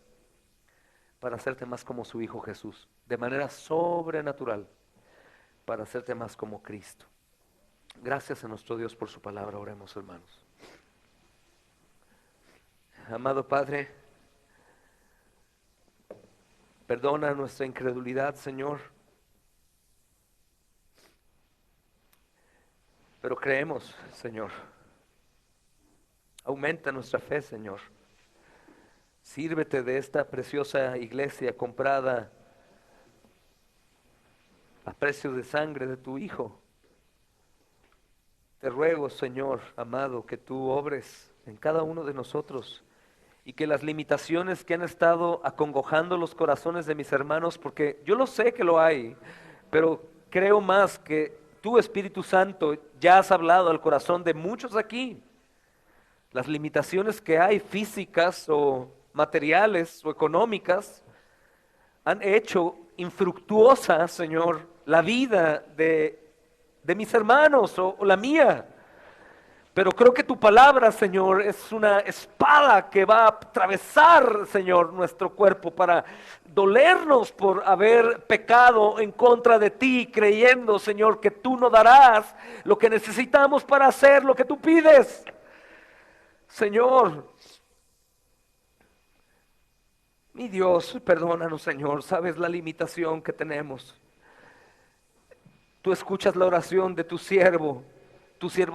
para hacerte más como su Hijo Jesús, de manera sobrenatural, para hacerte más como Cristo. Gracias a nuestro Dios por su palabra, oremos, hermanos. Amado Padre, perdona nuestra incredulidad, Señor, pero creemos, Señor. Aumenta nuestra fe, Señor. Sírvete de esta preciosa iglesia comprada a a precio de sangre de tu Hijo. Te ruego, Señor amado, que tú obres en cada uno de nosotros y que las limitaciones que han estado acongojando los corazones de mis hermanos, porque yo lo sé que lo hay, pero creo más que tú, Espíritu Santo, ya has hablado al corazón de muchos aquí. Las limitaciones que hay físicas o materiales o económicas han hecho infructuosa, Señor, la vida de mis hermanos o la mía. Pero creo que tu palabra, Señor, es una espada que va a atravesar, Señor, nuestro cuerpo para dolernos por haber pecado en contra de ti, creyendo, Señor, que tú nos darás lo que necesitamos para hacer lo que tú pides. Señor, mi Dios, perdónanos, Señor, sabes la limitación que tenemos. Tú escuchas la oración de tu siervo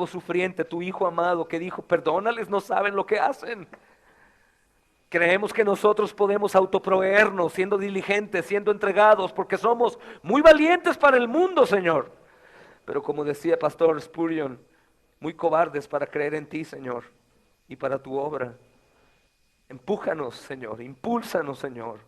sufriente, tu hijo amado, que dijo, perdónales, no saben lo que hacen. Creemos que nosotros podemos autoproveernos, siendo diligentes, siendo entregados, porque somos muy valientes para el mundo, Señor. Pero como decía Pastor Spurgeon, muy cobardes para creer en ti, Señor, y para tu obra. Empújanos, Señor, impúlsanos, Señor.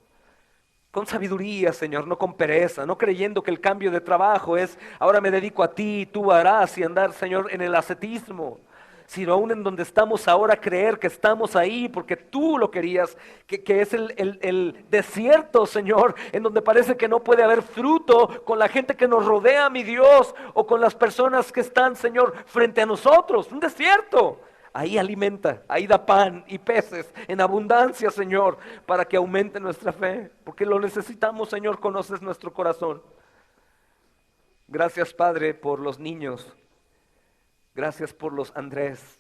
Con sabiduría, Señor, no con pereza, no creyendo que el cambio de trabajo es, ahora me dedico a ti, tú harás, y andar, Señor, en el ascetismo, sino aún en donde estamos ahora, creer que estamos ahí porque tú lo querías, que es el desierto, Señor, en donde parece que no puede haber fruto con la gente que nos rodea, mi Dios, o con las personas que están, Señor, frente a nosotros, un desierto. Ahí alimenta, ahí da pan y peces en abundancia, Señor, para que aumente nuestra fe, porque lo necesitamos, Señor, conoces nuestro corazón. Gracias, Padre, por los niños. Gracias por los Andrés.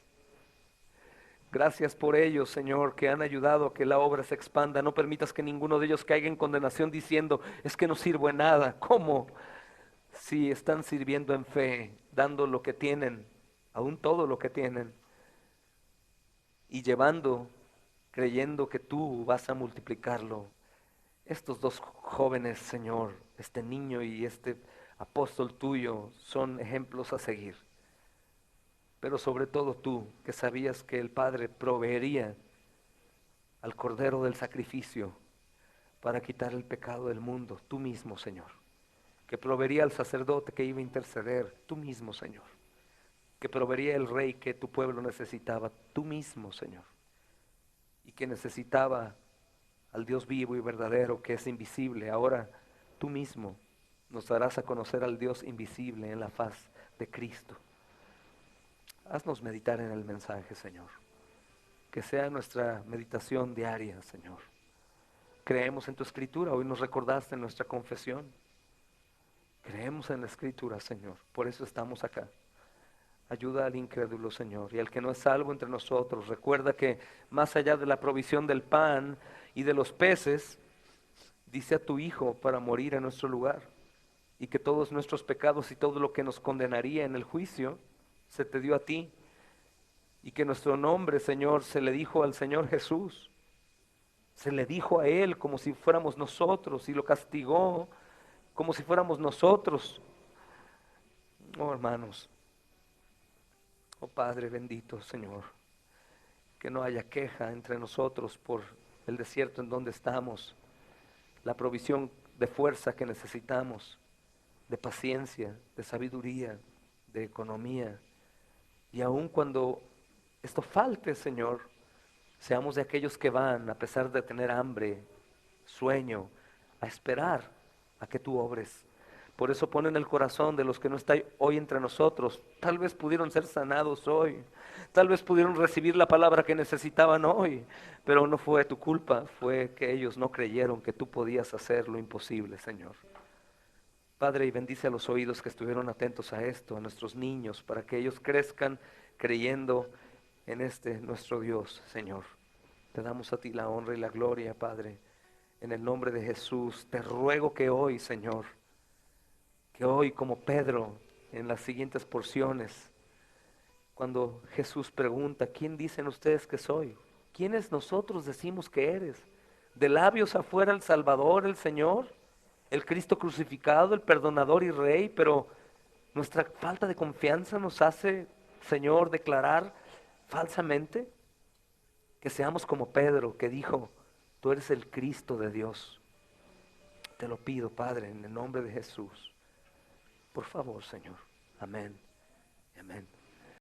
Gracias por ellos, Señor, que han ayudado a que la obra se expanda. No permitas que ninguno de ellos caiga en condenación diciendo, es que no sirvo en nada. ¿Cómo? Si están sirviendo en fe, dando lo que tienen, aún todo lo que tienen, y llevando, creyendo que tú vas a multiplicarlo. Estos dos jóvenes, Señor, este niño y este apóstol tuyo, son ejemplos a seguir. Pero sobre todo tú, que sabías que el Padre proveería al Cordero del sacrificio para quitar el pecado del mundo, tú mismo, Señor. Que proveería al sacerdote que iba a interceder, tú mismo, Señor. Que proveería el rey que tu pueblo necesitaba, tú mismo, Señor. Y que necesitaba al Dios vivo y verdadero, que es invisible. Ahora tú mismo nos darás a conocer al Dios invisible en la faz de Cristo. Haznos meditar en el mensaje, Señor. Que sea nuestra meditación diaria, Señor. Creemos en tu escritura, hoy nos recordaste en nuestra confesión. Creemos en la escritura, Señor, por eso estamos acá. Ayuda al incrédulo, Señor, y al que no es salvo entre nosotros. Recuerda que más allá de la provisión del pan y de los peces, dice a tu Hijo para morir en nuestro lugar, y que todos nuestros pecados y todo lo que nos condenaría en el juicio, se te dio a ti, y que nuestro nombre, Señor, se le dijo al Señor Jesús, se le dijo a Él como si fuéramos nosotros, y lo castigó como si fuéramos nosotros. Oh, hermanos, oh Padre bendito, Señor, que no haya queja entre nosotros por el desierto en donde estamos, la provisión de fuerza que necesitamos, de paciencia, de sabiduría, de economía. Y aun cuando esto falte, Señor, seamos de aquellos que van, a pesar de tener hambre, sueño, a esperar a que tú obres. Por eso pon en el corazón de los que no están hoy entre nosotros, tal vez pudieron ser sanados hoy, tal vez pudieron recibir la palabra que necesitaban hoy, pero no fue tu culpa, fue que ellos no creyeron que tú podías hacer lo imposible, Señor. Padre, y bendice a los oídos que estuvieron atentos a esto, a nuestros niños, para que ellos crezcan creyendo en este nuestro Dios, Señor. Te damos a ti la honra y la gloria, Padre, en el nombre de Jesús. Te ruego que hoy, Señor, que hoy, como Pedro, en las siguientes porciones, cuando Jesús pregunta, ¿quién dicen ustedes que soy? ¿Quiénes nosotros decimos que eres? ¿De labios afuera el Salvador, el Señor? el Cristo crucificado, el perdonador y rey, pero nuestra falta de confianza nos hace, Señor, declarar falsamente que seamos como Pedro, que dijo, tú eres el Cristo de Dios. Te lo pido, Padre, en el nombre de Jesús. Por favor, Señor. Amén. Amén.